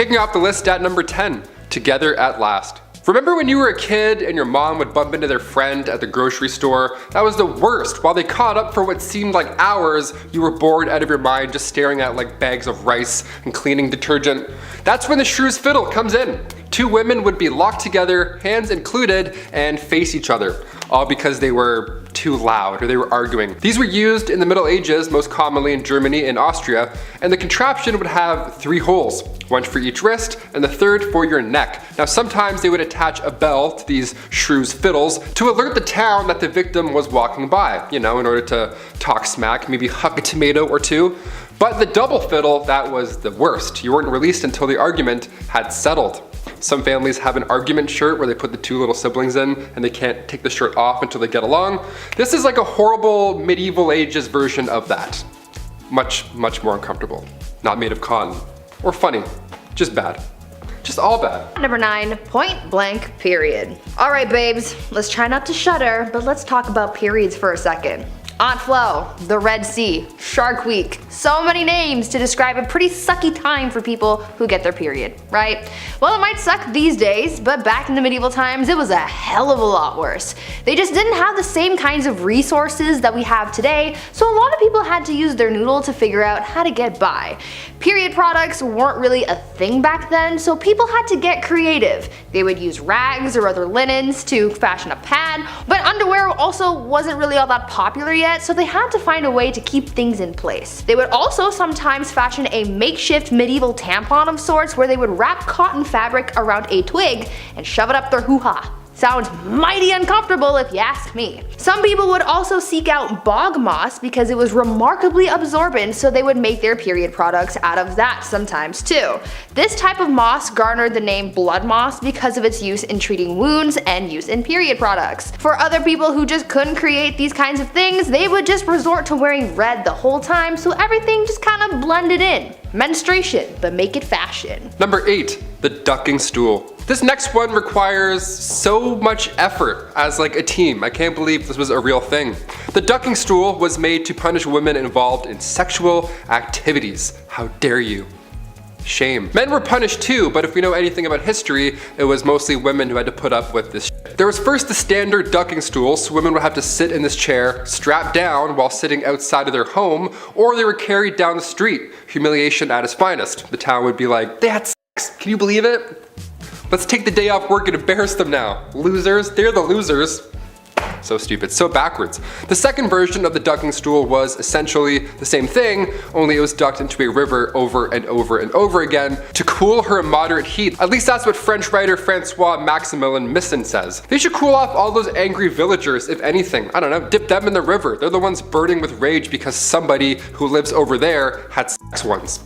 Kicking off the list at number 10, Together at Last. Remember when you were a kid and your mom would bump into their friend at the grocery store? That was the worst. While they caught up for what seemed like hours, you were bored out of your mind just staring at like bags of rice and cleaning detergent. That's when the Shrews Fiddle comes in. Two women would be locked together, hands included, and face each other, all because they were too loud or they were arguing. These were used in the Middle Ages, most commonly in Germany and Austria, and the contraption would have 3 holes, one for each wrist and the third for your neck. Now sometimes they would attach a bell to these Shrews Fiddles to alert the town that the victim was walking by, you know, in order to talk smack, maybe huck a tomato or two. But the double fiddle, that was the worst. You weren't released until the argument had settled. Some families have an argument shirt where they put the 2 little siblings in and they can't take the shirt off until they get along. This is like a horrible medieval ages version of that. Much, much more uncomfortable. Not made of cotton. Or funny. Just bad. Just all bad. Number 9, point blank period. Alright babes, let's try not to shudder, but let's talk about periods for a second. Aunt Flo, the Red Sea, Shark Week. So many names to describe a pretty sucky time for people who get their period, right? Well, it might suck these days, but back in the medieval times it was a hell of a lot worse. They just didn't have the same kinds of resources that we have today, so a lot of people had to use their noodle to figure out how to get by. Period products weren't really a thing back then, so people had to get creative. They would use rags or other linens to fashion a pad, but underwear also wasn't really all that popular yet, so they had to find a way to keep things in place. They would also sometimes fashion a makeshift medieval tampon of sorts where they would wrap cotton fabric around a twig and shove it up their hoo-ha. Sounds mighty uncomfortable if you ask me. Some people would also seek out bog moss because it was remarkably absorbent, so they would make their period products out of that sometimes too. This type of moss garnered the name blood moss because of its use in treating wounds and use in period products. For other people who just couldn't create these kinds of things, they would just resort to wearing red the whole time, so everything just kind of blended in. Menstruation, but make it fashion. Number 8, the Ducking Stool. This next one requires so much effort as like a team. I can't believe this was a real thing. The Ducking Stool was made to punish women involved in sexual activities. How dare you? Shame. Men were punished too, but if we know anything about history, it was mostly women who had to put up with this shit. There was first the standard ducking stool, so women would have to sit in this chair, strapped down while sitting outside of their home, or they were carried down the street. Humiliation at its finest. The town would be like, they had sex, can you believe it? Let's take the day off work and embarrass them now. Losers, they're the losers. So stupid, so backwards. The second version of the ducking stool was essentially the same thing, only it was ducked into a river over and over and over again to cool her moderate heat. At least that's what French writer Francois Maximilien Misson says. They should cool off all those angry villagers, if anything. I don't know, dip them in the river. They're the ones burning with rage because somebody who lives over there had sex once.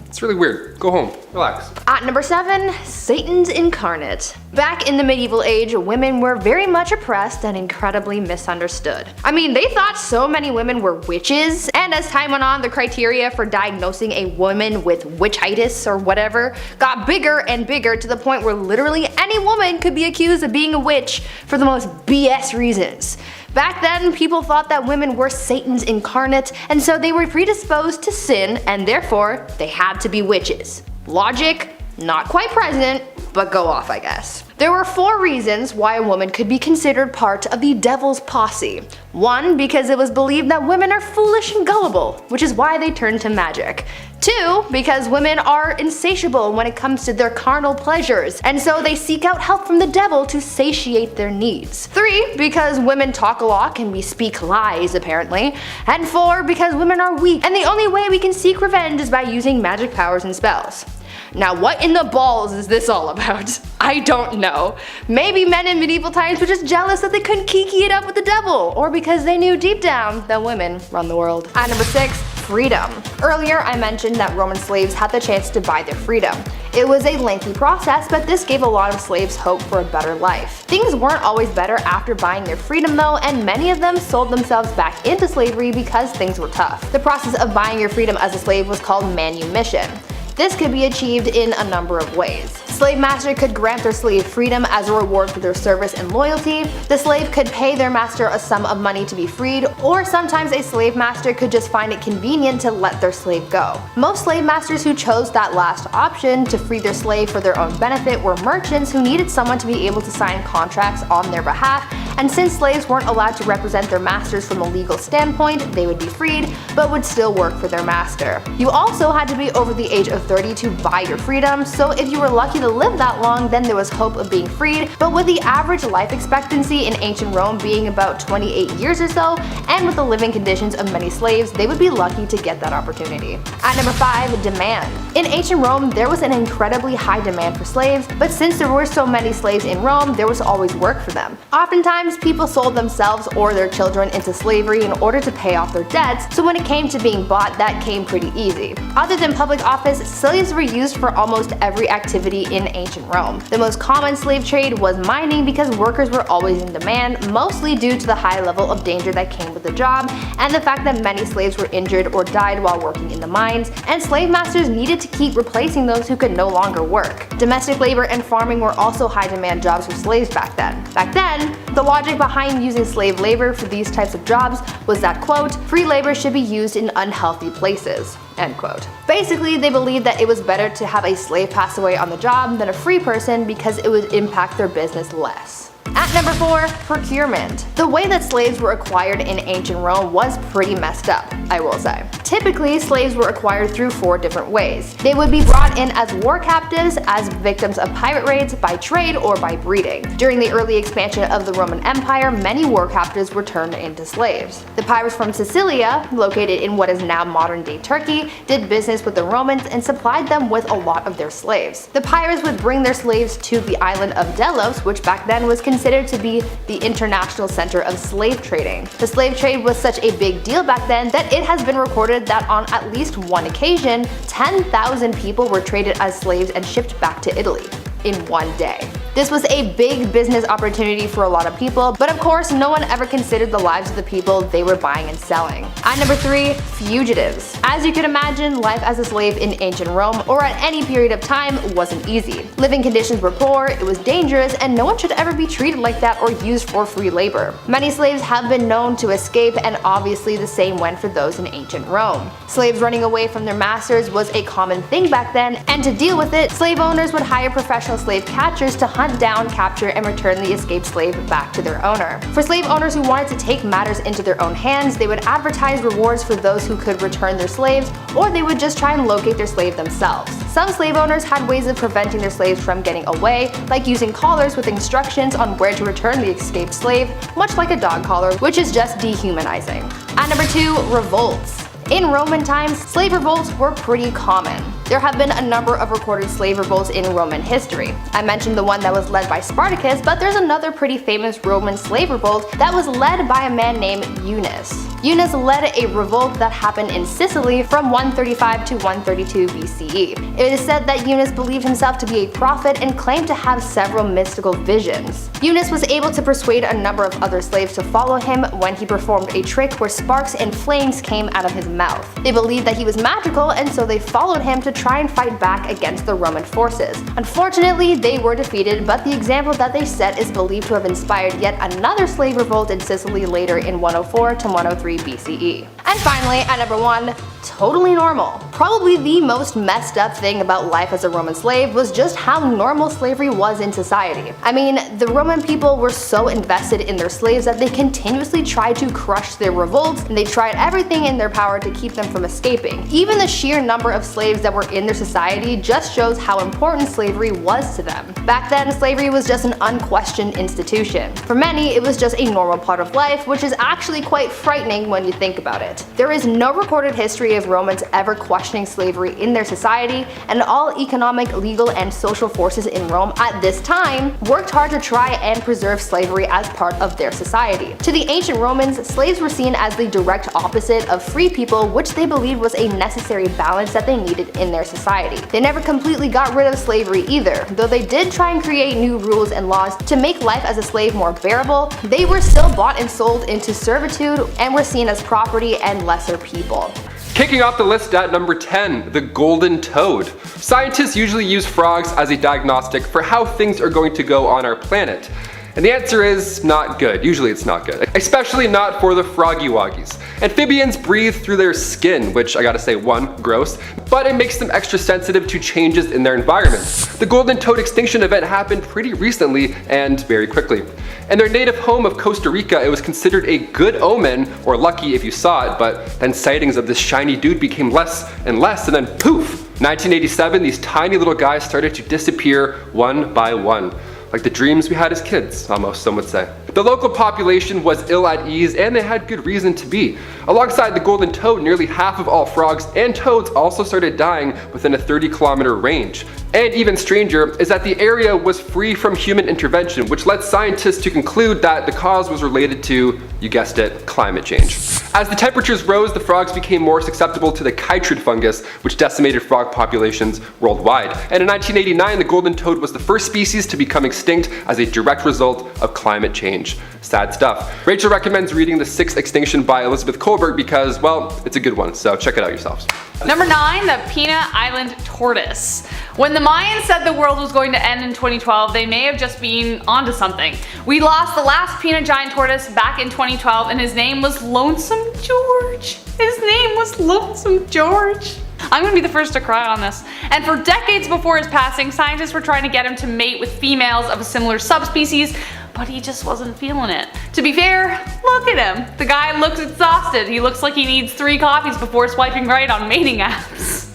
It's really weird. Go home. Relax. At number 7, Satan's incarnate. Back in the medieval age, women were very much oppressed and incredibly misunderstood. I mean, they thought so many women were witches, and as time went on, the criteria for diagnosing a woman with witchitis or whatever got bigger and bigger to the point where literally any woman could be accused of being a witch for the most BS reasons. Back then, people thought that women were Satan's incarnate, and so they were predisposed to sin, and therefore, they had to be witches. Logic, not quite present, but go off I guess. There were 4 reasons why a woman could be considered part of the devil's posse. 1, because it was believed that women are foolish and gullible, which is why they turned to magic. 2, because women are insatiable when it comes to their carnal pleasures, and so they seek out help from the devil to satiate their needs. 3, because women talk a lot and we speak lies apparently. And 4, because women are weak, and the only way we can seek revenge is by using magic powers and spells. Now what in the balls is this all about? I don't know. Maybe men in medieval times were just jealous that they couldn't kiki it up with the devil, or because they knew deep down that women run the world. At number 6, freedom. Earlier I mentioned that Roman slaves had the chance to buy their freedom. It was a lengthy process, but this gave a lot of slaves hope for a better life. Things weren't always better after buying their freedom though, and many of them sold themselves back into slavery because things were tough. The process of buying your freedom as a slave was called manumission. This could be achieved in a number of ways. slave master could grant their slave freedom as a reward for their service and loyalty. The slave could pay their master a sum of money to be freed, or sometimes a slave master could just find it convenient to let their slave go. Most slave masters who chose that last option to free their slave for their own benefit were merchants who needed someone to be able to sign contracts on their behalf, and since slaves weren't allowed to represent their masters from a legal standpoint, they would be freed, but would still work for their master. You also had to be over the age of 30 to buy your freedom, so if you were lucky to live that long, then there was hope of being freed, but with the average life expectancy in ancient Rome being about 28 years or so, and with the living conditions of many slaves, they would be lucky to get that opportunity. At number 5, demand. In ancient Rome, there was an incredibly high demand for slaves, but since there were so many slaves in Rome, there was always work for them. Oftentimes, people sold themselves or their children into slavery in order to pay off their debts, so when it came to being bought, that came pretty easy. Other than public office, slaves were used for almost every activity in ancient Rome. The most common slave trade was mining because workers were always in demand, mostly due to the high level of danger that came with the job, and the fact that many slaves were injured or died while working in the mines, and slave masters needed to keep replacing those who could no longer work. Domestic labor and farming were also high demand jobs for slaves back then. Back then, the logic behind using slave labor for these types of jobs was that, quote, free labor should be used in unhealthy places, end quote. Basically, they believed that it was better to have a slave pass away on the job than a free person because it would impact their business less. At number 4, procurement. The way that slaves were acquired in ancient Rome was pretty messed up, I will say. Typically, slaves were acquired through 4 different ways. They would be brought in as war captives, as victims of pirate raids, by trade, or by breeding. During the early expansion of the Roman Empire, many war captives were turned into slaves. The pirates from Sicilia, located in what is now modern-day Turkey, did business with the Romans and supplied them with a lot of their slaves. The pirates would bring their slaves to the island of Delos, which back then was considered to be the international center of slave trading. The slave trade was such a big deal back then that it has been recorded that on at least one occasion, 10,000 people were traded as slaves and shipped back to Italy in one day. This was a big business opportunity for a lot of people, but of course no one ever considered the lives of the people they were buying and selling. At number 3, fugitives. As you can imagine, life as a slave in ancient Rome, or at any period of time, wasn't easy. Living conditions were poor, it was dangerous, and no one should ever be treated like that or used for free labor. Many slaves have been known to escape, and obviously the same went for those in ancient Rome. Slaves running away from their masters was a common thing back then, and to deal with it, slave owners would hire professional slave catchers to hunt down, capture, and return the escaped slave back to their owner. For slave owners who wanted to take matters into their own hands, they would advertise rewards for those who could return their slaves, or they would just try and locate their slave themselves. Some slave owners had ways of preventing their slaves from getting away, like using collars with instructions on where to return the escaped slave, much like a dog collar, which is just dehumanizing. At number 2, revolts. In Roman times, slave revolts were pretty common. There have been a number of recorded slave revolts in Roman history. I mentioned the one that was led by Spartacus, but there's another pretty famous Roman slave revolt that was led by a man named Eunice. Eunice led a revolt that happened in Sicily from 135 to 132 BCE. It is said that Eunice believed himself to be a prophet and claimed to have several mystical visions. Eunice was able to persuade a number of other slaves to follow him when he performed a trick where sparks and flames came out of his mouth. They believed that he was magical, and so they followed him to try and fight back against the Roman forces. Unfortunately, they were defeated, but the example that they set is believed to have inspired yet another slave revolt in Sicily later in 104 to 103 BCE. And finally, at number 1, totally normal. Probably the most messed up thing about life as a Roman slave was just how normal slavery was in society. I mean, the Roman people were so invested in their slaves that they continuously tried to crush their revolts, and they tried everything in their power to keep them from escaping. Even the sheer number of slaves that were in their society just shows how important slavery was to them. Back then, slavery was just an unquestioned institution. For many, it was just a normal part of life, which is actually quite frightening when you think about it. There is no recorded history of Romans ever questioning slavery in their society, and all economic, legal, and social forces in Rome at this time worked hard to try and preserve slavery as part of their society. To the ancient Romans, slaves were seen as the direct opposite of free people, which they believed was a necessary balance that they needed in their society. They never completely got rid of slavery either. Though they did try and create new rules and laws to make life as a slave more bearable, they were still bought and sold into servitude and were seen as property and lesser people. Kicking off the list at number 10, the golden toad. Scientists usually use frogs as a diagnostic for how things are going to go on our planet. And the answer is not good. Usually it's not good. Especially not for the froggy woggies. Amphibians breathe through their skin, which I gotta say, one, gross, but it makes them extra sensitive to changes in their environment. The golden toad extinction event happened pretty recently and very quickly. In their native home of Costa Rica, it was considered a good omen, or lucky if you saw it, but then sightings of this shiny dude became less and less, and then poof! 1987, these tiny little guys started to disappear one by one. Like the dreams we had as kids, almost, some would say. The local population was ill at ease, and they had good reason to be. Alongside the golden toad, nearly half of all frogs and toads also started dying within a 30-kilometer range. And even stranger is that the area was free from human intervention, which led scientists to conclude that the cause was related to, you guessed it, climate change. As the temperatures rose, the frogs became more susceptible to the chytrid fungus, which decimated frog populations worldwide. And in 1989, the golden toad was the first species to become extinct as a direct result of climate change. Sad stuff. Rachel recommends reading The Six Extinction by Elizabeth Kolberg because, well, it's a good one, so check it out yourselves. Number 9, the Pina Island tortoise. When the Mayans said the world was going to end in 2012, they may have just been onto something. We lost the last Pina giant tortoise back in 2012, and his name was Lonesome George. His name was Lonesome George. I'm gonna be the first to cry on this. And for decades before his passing, scientists were trying to get him to mate with females of a similar subspecies, but he just wasn't feeling it. To be fair, look at him. The guy looks exhausted. He looks like he needs 3 coffees before swiping right on mating apps.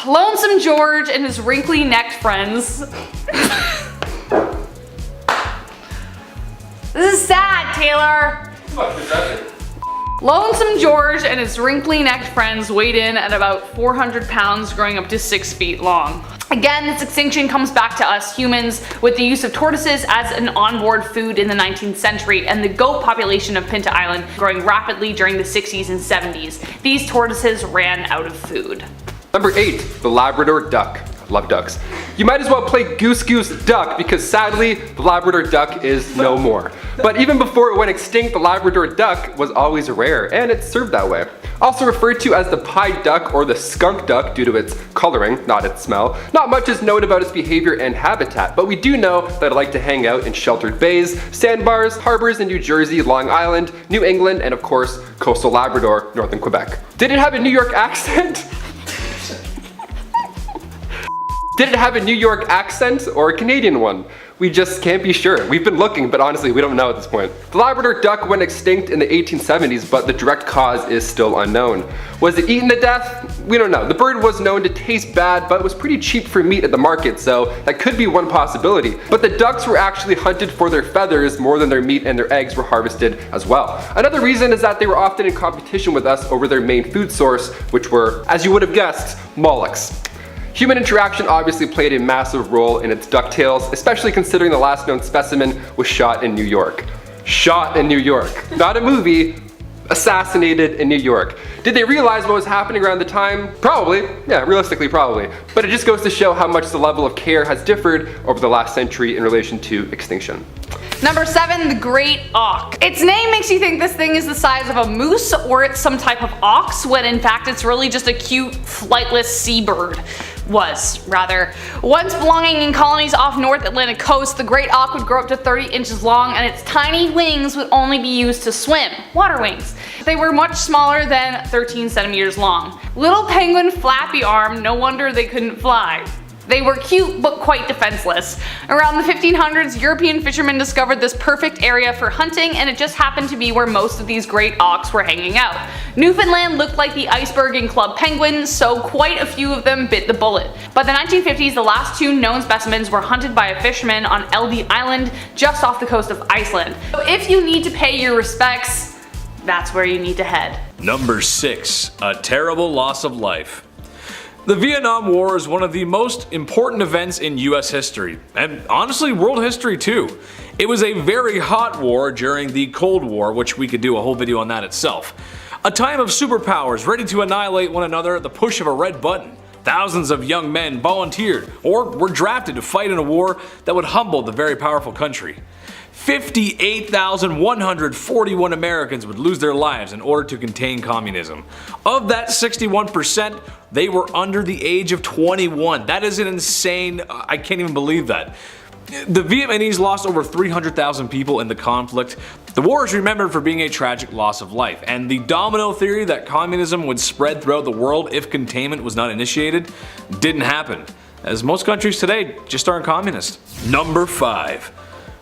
Lonesome George and his wrinkly-necked friends. This is sad, Taylor. Lonesome George and his wrinkly-necked friends weighed in at about 400 pounds, growing up to 6 feet long. Again, this extinction comes back to us humans with the use of tortoises as an onboard food in the 19th century and the goat population of Pinta Island growing rapidly during the 60s and 70s. These tortoises ran out of food. Number 8, the Labrador Duck. Love ducks. You might as well play Goose Goose Duck because sadly, the Labrador Duck is no more. But even before it went extinct, the Labrador Duck was always rare, and it's served that way. Also referred to as the pied duck or the skunk duck due to its coloring, not its smell. Not much is known about its behavior and habitat, but we do know that it liked to hang out in sheltered bays, sandbars, harbors in New Jersey, Long Island, New England, and of course, coastal Labrador, northern Quebec. Did it have a New York accent? Did it have a New York accent or a Canadian one? We just can't be sure. We've been looking, but honestly, we don't know at this point. The Labrador duck went extinct in the 1870s, but the direct cause is still unknown. Was it eaten to death? We don't know. The bird was known to taste bad, but was pretty cheap for meat at the market, so that could be one possibility. But the ducks were actually hunted for their feathers more than their meat, and their eggs were harvested as well. Another reason is that they were often in competition with us over their main food source, which were, as you would have guessed, mollusks. Human interaction obviously played a massive role in its ducktails, especially considering the last known specimen was shot in New York. Shot in New York. Not a movie, assassinated in New York. Did they realize what was happening around the time? Probably, yeah, realistically probably. But it just goes to show how much the level of care has differed over the last century in relation to extinction. Number 7, the great auk. Its name makes you think this thing is the size of a moose or it's some type of ox, when in fact it's really just a cute, flightless seabird. Rather. Once belonging in colonies off North Atlantic coast, the great auk would grow up to 30 inches long and its tiny wings would only be used to swim. Water wings. They were much smaller than 13 centimeters long. Little penguin flappy arm, no wonder they couldn't fly. They were cute but quite defenseless. Around the 1500s, European fishermen discovered this perfect area for hunting, and it just happened to be where most of these great auks were hanging out. Newfoundland looked like the iceberg in Club Penguin, so quite a few of them bit the bullet. By the 1950s, the last 2 known specimens were hunted by a fisherman on Eldey Island, just off the coast of Iceland. So if you need to pay your respects, that's where you need to head. Number 6, a terrible loss of life. The Vietnam War is one of the most important events in US history, and honestly world history too. It was a very hot war during the Cold War, which we could do a whole video on that itself. A time of superpowers ready to annihilate one another at the push of a red button. Thousands of young men volunteered or were drafted to fight in a war that would humble the very powerful country. 58,141 Americans would lose their lives in order to contain communism. Of that 61%, they were under the age of 21. That is an insane, I can't even believe that. The Vietnamese lost over 300,000 people in the conflict. The war is remembered for being a tragic loss of life, and the domino theory that communism would spread throughout the world if containment was not initiated didn't happen, as most countries today just aren't communist. Number 5.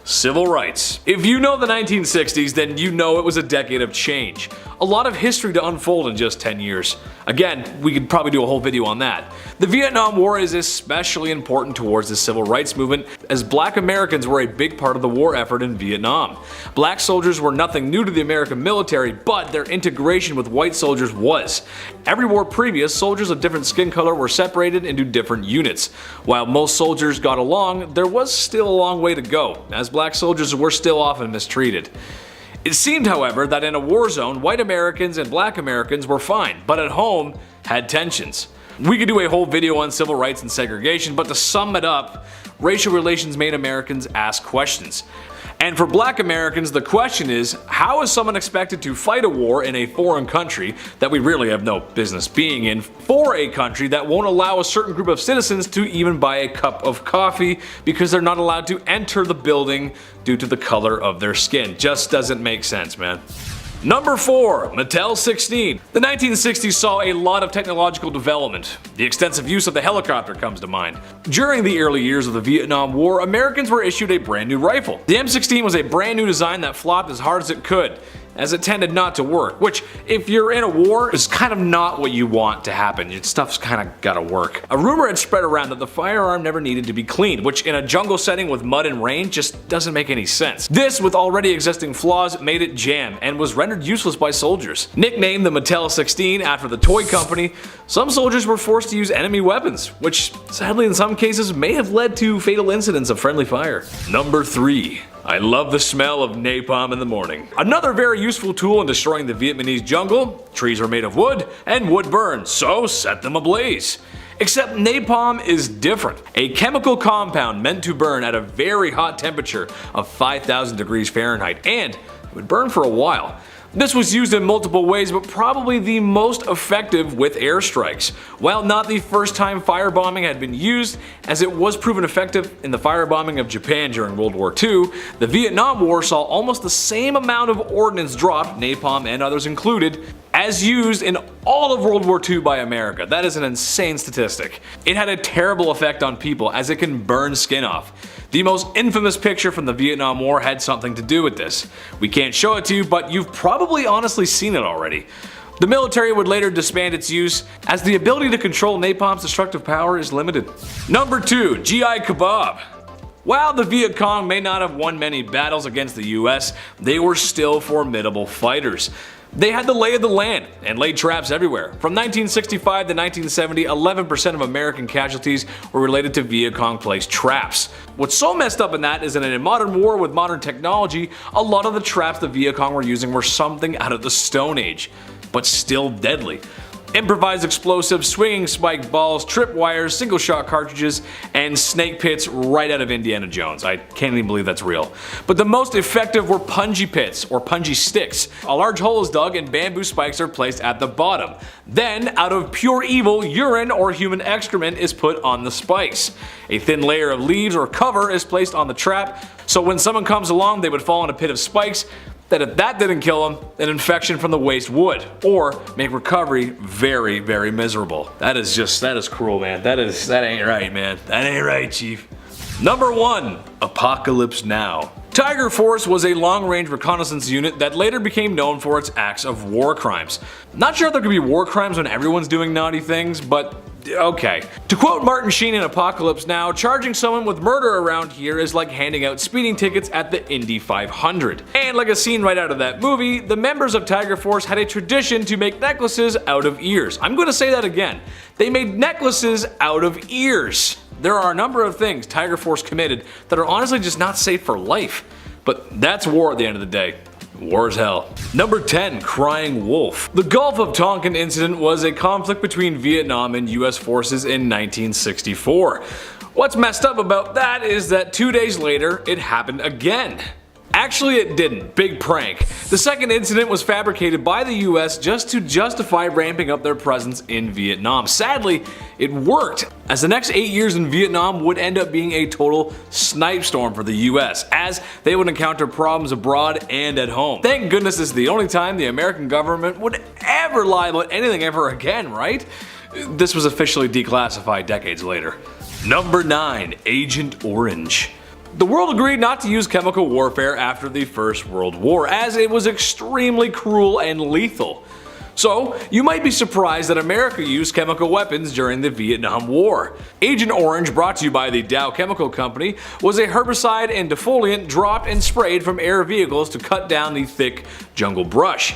Civil rights. If you know the 1960s, then you know it was a decade of change. A lot of history to unfold in just 10 years. Again, we could probably do a whole video on that. The Vietnam War is especially important towards the civil rights movement, as black Americans were a big part of the war effort in Vietnam. Black soldiers were nothing new to the American military, but their integration with white soldiers was. Every war previous, soldiers of different skin color were separated into different units. While most soldiers got along, there was still a long way to go, as black soldiers were still often mistreated. It seemed, however, that in a war zone, white Americans and black Americans were fine, but at home had tensions. We could do a whole video on civil rights and segregation, but to sum it up, racial relations made Americans ask questions. And for black Americans, the question is, how is someone expected to fight a war in a foreign country that we really have no business being in, for a country that won't allow a certain group of citizens to even buy a cup of coffee because they're not allowed to enter the building due to the color of their skin? Just doesn't make sense, man. Number 4. Mattel 16. The 1960s saw a lot of technological development. The extensive use of the helicopter comes to mind. During the early years of the Vietnam War, Americans were issued a brand new rifle. The M16 was a brand new design that flopped as hard as it could, as it tended not to work, which, if you're in a war, is kind of not what you want to happen. Your stuff's kind of gotta work. A rumor had spread around that the firearm never needed to be cleaned, which in a jungle setting with mud and rain just doesn't make any sense. This, with already existing flaws, made it jam and was rendered useless by soldiers. Nicknamed the Mattel 16 after the toy company, some soldiers were forced to use enemy weapons, which sadly in some cases may have led to fatal incidents of friendly fire. Number 3. I love the smell of napalm in the morning. Another very useful tool in destroying the Vietnamese jungle. Trees are made of wood, and wood burns, so set them ablaze. Except napalm is different. A chemical compound meant to burn at a very hot temperature of 5,000 degrees Fahrenheit, and it would burn for a while. This was used in multiple ways, but probably the most effective with airstrikes. While not the first time firebombing had been used, as it was proven effective in the firebombing of Japan during World War II, the Vietnam War saw almost the same amount of ordnance dropped, napalm and others included, as used in all of World War II by America. That is an insane statistic. It had a terrible effect on people, as it can burn skin off. The most infamous picture from the Vietnam War had something to do with this. We can't show it to you, but you've probably honestly seen it already. The military would later disband its use, as the ability to control napalm's destructive power is limited. Number 2. GI Kebab. While the Viet Cong may not have won many battles against the US, they were still formidable fighters. They had the lay of the land and laid traps everywhere. From 1965 to 1970, 11% of American casualties were related to Viet Cong placed traps. What's so messed up in that is that in a modern war with modern technology, a lot of the traps the Viet Cong were using were something out of the Stone Age, but still deadly. Improvised explosives, swinging spiked balls, tripwires, single shot cartridges, and snake pits right out of Indiana Jones. I can't even believe that's real. But the most effective were punji pits, or punji sticks. A large hole is dug and bamboo spikes are placed at the bottom. Then, out of pure evil, urine or human excrement is put on the spikes. A thin layer of leaves or cover is placed on the trap, so when someone comes along they would fall in a pit of spikes that if that didn't kill them, an infection from the waste would, or make recovery very, very miserable. That is cruel, man. That ain't right, man. That ain't right, Chief. Number 1. Apocalypse Now. Tiger Force was a long-range reconnaissance unit that later became known for its acts of war crimes. Not sure if there could be war crimes when everyone's doing naughty things, but okay. To quote Martin Sheen in Apocalypse Now, charging someone with murder around here is like handing out speeding tickets at the Indy 500. And like a scene right out of that movie, the members of Tiger Force had a tradition to make necklaces out of ears. I'm going to say that again. They made necklaces out of ears. There are a number of things Tiger Force committed that are honestly just not safe for life. But that's war at the end of the day. War is hell. Number 10. Crying Wolf. The Gulf of Tonkin incident was a conflict between Vietnam and US forces in 1964. What's messed up about that is that 2 days later, it happened again. Actually, it didn't. Big prank. The second incident was fabricated by the US just to justify ramping up their presence in Vietnam. Sadly, it worked, as the next 8 years in Vietnam would end up being a total snipe storm for the US, as they would encounter problems abroad and at home. Thank goodness this is the only time the American government would ever lie about anything ever again, right? This was officially declassified decades later. Number 9. Agent Orange. The world agreed not to use chemical warfare after the First World War, as it was extremely cruel and lethal. So, you might be surprised that America used chemical weapons during the Vietnam War. Agent Orange, brought to you by the Dow Chemical Company, was a herbicide and defoliant dropped and sprayed from air vehicles to cut down the thick jungle brush.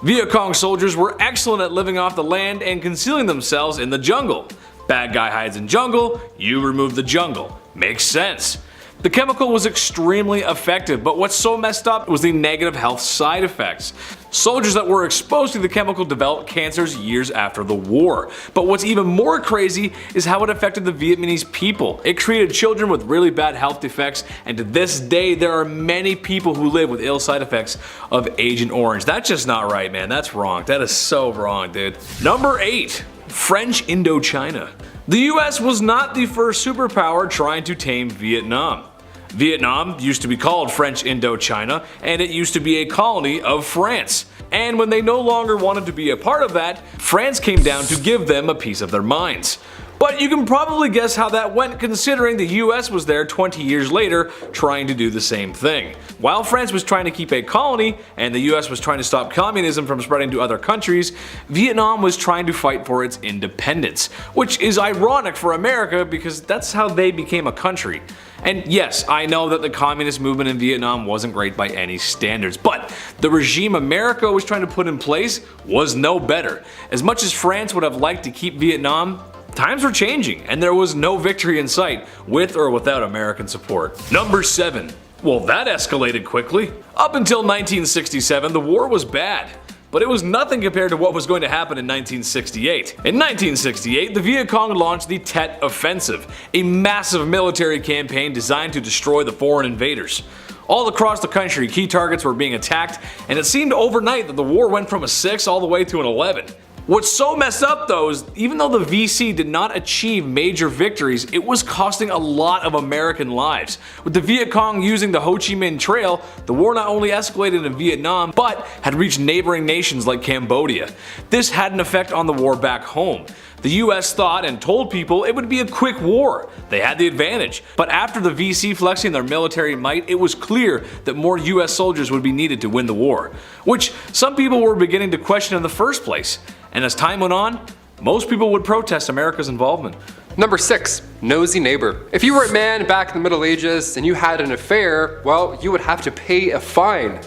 Viet Cong soldiers were excellent at living off the land and concealing themselves in the jungle. Bad guy hides in jungle, you remove the jungle. Makes sense. The chemical was extremely effective, but what's so messed up was the negative health side effects. Soldiers that were exposed to the chemical developed cancers years after the war. But what's even more crazy is how it affected the Vietnamese people. It treated children with really bad health defects, and to this day there are many people who live with ill side effects of Agent Orange. That's just not right, man. That's wrong. That is so wrong, dude. Number 8. French Indochina. The US was not the first superpower trying to tame Vietnam. Vietnam used to be called French Indochina, and it used to be a colony of France. And when they no longer wanted to be a part of that, France came down to give them a piece of their minds. But you can probably guess how that went, considering the US was there 20 years later trying to do the same thing. While France was trying to keep a colony and the US was trying to stop communism from spreading to other countries, Vietnam was trying to fight for its independence, which is ironic for America because that's how they became a country. And yes, I know that the communist movement in Vietnam wasn't great by any standards, but the regime America was trying to put in place was no better. As much as France would have liked to keep Vietnam, times were changing, and there was no victory in sight, with or without American support. Number 7. Well, that escalated quickly. Up until 1967, the war was bad. But it was nothing compared to what was going to happen in 1968. In 1968, the Viet Cong launched the Tet Offensive, a massive military campaign designed to destroy the foreign invaders. All across the country, key targets were being attacked, and it seemed overnight that the war went from a 6 all the way to an 11. What's so messed up though is, even though the VC did not achieve major victories, it was costing a lot of American lives. With the Viet Cong using the Ho Chi Minh Trail, the war not only escalated in Vietnam, but had reached neighboring nations like Cambodia. This had an effect on the war back home. The US thought and told people it would be a quick war. They had the advantage. But after the VC flexing their military might, it was clear that more US soldiers would be needed to win the war, which some people were beginning to question in the first place. And as time went on, most people would protest America's involvement. Number 6. Nosey Neighbor. If you were a man back in the Middle Ages and you had an affair, well, you would have to pay a fine.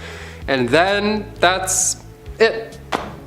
And then that's it.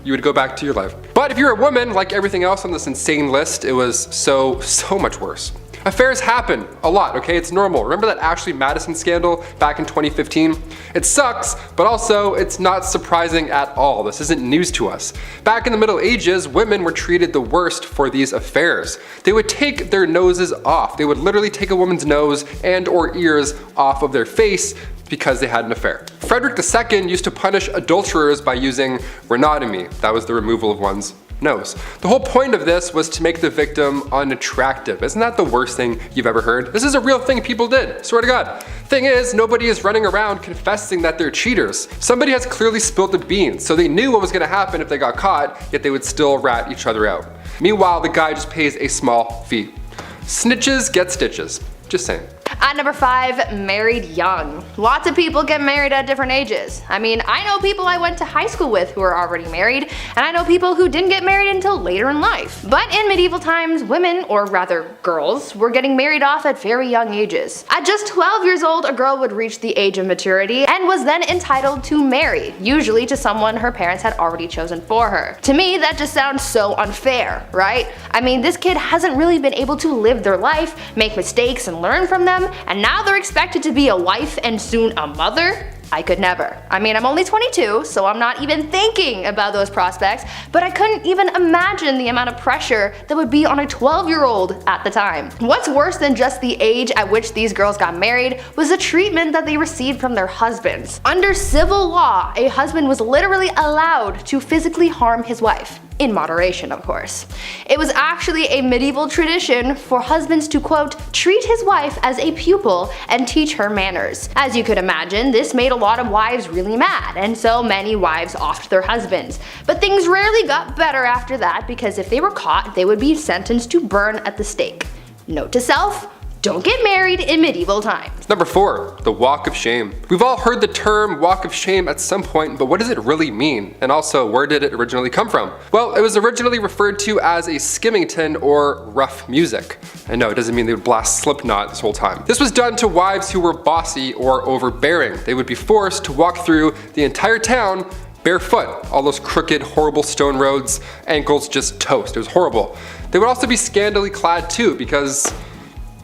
You would go back to your life. But if you're a woman, like everything else on this insane list, it was so much worse. Affairs happen a lot, okay? It's normal. Remember that Ashley Madison scandal back in 2015? It sucks, but also it's not surprising at all. This isn't news to us. Back in the Middle Ages, women were treated the worst for these affairs. They would take their noses off. They would literally take a woman's nose and or ears off of their face because they had an affair. Frederick II used to punish adulterers by using rhinotomy. That was the removal of one's nose. The whole point of this was to make the victim unattractive. Isn't that the worst thing you've ever heard? This is a real thing people did, swear to God. Thing is, nobody is running around confessing that they're cheaters. Somebody has clearly spilled the beans, so they knew what was gonna happen if they got caught, yet they would still rat each other out. Meanwhile, the guy just pays a small fee. Snitches get stitches. Just saying. At number 5, married young. Lots of people get married at different ages. I mean, I know people I went to high school with who are already married, and I know people who didn't get married until later in life. But in medieval times, women, or rather girls, were getting married off at very young ages. At just 12 years old, a girl would reach the age of maturity and was then entitled to marry, usually to someone her parents had already chosen for her. To me, that just sounds so unfair, right? I mean, this kid hasn't really been able to live their life, make mistakes and learn from them, and now they're expected to be a wife and soon a mother? I could never. I mean, I'm only 22, so I'm not even thinking about those prospects, but I couldn't even imagine the amount of pressure that would be on a 12-year-old at the time. What's worse than just the age at which these girls got married was the treatment that they received from their husbands. Under civil law, a husband was literally allowed to physically harm his wife. In moderation, of course. It was actually a medieval tradition for husbands to, quote, treat his wife as a pupil and teach her manners. As you could imagine, this made a lot of wives really mad, and so many wives offed their husbands. But things rarely got better after that, because if they were caught, they would be sentenced to burn at the stake. Note to self: don't get married in medieval times. Number 4, the walk of shame. We've all heard the term walk of shame at some point, but what does it really mean? And also, where did it originally come from? Well, it was originally referred to as a skimmington or rough music. And no, it doesn't mean they would blast Slipknot this whole time. This was done to wives who were bossy or overbearing. They would be forced to walk through the entire town barefoot. All those crooked, horrible stone roads, ankles just toast. It was horrible. They would also be scantily clad too, because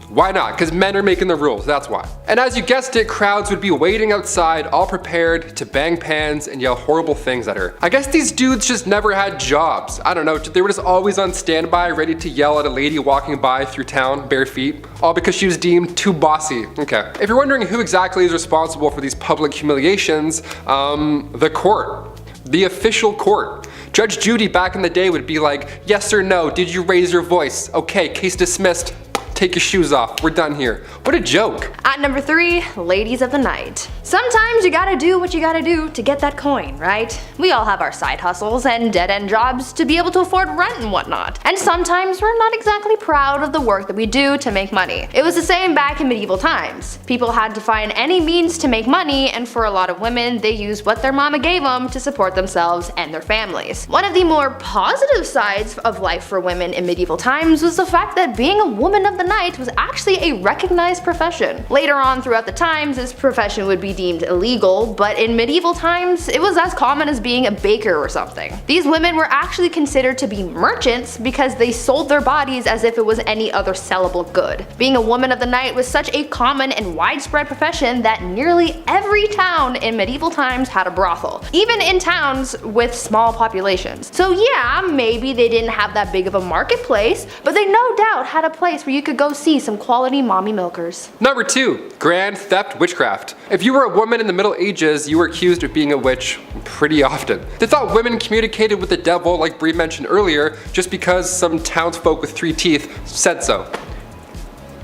why not? Because men are making the rules, that's why. And as you guessed it, crowds would be waiting outside, all prepared to bang pans and yell horrible things at her. I guess these dudes just never had jobs. I don't know, they were just always on standby, ready to yell at a lady walking by through town, bare feet, all because she was deemed too bossy. Okay. If you're wondering who exactly is responsible for these public humiliations, the court. The official court. Judge Judy back in the day would be like, yes or no, did you raise your voice? Okay, case dismissed. Take your shoes off, we're done here. What a joke. At number 3, ladies of the night. Sometimes you gotta do what you gotta do to get that coin, right? We all have our side hustles and dead-end jobs to be able to afford rent and whatnot. And sometimes we're not exactly proud of the work that we do to make money. It was the same back in medieval times. People had to find any means to make money, and for a lot of women, they used what their mama gave them to support themselves and their families. One of the more positive sides of life for women in medieval times was the fact that being a woman of the night was actually a recognized profession. Later on throughout the times, this profession would be deemed illegal, but in medieval times, it was as common as being a baker or something. These women were actually considered to be merchants because they sold their bodies as if it was any other sellable good. Being a woman of the night was such a common and widespread profession that nearly every town in medieval times had a brothel, even in towns with small populations. So yeah, maybe they didn't have that big of a marketplace, but they no doubt had a place where you could go see some quality mommy milkers. Number 2, grand theft witchcraft. If you were a woman in the Middle Ages, you were accused of being a witch pretty often. They thought women communicated with the devil, like Bree mentioned earlier, just because some townsfolk with 3 teeth said so.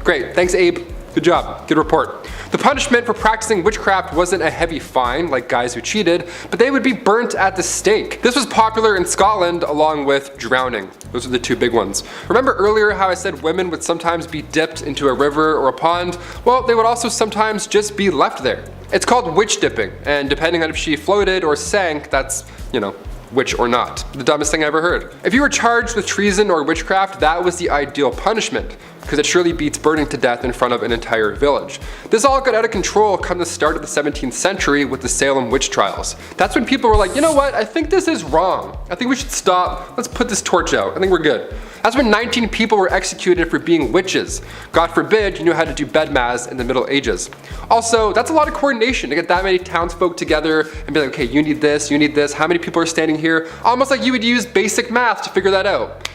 Great, thanks Abe. Good job, good report. The punishment for practicing witchcraft wasn't a heavy fine like guys who cheated, but they would be burnt at the stake. This was popular in Scotland along with drowning. Those are the 2 big ones. Remember earlier how I said women would sometimes be dipped into a river or a pond? Well, they would also sometimes just be left there. It's called witch dipping, and depending on if she floated or sank, that's, witch or not. The dumbest thing I ever heard. If you were charged with treason or witchcraft, that was the ideal punishment, because it surely beats burning to death in front of an entire village. This all got out of control come the start of the 17th century with the Salem witch trials. That's when people were like, you know what, I think this is wrong. I think we should stop, let's put this torch out, I think we're good. That's when 19 people were executed for being witches. God forbid you knew how to do bedmas in the Middle Ages. Also, that's a lot of coordination to get that many townsfolk together and be like, okay, you need this, how many people are standing here? Almost like you would use basic math to figure that out.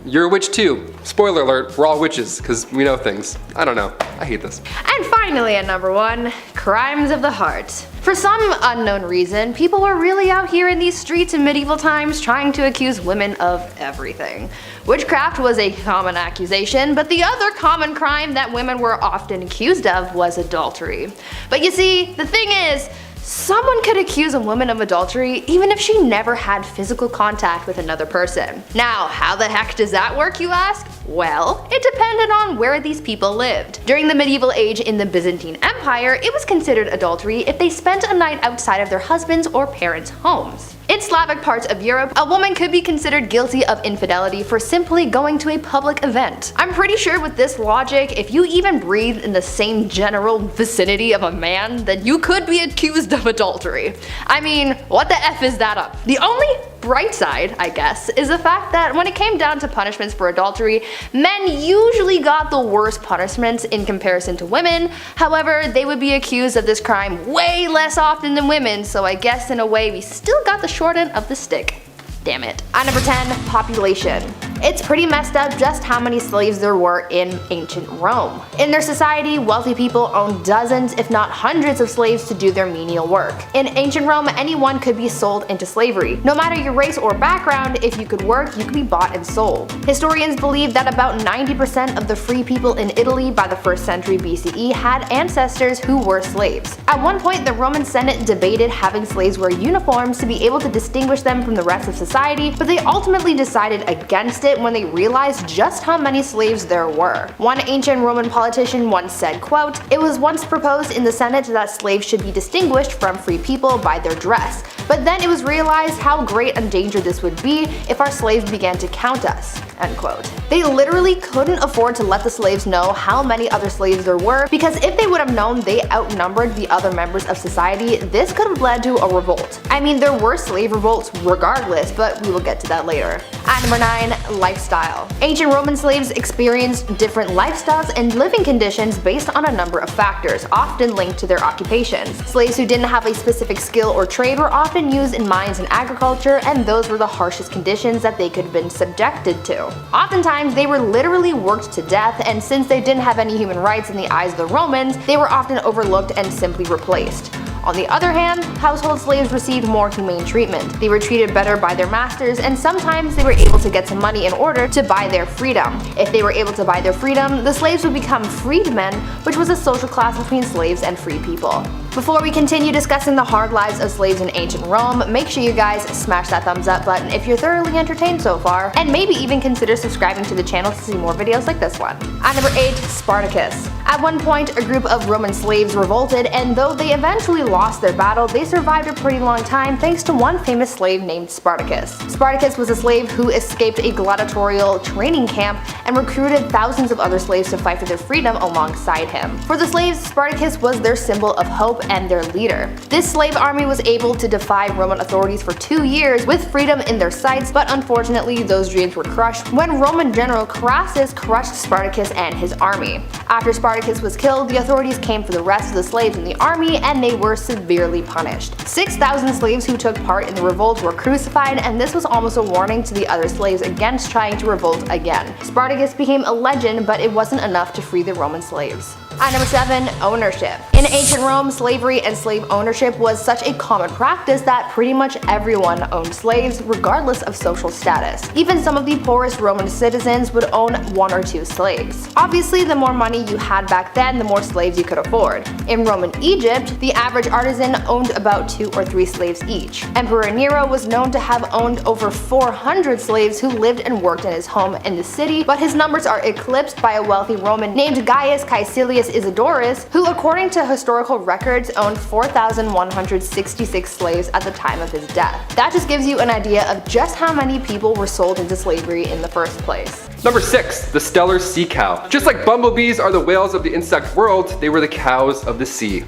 You're a witch too. Spoiler alert, we're all witches, because we know things. I don't know, I hate this. And finally at number 1, crimes of the heart. For some unknown reason, people were really out here in these streets in medieval times trying to accuse women of everything. Witchcraft was a common accusation, but the other common crime that women were often accused of was adultery. But you see, the thing is, someone could accuse a woman of adultery even if she never had physical contact with another person. Now, how the heck does that work, you ask? Well, it depended on where these people lived. During the medieval age in the Byzantine Empire, it was considered adultery if they spent a night outside of their husbands' or parents' homes. In Slavic parts of Europe, a woman could be considered guilty of infidelity for simply going to a public event. I'm pretty sure with this logic, if you even breathe in the same general vicinity of a man, then you could be accused of adultery. I mean, what the F is that up? The only bright side, I guess, is the fact that when it came down to punishments for adultery, men usually got the worst punishments in comparison to women. However, they would be accused of this crime way less often than women, so I guess in a way we still got the short end of the stick. Damn it. At number 10, population. It's pretty messed up just how many slaves there were in ancient Rome. In their society, wealthy people owned dozens, if not hundreds of slaves to do their menial work. In ancient Rome, anyone could be sold into slavery. No matter your race or background, if you could work, you could be bought and sold. Historians believe that about 90% of the free people in Italy by the 1st century BCE had ancestors who were slaves. At one point, the Roman Senate debated having slaves wear uniforms to be able to distinguish them from the rest of society, but they ultimately decided against it when they realized just how many slaves there were. One ancient Roman politician once said, quote, "It was once proposed in the Senate that slaves should be distinguished from free people by their dress, but then it was realized how great a danger this would be if our slaves began to count us." End quote. They literally couldn't afford to let the slaves know how many other slaves there were, because if they would have known they outnumbered the other members of society, this could have led to a revolt. I mean, there were slave revolts regardless, but we will get to that later. At number 9, lifestyle. Ancient Roman slaves experienced different lifestyles and living conditions based on a number of factors, often linked to their occupations. Slaves who didn't have a specific skill or trade were often used in mines and agriculture, and those were the harshest conditions that they could have been subjected to. Oftentimes, they were literally worked to death, and since they didn't have any human rights in the eyes of the Romans, they were often overlooked and simply replaced. On the other hand, household slaves received more humane treatment. They were treated better by their masters, and sometimes they were able to get some money in order to buy their freedom. If they were able to buy their freedom, the slaves would become freedmen, which was a social class between slaves and free people. Before we continue discussing the hard lives of slaves in ancient Rome, make sure you guys smash that thumbs up button if you're thoroughly entertained so far, and maybe even consider subscribing to the channel to see more videos like this one. At number 8, Spartacus. At one point, a group of Roman slaves revolted, and though they eventually lost their battle, they survived a pretty long time thanks to one famous slave named Spartacus. Spartacus was a slave who escaped a gladiatorial training camp and recruited thousands of other slaves to fight for their freedom alongside him. For the slaves, Spartacus was their symbol of hope and their leader. This slave army was able to defy Roman authorities for 2 years with freedom in their sights, but unfortunately those dreams were crushed when Roman general Crassus crushed Spartacus and his army. After Spartacus was killed, the authorities came for the rest of the slaves in the army, and they were severely punished. 6,000 slaves who took part in the revolt were crucified, and this was almost a warning to the other slaves against trying to revolt again. Spartacus became a legend, but it wasn't enough to free the Roman slaves. At number 7, ownership. In ancient Rome, slavery and slave ownership was such a common practice that pretty much everyone owned slaves, regardless of social status. Even some of the poorest Roman citizens would own 1 or 2 slaves. Obviously, the more money you had back then, the more slaves you could afford. In Roman Egypt, the average artisan owned about 2 or 3 slaves each. Emperor Nero was known to have owned over 400 slaves who lived and worked in his home in the city, but his numbers are eclipsed by a wealthy Roman named Gaius Caecilius Isidorus, who according to historical records owned 4,166 slaves at the time of his death. That just gives you an idea of just how many people were sold into slavery in the first place. Number 6, the stellar sea cow. Just like bumblebees are the whales of the insect world, they were the cows of the sea.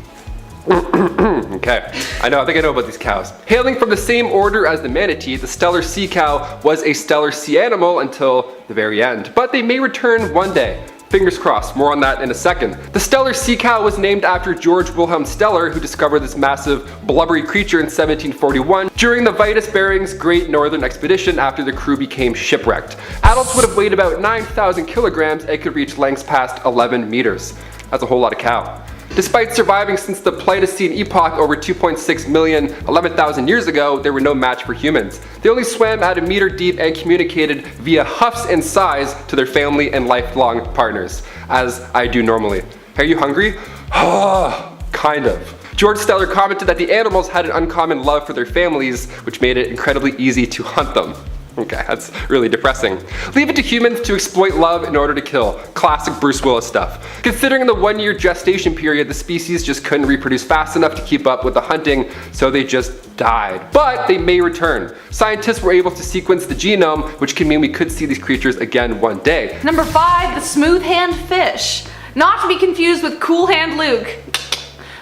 Okay, I think I know about these cows. Hailing from the same order as the manatee, the stellar sea cow was a stellar sea animal until the very end, but they may return one day. Fingers crossed, more on that in a second. The stellar sea cow was named after George Wilhelm Steller, who discovered this massive blubbery creature in 1741 during the Vitus Bering's Great Northern Expedition after the crew became shipwrecked. Adults would have weighed about 9,000 kilograms and could reach lengths past 11 meters. That's a whole lot of cow. Despite surviving since the Pleistocene epoch over 2.6 million, 11,000 years ago, they were no match for humans. They only swam at a meter deep and communicated via huffs and sighs to their family and lifelong partners, as I do normally. Are you hungry? Kind of. George Steller commented that the animals had an uncommon love for their families, which made it incredibly easy to hunt them. Okay, that's really depressing. Leave it to humans to exploit love in order to kill. Classic Bruce Willis stuff. Considering the 1-year gestation period, the species just couldn't reproduce fast enough to keep up with the hunting, so they just died. But they may return. Scientists were able to sequence the genome, which can mean we could see these creatures again one day. Number 5, the smooth hand fish. Not to be confused with Cool Hand Luke.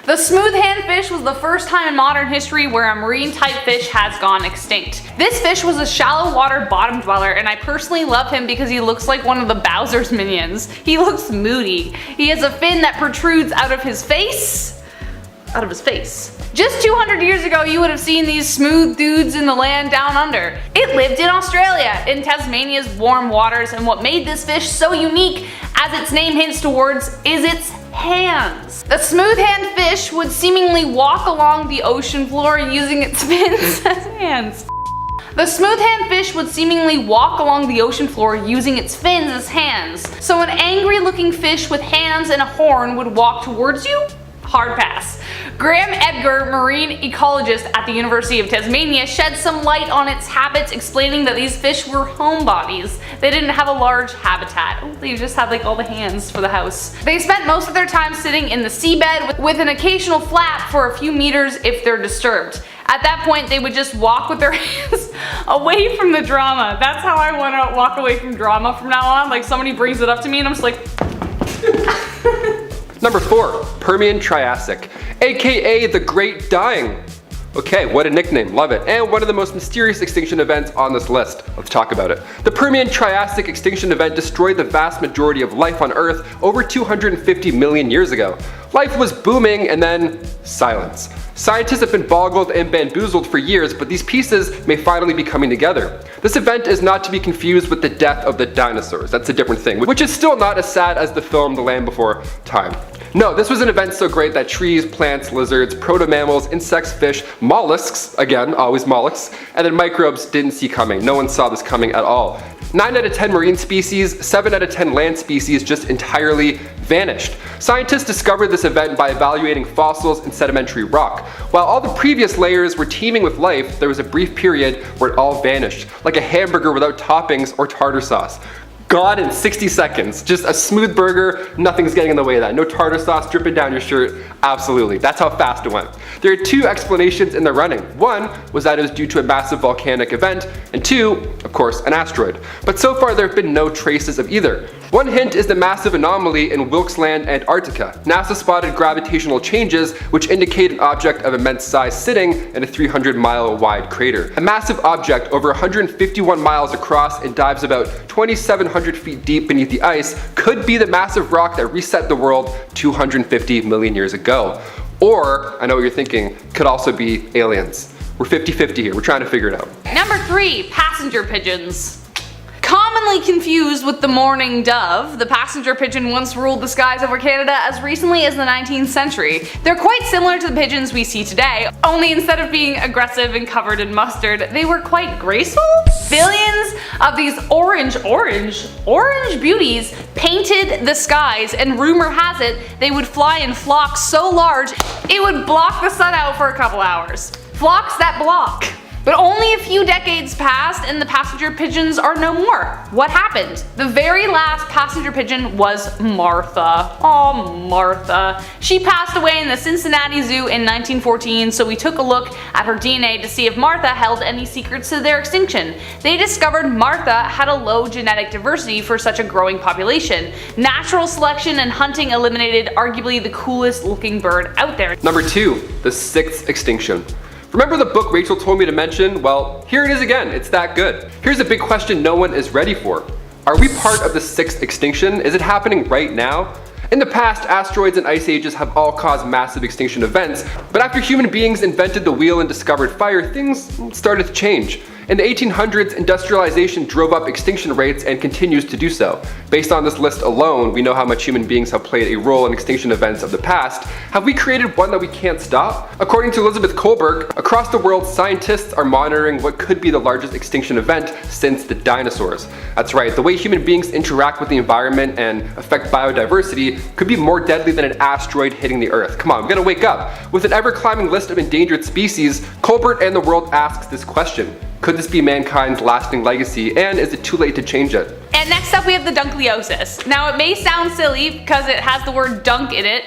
The smooth hand fish was the first time in modern history where a marine type fish has gone extinct. This fish was a shallow water bottom dweller, and I personally love him because he looks like one of the Bowser's minions. He looks moody. He has a fin that protrudes out of his face. Just 200 years ago, you would have seen these smooth dudes in the land down under. It lived in Australia, in Tasmania's warm waters, and what made this fish so unique, as its name hints towards, is its hands. The smooth hand fish would seemingly walk along the ocean floor using its fins as hands. The smooth hand fish would seemingly walk along the ocean floor using its fins as hands. So an angry looking fish with hands and a horn would walk towards you? Hard pass. Graham Edgar, marine ecologist at the University of Tasmania, shed some light on its habits, explaining that these fish were homebodies. They didn't have a large habitat. They just had like all the hands for the house. They spent most of their time sitting in the seabed with an occasional flap for a few meters if they're disturbed. At that point, they would just walk with their hands away from the drama. That's how I want to walk away from drama from now on. Like somebody brings it up to me and I'm just like... Number 4, Permian Triassic, aka the Great Dying. Okay, what a nickname, love it. And one of the most mysterious extinction events on this list. Let's talk about it. The Permian Triassic extinction event destroyed the vast majority of life on Earth over 250 million years ago. Life was booming and then silence. Scientists have been boggled and bamboozled for years, but these pieces may finally be coming together. This event is not to be confused with the death of the dinosaurs. That's a different thing, which is still not as sad as the film The Land Before Time. No, this was an event so great that trees, plants, lizards, proto-mammals, insects, fish, mollusks, again, always mollusks, and then microbes didn't see coming. No one saw this coming at all. 9 out of 10 marine species, 7 out of 10 land species just entirely vanished. Scientists discovered this event by evaluating fossils and sedimentary rock. While all the previous layers were teeming with life, there was a brief period where it all vanished, like a hamburger without toppings or tartar sauce. Gone in 60 seconds. Just a smooth burger, nothing's getting in the way of that. No tartar sauce dripping down your shirt. Absolutely. That's how fast it went. There are 2 explanations in the running. One was that it was due to a massive volcanic event, and 2, of course, an asteroid. But so far there have been no traces of either. One hint is the massive anomaly in Wilkes Land, Antarctica. NASA spotted gravitational changes which indicate an object of immense size sitting in a 300-mile wide crater. A massive object over 151 miles across and dives about 2,700 feet deep beneath the ice could be the massive rock that reset the world 250 million years ago. Or, I know what you're thinking, could also be aliens. We're 50-50 here, we're trying to figure it out. Number 3, passenger pigeons. Commonly confused with the mourning dove, the passenger pigeon once ruled the skies over Canada as recently as the 19th century. They're quite similar to the pigeons we see today, only instead of being aggressive and covered in mustard, they were quite graceful. Billions of these orange beauties painted the skies, and rumor has it they would fly in flocks so large it would block the sun out for a couple hours. Flocks that block. But only a few decades passed and the passenger pigeons are no more. What happened? The very last passenger pigeon was Martha. Oh, Martha. She passed away in the Cincinnati Zoo in 1914, so we took a look at her DNA to see if Martha held any secrets to their extinction. They discovered Martha had a low genetic diversity for such a growing population. Natural selection and hunting eliminated arguably the coolest looking bird out there. Number 2, the Sixth Extinction. Remember the book Rachel told me to mention? Well, here it is again, it's that good. Here's a big question no one is ready for. Are we part of the Sixth Extinction? Is it happening right now? In the past, asteroids and ice ages have all caused massive extinction events, but after human beings invented the wheel and discovered fire, things started to change. In the 1800s, industrialization drove up extinction rates and continues to do so. Based on this list alone, we know how much human beings have played a role in extinction events of the past. Have we created one that we can't stop? According to Elizabeth Kohlberg, across the world, scientists are monitoring what could be the largest extinction event since the dinosaurs. That's right, the way human beings interact with the environment and affect biodiversity could be more deadly than an asteroid hitting the Earth. Come on, we gotta wake up. With an ever-climbing list of endangered species, Kohlberg and the world asks this question. Could this be mankind's lasting legacy, and is it too late to change it? And next up we have the Dunkliosis. Now it may sound silly because it has the word dunk in it,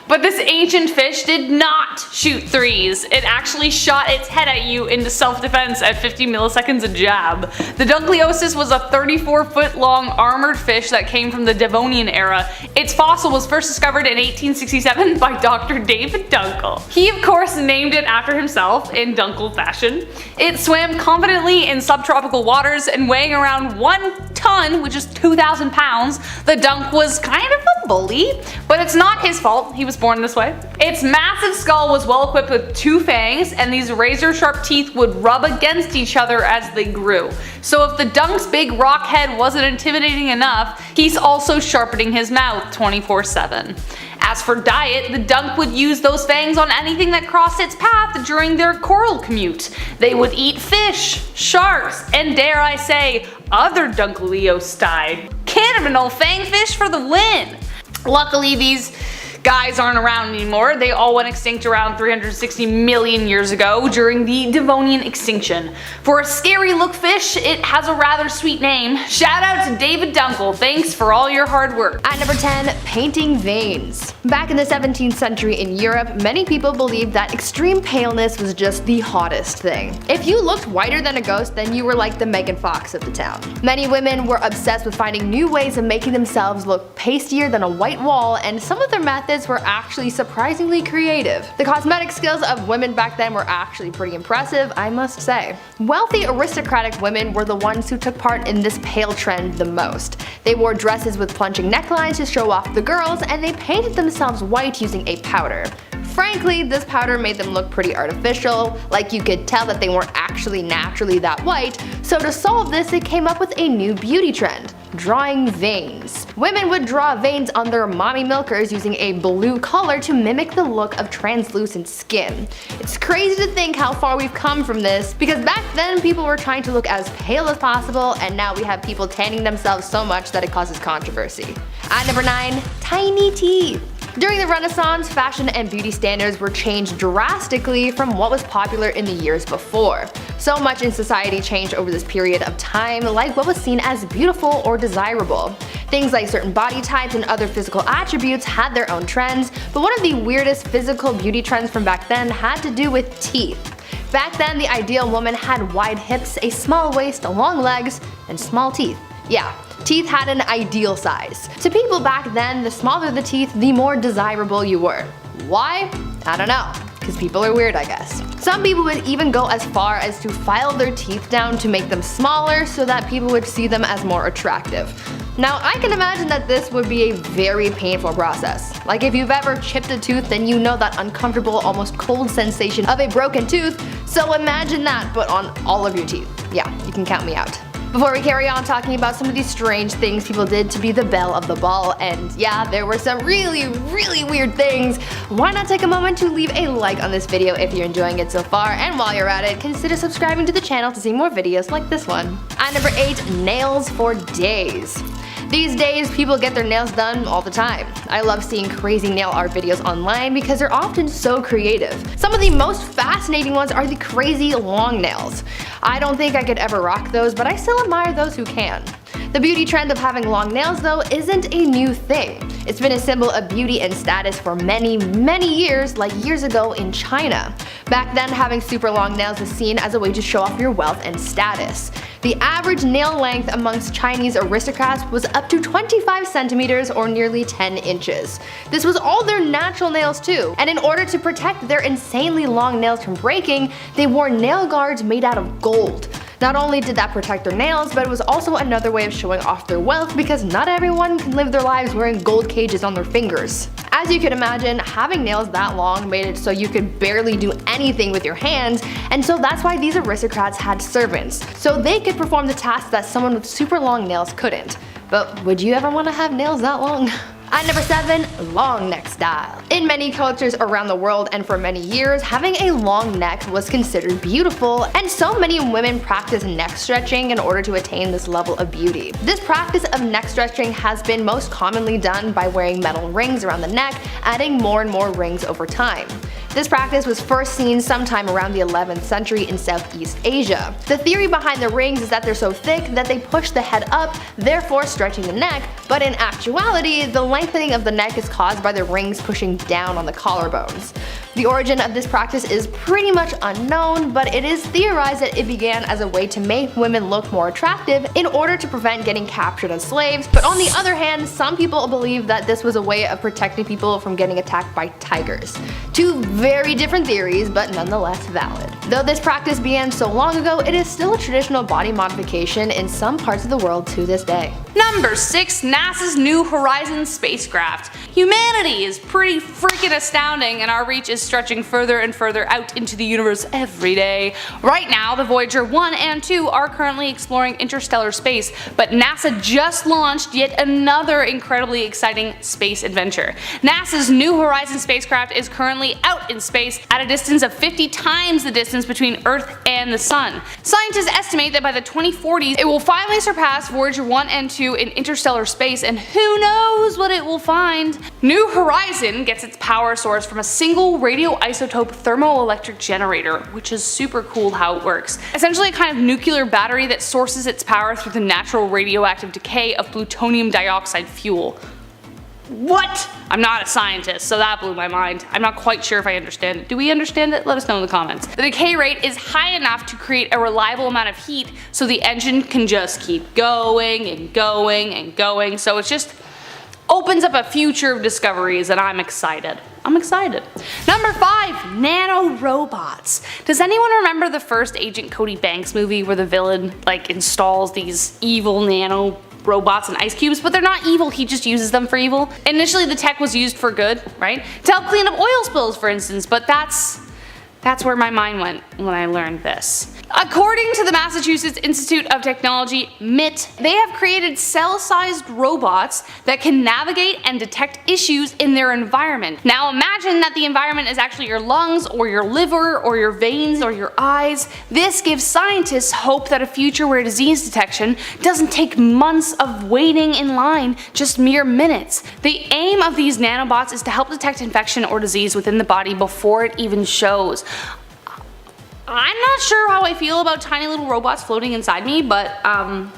But this ancient fish did not shoot threes. It actually shot its head at you into self-defense at 50 milliseconds a jab. The Dunkleosis was a 34-foot long armored fish that came from the Devonian era. Its fossil was first discovered in 1867 by Dr. David Dunkel. He of course named it after himself in Dunkel fashion. It swam confidently in subtropical waters and weighing around 1 ton, which is 2,000 pounds, the dunk was kind of a bully, but it's not his fault, he was born this way. Its massive skull was well equipped with 2 fangs, and these razor sharp teeth would rub against each other as they grew. So if the dunk's big rock head wasn't intimidating enough, he's also sharpening his mouth 24/7. As for diet, the dunk would use those fangs on anything that crossed its path during their coral commute. They would eat fish, sharks, and dare I say, other Dunkleosti. Cannibal fangfish for the win! Luckily, these guys aren't around anymore. They all went extinct around 360 million years ago during the Devonian extinction. For a scary look fish, it has a rather sweet name. Shout out to David Dunkel, thanks for all your hard work. At number 10, painting veins. Back in the 17th century in Europe, many people believed that extreme paleness was just the hottest thing. If you looked whiter than a ghost, then you were like the Megan Fox of the town. Many women were obsessed with finding new ways of making themselves look pastier than a white wall, and some of their methods were actually surprisingly creative. The cosmetic skills of women back then were actually pretty impressive, I must say. Wealthy aristocratic women were the ones who took part in this pale trend the most. They wore dresses with plunging necklines to show off the girls, and they painted themselves white using a powder. Frankly, this powder made them look pretty artificial, like you could tell that they weren't actually naturally that white, so to solve this they came up with a new beauty trend: drawing veins. Women would draw veins on their mommy milkers using a blue color to mimic the look of translucent skin. It's crazy to think how far we've come from this, because back then people were trying to look as pale as possible, and now we have people tanning themselves so much that it causes controversy. At number 9, tiny teeth. During the Renaissance, fashion and beauty standards were changed drastically from what was popular in the years before. So much in society changed over this period of time, like what was seen as beautiful or desirable. Things like certain body types and other physical attributes had their own trends, but one of the weirdest physical beauty trends from back then had to do with teeth. Back then, the ideal woman had wide hips, a small waist, long legs, and small teeth. Yeah, teeth had an ideal size. To people back then, the smaller the teeth, the more desirable you were. Why? I don't know. Because people are weird, I guess. Some people would even go as far as to file their teeth down to make them smaller so that people would see them as more attractive. Now, I can imagine that this would be a very painful process. Like if you've ever chipped a tooth, then you know that uncomfortable, almost cold sensation of a broken tooth, so imagine that, but on all of your teeth. Yeah, you can count me out. Before we carry on talking about some of these strange things people did to be the belle of the ball, and yeah, there were some really weird things, why not take a moment to leave a like on this video if you're enjoying it so far, and while you're at it, consider subscribing to the channel to see more videos like this one. At number 8, nails for days. These days, people get their nails done all the time. I love seeing crazy nail art videos online because they're often so creative. Some of the most fascinating ones are the crazy long nails. I don't think I could ever rock those, but I still admire those who can. The beauty trend of having long nails, though, isn't a new thing. It's been a symbol of beauty and status for many years, like years ago in China. Back then, having super long nails was seen as a way to show off your wealth and status. The average nail length amongst Chinese aristocrats was up to 25 centimeters or nearly 10 inches. This was all their natural nails too, and in order to protect their insanely long nails from breaking, they wore nail guards made out of gold. Not only did that protect their nails, but it was also another way of showing off their wealth because not everyone can live their lives wearing gold cages on their fingers. As you can imagine, having nails that long made it so you could barely do anything with your hands, and so that's why these aristocrats had servants, so they could perform the tasks that someone with super long nails couldn't. But would you ever want to have nails that long? At number 7, long neck style. In many cultures around the world and for many years, having a long neck was considered beautiful, and so many women practice neck stretching in order to attain this level of beauty. This practice of neck stretching has been most commonly done by wearing metal rings around the neck, adding more and more rings over time. This practice was first seen sometime around the 11th century in Southeast Asia. The theory behind the rings is that they're so thick that they push the head up, therefore stretching the neck, but in actuality, the lengthening of the neck is caused by the rings pushing down on the collarbones. The origin of this practice is pretty much unknown, but it is theorized that it began as a way to make women look more attractive in order to prevent getting captured as slaves, but on the other hand, some people believe that this was a way of protecting people from getting attacked by tigers. Two very different theories, but nonetheless valid. Though this practice began so long ago, it is still a traditional body modification in some parts of the world to this day. Number 6. NASA's New Horizons spacecraft. Humanity is pretty freaking astounding, and our reach is stretching further and further out into the universe every day. Right now, the Voyager 1 and 2 are currently exploring interstellar space, but NASA just launched yet another incredibly exciting space adventure. NASA's New Horizons spacecraft is currently out in space at a distance of 50 times the distance between Earth and the Sun. Scientists estimate that by the 2040s, it will finally surpass Voyager 1 and 2 in interstellar space, and who knows what it will find. New Horizon gets its power source from a single radioisotope thermoelectric generator, which is super cool how it works. Essentially a kind of nuclear battery that sources its power through the natural radioactive decay of plutonium dioxide fuel. What? I'm not a scientist, so that blew my mind. I'm not quite sure if I understand it. Do we understand it? Let us know in the comments. The decay rate is high enough to create a reliable amount of heat so the engine can just keep going and going and going, so it just opens up a future of discoveries, and I'm excited. I'm excited. Number 5. Nano Robots. Does anyone remember the first Agent Cody Banks movie where the villain installs these evil nano robots and ice cubes, but they're not evil, he just uses them for evil? Initially the tech was used for good, right? To help clean up oil spills, for instance, but that's where my mind went when I learned this. According to the Massachusetts Institute of Technology, MIT, they have created cell-sized robots that can navigate and detect issues in their environment. Now imagine that the environment is actually your lungs, or your liver, or your veins, or your eyes. This gives scientists hope that a future where disease detection doesn't take months of waiting in line, just mere minutes. The aim of these nanobots is to help detect infection or disease within the body before it even shows. I'm not sure how I feel about tiny little robots floating inside me, but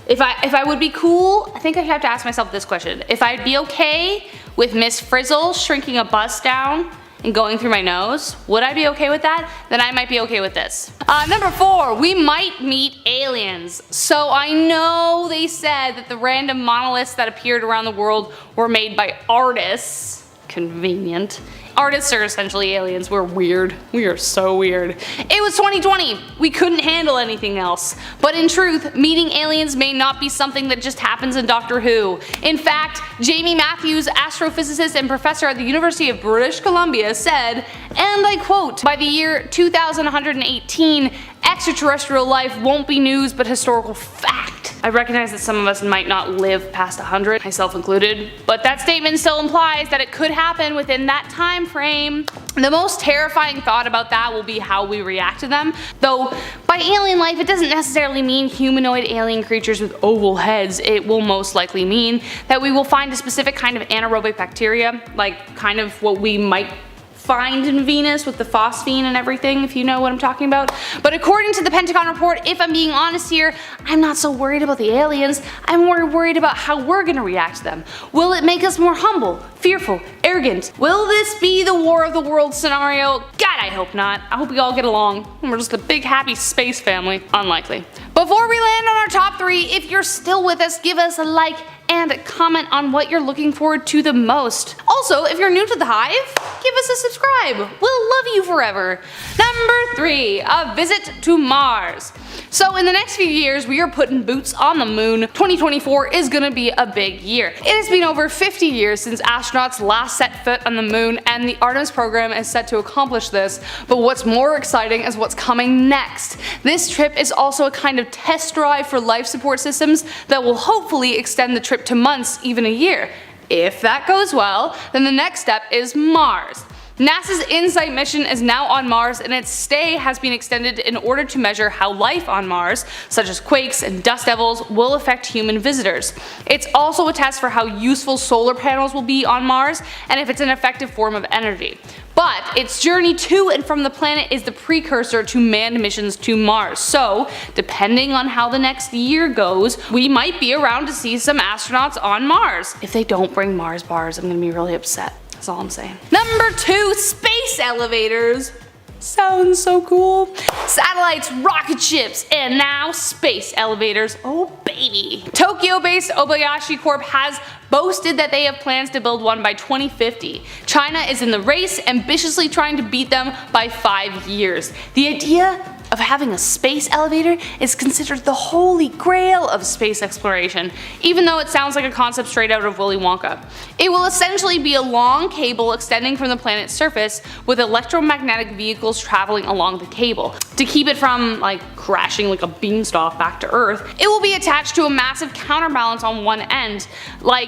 if I would be cool, I think I have to ask myself this question. If I'd be okay with Miss Frizzle shrinking a bus down and going through my nose, would I be okay with that? Then I might be okay with this. Number 4, we might meet aliens. So I know they said that the random monoliths that appeared around the world were made by artists. Convenient. Artists are essentially aliens. We're weird. We are so weird. It was 2020. We couldn't handle anything else. But in truth, meeting aliens may not be something that just happens in Doctor Who. In fact, Jamie Matthews, astrophysicist and professor at the University of British Columbia, said, and I quote, "By the year 2118, extraterrestrial life won't be news but historical fact." I recognize that some of us might not live past 100, myself included, but that statement still implies that it could happen within that time frame. The most terrifying thought about that will be how we react to them, though by alien life it doesn't necessarily mean humanoid alien creatures with oval heads. It will most likely mean that we will find a specific kind of anaerobic bacteria, like kind of what we might find in Venus with the phosphine and everything, if you know what I'm talking about. But according to the Pentagon report, if I'm being honest here, I'm not so worried about the aliens. I'm more worried about how we're gonna react to them. Will it make us more humble, fearful, arrogant? Will this be the War of the Worlds scenario? God, I hope not. I hope we all get along and we're just a big happy space family. Unlikely. Before we land on our top 3, if you're still with us, give us a like and comment on what you're looking forward to the most. Also, if you're new to the Hive, give us a subscribe. We'll love you forever. Number 3, a visit to Mars. So in the next few years, we are putting boots on the moon. 2024 is gonna be a big year. It has been over 50 years since astronauts last set foot on the moon, and the Artemis program is set to accomplish this. But what's more exciting is what's coming next. This trip is also a kind of test drive for life support systems that will hopefully extend the trip to months, even a year. If that goes well, then the next step is Mars. NASA's InSight mission is now on Mars, and its stay has been extended in order to measure how life on Mars, such as quakes and dust devils, will affect human visitors. It's also a test for how useful solar panels will be on Mars and if it's an effective form of energy. But its journey to and from the planet is the precursor to manned missions to Mars, so depending on how the next year goes, we might be around to see some astronauts on Mars. If they don't bring Mars bars, I'm gonna be really upset. That's all I'm saying. Number 2, space elevators. Sounds so cool. Satellites, rocket ships, and now space elevators. Oh baby. Tokyo-based Obayashi Corp has boasted that they have plans to build one by 2050. China is in the race, ambitiously trying to beat them by 5 years. The idea of having a space elevator is considered the holy grail of space exploration, even though it sounds like a concept straight out of Willy Wonka. It will essentially be a long cable extending from the planet's surface with electromagnetic vehicles traveling along the cable. To keep it from crashing like a beanstalk back to Earth, it will be attached to a massive counterbalance on one end, like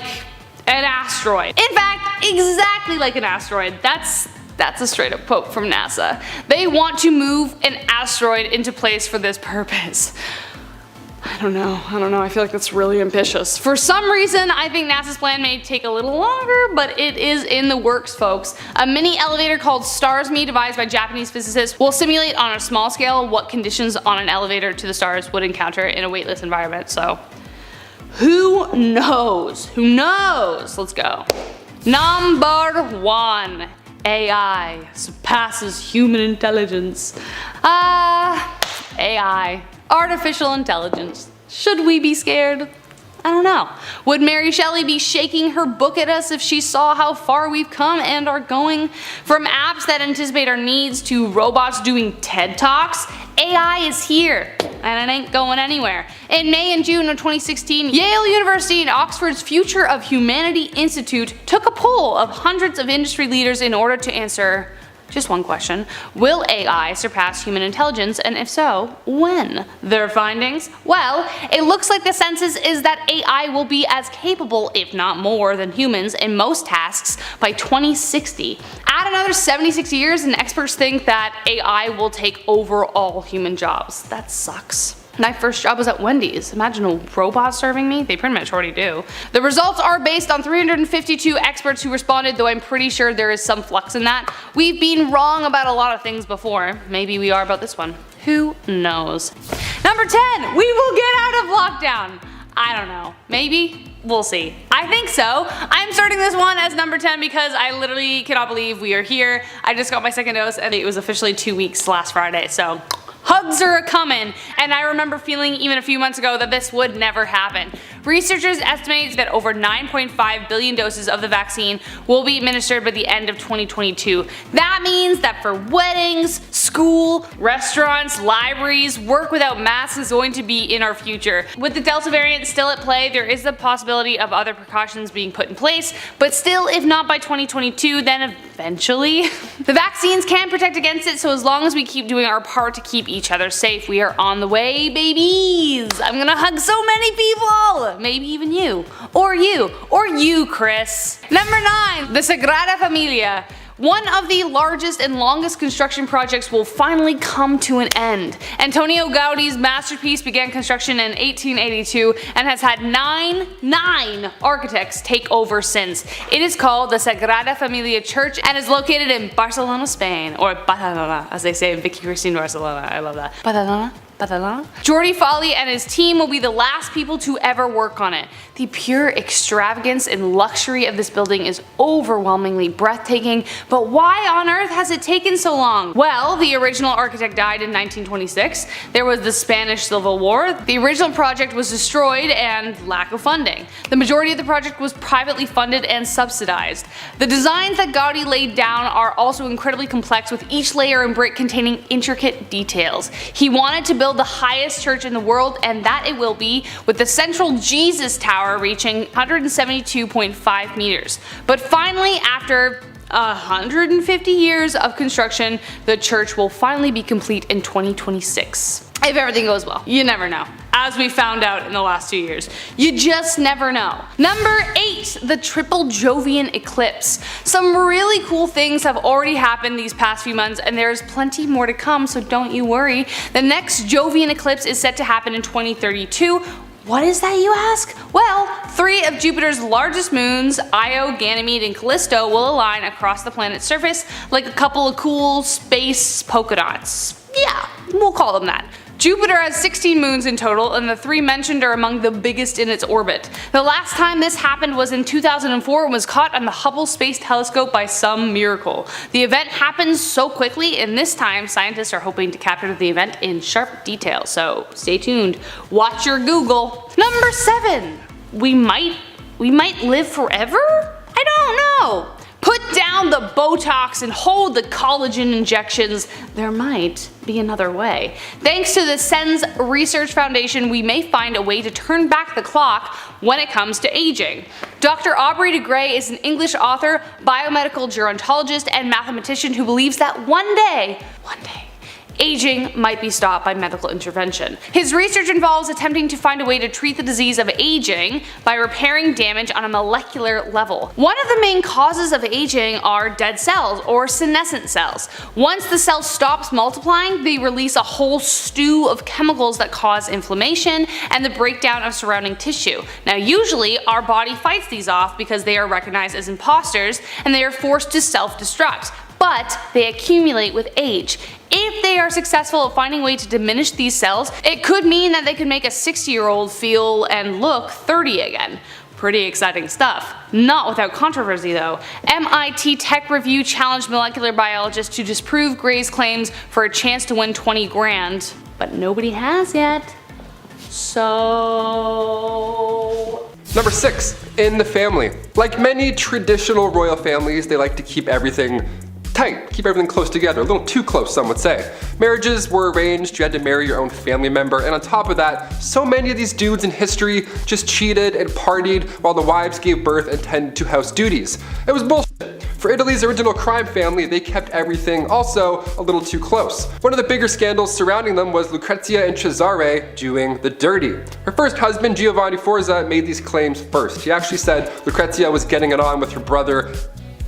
an asteroid. In fact, exactly like an asteroid. That's a straight up quote from NASA. They want to move an asteroid into place for this purpose. I don't know, I feel like that's really ambitious. For some reason, I think NASA's plan may take a little longer, but it is in the works, folks. A mini elevator called STARS-Me, devised by Japanese physicists, will simulate on a small scale what conditions on an elevator to the stars would encounter in a weightless environment, so who knows? Who knows? Let's go. Number 1. AI surpasses human intelligence. AI. Artificial intelligence. Should we be scared? I don't know. Would Mary Shelley be shaking her book at us if she saw how far we've come and are going? From apps that anticipate our needs to robots doing TED Talks, AI is here, and it ain't going anywhere. In May and June of 2016, Yale University and Oxford's Future of Humanity Institute took a poll of hundreds of industry leaders in order to answer just one question: will AI surpass human intelligence, and if so, when? Their findings? Well, it looks like the consensus is that AI will be as capable, if not more, than humans in most tasks by 2060. Add another 76 years and experts think that AI will take over all human jobs. That sucks. My first job was at Wendy's. Imagine a robot serving me? They pretty much already do. The results are based on 352 experts who responded, though I'm pretty sure there is some flux in that. We've been wrong about a lot of things before. Maybe we are about this one. Who knows? Number 10, we will get out of lockdown. I don't know. Maybe? We'll see. I think so. I'm starting this one as number 10 because I literally cannot believe we are here. I just got my second dose and it was officially 2 weeks last Friday, so hugs are a-coming, and I remember feeling even a few months ago that this would never happen. Researchers estimate that over 9.5 billion doses of the vaccine will be administered by the end of 2022. That means that for weddings, school, restaurants, libraries, work without masks is going to be in our future. With the Delta variant still at play, there is the possibility of other precautions being put in place, but still, if not by 2022, then eventually. The vaccines can protect against it, so as long as we keep doing our part to keep each other safe, we are on the way, babies! I'm gonna hug so many people! Maybe even you. Or you, Chris. Number 9, the Sagrada Familia. One of the largest and longest construction projects will finally come to an end. Antonio Gaudi's masterpiece began construction in 1882 and has had nine architects take over since. It is called the Sagrada Familia Church and is located in Barcelona, Spain, or Badalona, as they say in Vicky Cristina Barcelona. I love that. Badalona? Jordi Folli and his team will be the last people to ever work on it. The pure extravagance and luxury of this building is overwhelmingly breathtaking, but why on earth has it taken so long? Well, the original architect died in 1926, there was the Spanish Civil War, the original project was destroyed, and lack of funding. The majority of the project was privately funded and subsidized. The designs that Gaudi laid down are also incredibly complex, with each layer and brick containing intricate details. He wanted to build the highest church in the world, and that it will be, with the central Jesus Tower reaching 172.5 meters. But finally, after 150 years of construction, the church will finally be complete in 2026. If everything goes well. You never know. As we found out in the last 2 years. You just never know. Number 8, the triple Jovian eclipse. Some really cool things have already happened these past few months, and there's plenty more to come, so don't you worry. The next Jovian eclipse is set to happen in 2032. What is that, you ask? Well, 3 of Jupiter's largest moons, Io, Ganymede, and Callisto, will align across the planet's surface like a couple of cool space polka dots. Yeah, we'll call them that. Jupiter has 16 moons in total, and the 3 mentioned are among the biggest in its orbit. The last time this happened was in 2004 and was caught on the Hubble Space Telescope by some miracle. The event happens so quickly, and this time scientists are hoping to capture the event in sharp detail, so stay tuned. Watch your Google. Number 7. We might live forever? I don't know. Put down the Botox and hold the collagen injections. There might be another way. Thanks to the SENS Research Foundation, we may find a way to turn back the clock when it comes to aging. Dr. Aubrey de Grey is an English author, biomedical gerontologist, and mathematician who believes that one day, aging might be stopped by medical intervention. His research involves attempting to find a way to treat the disease of aging by repairing damage on a molecular level. One of the main causes of aging are dead cells, or senescent cells. Once the cell stops multiplying, they release a whole stew of chemicals that cause inflammation and the breakdown of surrounding tissue. Now usually our body fights these off because they are recognized as imposters and they are forced to self-destruct. But they accumulate with age. If they are successful at finding a way to diminish these cells, it could mean that they could make a 60-year-old feel and look 30 again. Pretty exciting stuff. Not without controversy though. MIT Tech Review challenged molecular biologists to disprove Gray's claims for a chance to win 20 grand, but nobody has yet. So... Number 6, in the family. Like many traditional royal families, they like to keep everything tight, keep everything close together, a little too close some would say. Marriages were arranged, you had to marry your own family member, and on top of that, so many of these dudes in history just cheated and partied while the wives gave birth and tended to house duties. It was bullshit. For Italy's original crime family, they kept everything also a little too close. One of the bigger scandals surrounding them was Lucrecia and Cesare doing the dirty. Her first husband, Giovanni Forza, made these claims first. He actually said Lucrecia was getting it on with her brother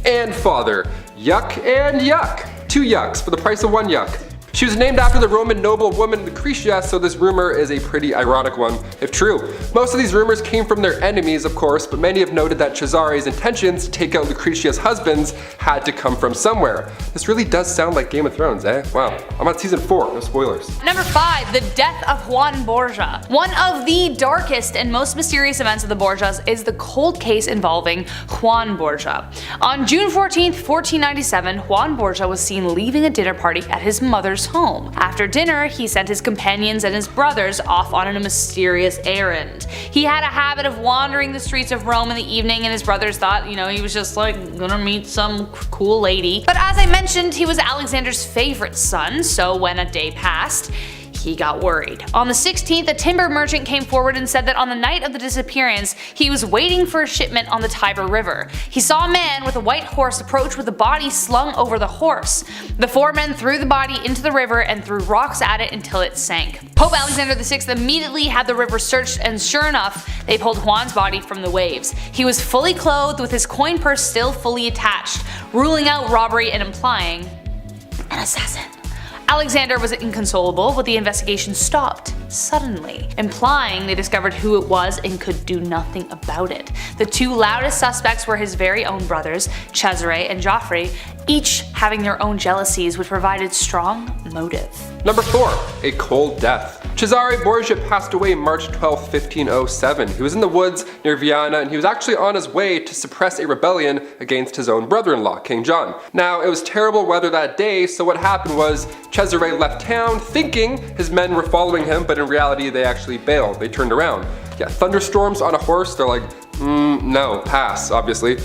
and father. Yuck and yuck. 2 yucks for the price of 1 yuck. She was named after the Roman noble woman Lucrecia, so this rumor is a pretty ironic one, if true. Most of these rumors came from their enemies, of course, but many have noted that Cesare's intentions to take out Lucrecia's husbands had to come from somewhere. This really does sound like Game of Thrones, eh? Wow. I'm on season 4, no spoilers. Number 5, the death of Juan Borja. One of the darkest and most mysterious events of the Borgias is the cold case involving Juan Borja. On June 14th, 1497, Juan Borja was seen leaving a dinner party at his mother's home. After dinner, he sent his companions and his brothers off on a mysterious errand. He had a habit of wandering the streets of Rome in the evening, and his brothers thought, he was just like gonna meet some cool lady. But as I mentioned, he was Alexander's favorite son, so when a day passed, he got worried. On the 16th, a timber merchant came forward and said that on the night of the disappearance, he was waiting for a shipment on the Tiber River. He saw a man with a white horse approach with the body slung over the horse. The 4 men threw the body into the river and threw rocks at it until it sank. Pope Alexander VI immediately had the river searched, and sure enough, they pulled Juan's body from the waves. He was fully clothed with his coin purse still fully attached, ruling out robbery and implying an assassin. Alexander was inconsolable, but the investigation stopped suddenly, implying they discovered who it was and could do nothing about it. The 2 loudest suspects were his very own brothers, Cesare and Joffrey, each having their own jealousies, which provided strong motive. Number 4, a cold death. Cesare Borgia passed away March 12, 1507. He was in the woods near Vienna, and he was actually on his way to suppress a rebellion against his own brother-in-law, King John. Now, it was terrible weather that day, so what happened was Cesare left town thinking his men were following him, but in reality they actually bailed. They turned around. Yeah, thunderstorms on a horse, they're like, no, pass, obviously.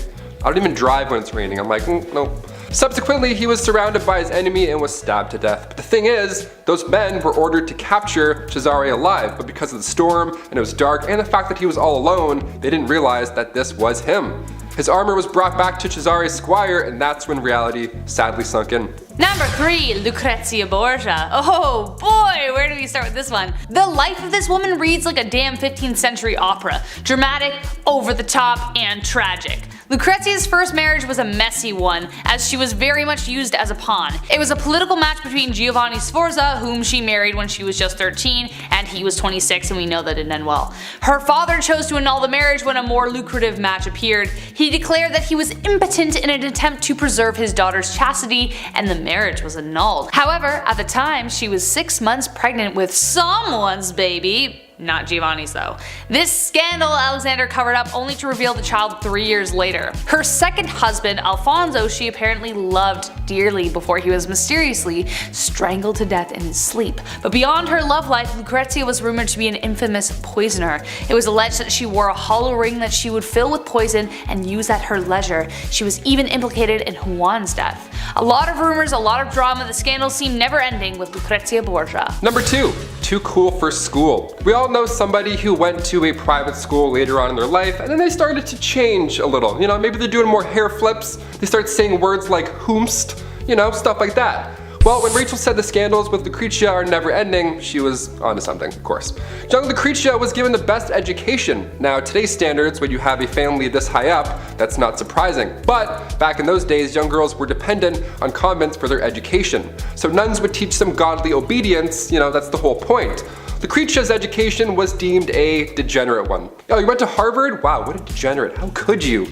I don't even drive when it's raining. I'm like, no. Subsequently, he was surrounded by his enemy and was stabbed to death. But the thing is, those men were ordered to capture Cesare alive, but because of the storm, and it was dark, and the fact that he was all alone, they didn't realize that this was him. His armor was brought back to Cesare's squire, and that's when reality sadly sunk in. Number 3, Lucrecia Borja. Oh boy, where do we start with this one? The life of this woman reads like a damn 15th century opera. Dramatic, over the top, and tragic. Lucrecia's first marriage was a messy one, as she was very much used as a pawn. It was a political match between Giovanni Sforza, whom she married when she was just 13, and he was 26, and we know that didn't end well. Her father chose to annul the marriage when a more lucrative match appeared. He declared that he was impotent in an attempt to preserve his daughter's chastity, and the marriage was annulled. However, at the time, she was 6 months pregnant with someone's baby. Not Giovanni's though. This scandal Alexander covered up only to reveal the child 3 years later. Her second husband, Alfonso, she apparently loved dearly before he was mysteriously strangled to death in his sleep. But beyond her love life, Lucrecia was rumored to be an infamous poisoner. It was alleged that she wore a hollow ring that she would fill with poison and use at her leisure. She was even implicated in Juan's death. A lot of rumors, a lot of drama, the scandal seemed never ending with Lucrecia Borja. Number 2, too cool for school. We all know somebody who went to a private school later on in their life and then they started to change a little. You know, maybe they're doing more hair flips, they start saying words like whomst, you know, stuff like that. Well, when Rachel said the scandals with Lucrecia are never ending, she was onto something, of course. Young Lucrecia was given the best education. Now, today's standards, when you have a family this high up, that's not surprising. But back in those days, young girls were dependent on convents for their education. So nuns would teach them godly obedience, you know, that's the whole point. Lucrecia's education was deemed a degenerate one. Oh, you went to Harvard? Wow, what a degenerate. How could you?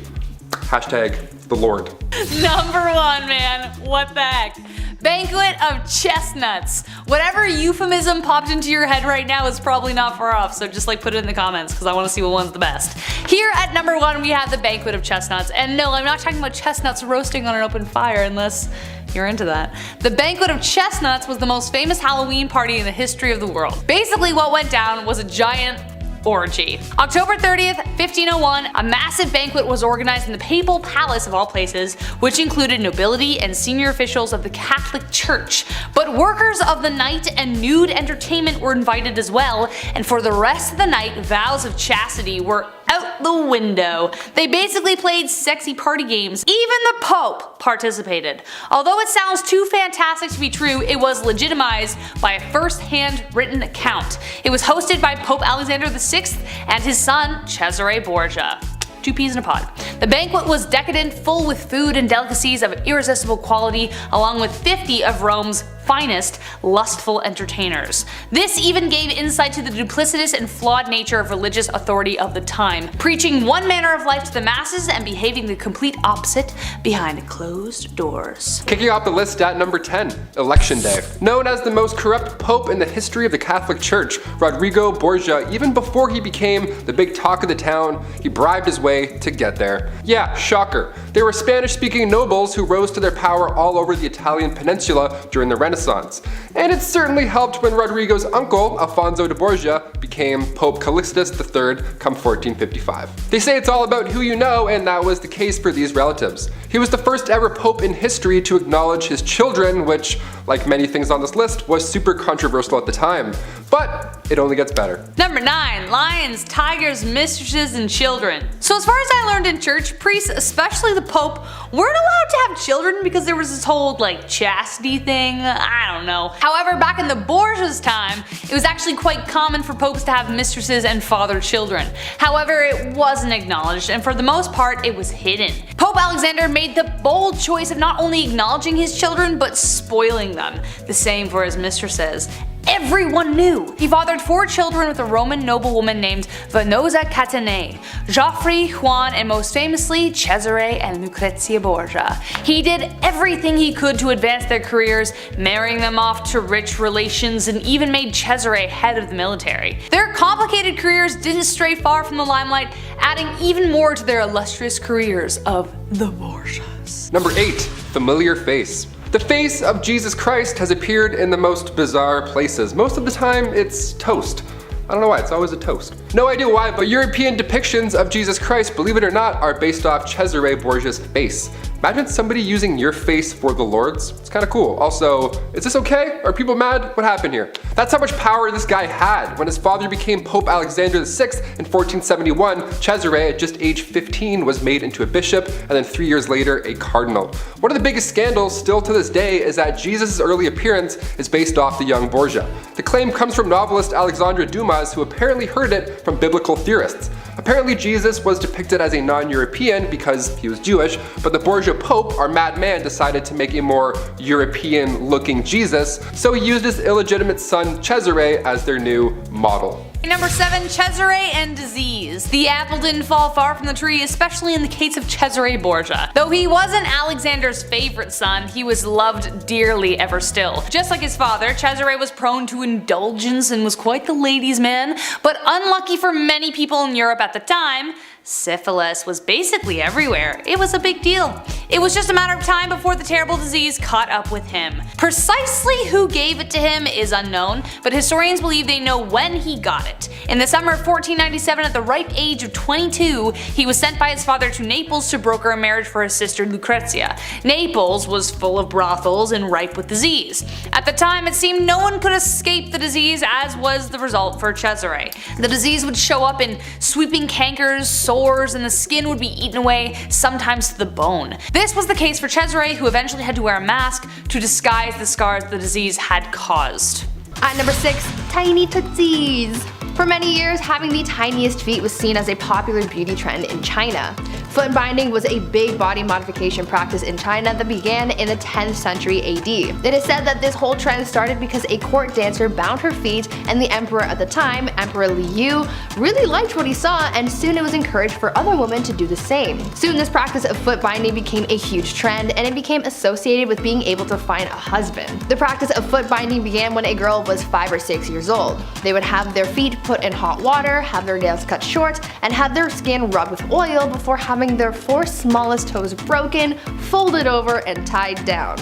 Hashtag the Lord. Number 1, man. What the heck? Banquet of Chestnuts. Whatever euphemism popped into your head right now is probably not far off, so just like put it in the comments because I want to see what one's the best. Here at number 1 we have the Banquet of Chestnuts, and no, I'm not talking about chestnuts roasting on an open fire unless you're into that. The Banquet of Chestnuts was the most famous Halloween party in the history of the world. Basically what went down was a giant orgy. October 30th, 1501, a massive banquet was organized in the Papal Palace of all places, which included nobility and senior officials of the Catholic Church. But workers of the night and nude entertainment were invited as well, and for the rest of the night, vows of chastity were out the window. They basically played sexy party games. Even the Pope participated. Although it sounds too fantastic to be true, it was legitimized by a first-hand written account. It was hosted by Pope Alexander VI and his son Cesare Borgia. 2 peas in a pod. The banquet was decadent, full with food and delicacies of irresistible quality, along with 50 of Rome's finest lustful entertainers. This even gave insight to the duplicitous and flawed nature of religious authority of the time, preaching one manner of life to the masses and behaving the complete opposite behind closed doors. Kicking off the list at number 10, Election Day. Known as the most corrupt pope in the history of the Catholic Church, Rodrigo Borgia, even before he became the big talk of the town, he bribed his way to get there. Yeah, shocker. They were Spanish-speaking nobles who rose to their power all over the Italian peninsula during the Renaissance. And it certainly helped when Rodrigo's uncle, Alfonso de Borgia, became Pope Calixtus III come 1455. They say it's all about who you know, and that was the case for these relatives. He was the first ever pope in history to acknowledge his children, which, like many things on this list, was super controversial at the time. But it only gets better. Number 9. Lions, tigers, mistresses, and children. So as far as I learned in church, priests, especially the Pope, weren't allowed to have children because there was this whole like chastity thing. I don't know. However, back in the Borgia's time, it was actually quite common for popes to have mistresses and father children. However, it wasn't acknowledged, and for the most part, it was hidden. Pope Alexander made the bold choice of not only acknowledging his children, but spoiling them. The same for his mistresses. Everyone knew. He fathered 4 children with a Roman noblewoman named Venosa Catenae, Geoffrey, Juan, and most famously Cesare and Lucrecia Borgia. He did everything he could to advance their careers, marrying them off to rich relations, and even made Cesare head of the military. Their complicated careers didn't stray far from the limelight, adding even more to their illustrious careers of the Borgias. Number 8, Familiar Face. The face of Jesus Christ has appeared in the most bizarre places. Most of the time, it's toast. I don't know why, it's always a toast. No idea why, but European depictions of Jesus Christ, believe it or not, are based off Cesare Borgia's face. Imagine somebody using your face for the Lord's. It's kind of cool. Also, is this okay? Are people mad? What happened here? That's how much power this guy had. When his father became Pope Alexander VI in 1471, Cesare, at just age 15, was made into a bishop, and then 3 years later, a cardinal. One of the biggest scandals still to this day is that Jesus' early appearance is based off the young Borgia. The claim comes from novelist Alexandre Dumas, who apparently heard it from biblical theorists. Apparently Jesus was depicted as a non-European because he was Jewish, but the Borgia Pope, our madman, decided to make a more European-looking Jesus, so he used his illegitimate son Cesare as their new model. Number 7, Cesare and disease. The apple didn't fall far from the tree, especially in the case of Cesare Borgia. Though he wasn't Alexander's favorite son, he was loved dearly ever still. Just like his father, Cesare was prone to indulgence and was quite the ladies' man, but unlucky for many people in Europe at the time, syphilis was basically everywhere. It was a big deal. It was just a matter of time before the terrible disease caught up with him. Precisely who gave it to him is unknown, but historians believe they know when he got it. In the summer of 1497, at the ripe age of 22, he was sent by his father to Naples to broker a marriage for his sister Lucrecia. Naples was full of brothels and ripe with disease. At the time, it seemed no one could escape the disease, as was the result for Cesare. The disease would show up in sweeping cankers, sores, and the skin would be eaten away, sometimes to the bone. This was the case for Cesare, who eventually had to wear a mask to disguise the scars the disease had caused. At number 6, tiny tootsies. For many years, having the tiniest feet was seen as a popular beauty trend in China. Foot binding was a big body modification practice in China that began in the 10th century AD. It is said that this whole trend started because a court dancer bound her feet, and the emperor at the time, Emperor Liu, really liked what he saw, and soon it was encouraged for other women to do the same. Soon this practice of foot binding became a huge trend, and it became associated with being able to find a husband. The practice of foot binding began when a girl was 5 or 6 years old. They would have their feet put in hot water, have their nails cut short, and have their skin rubbed with oil before having their 4 smallest toes broken, folded over, and tied down.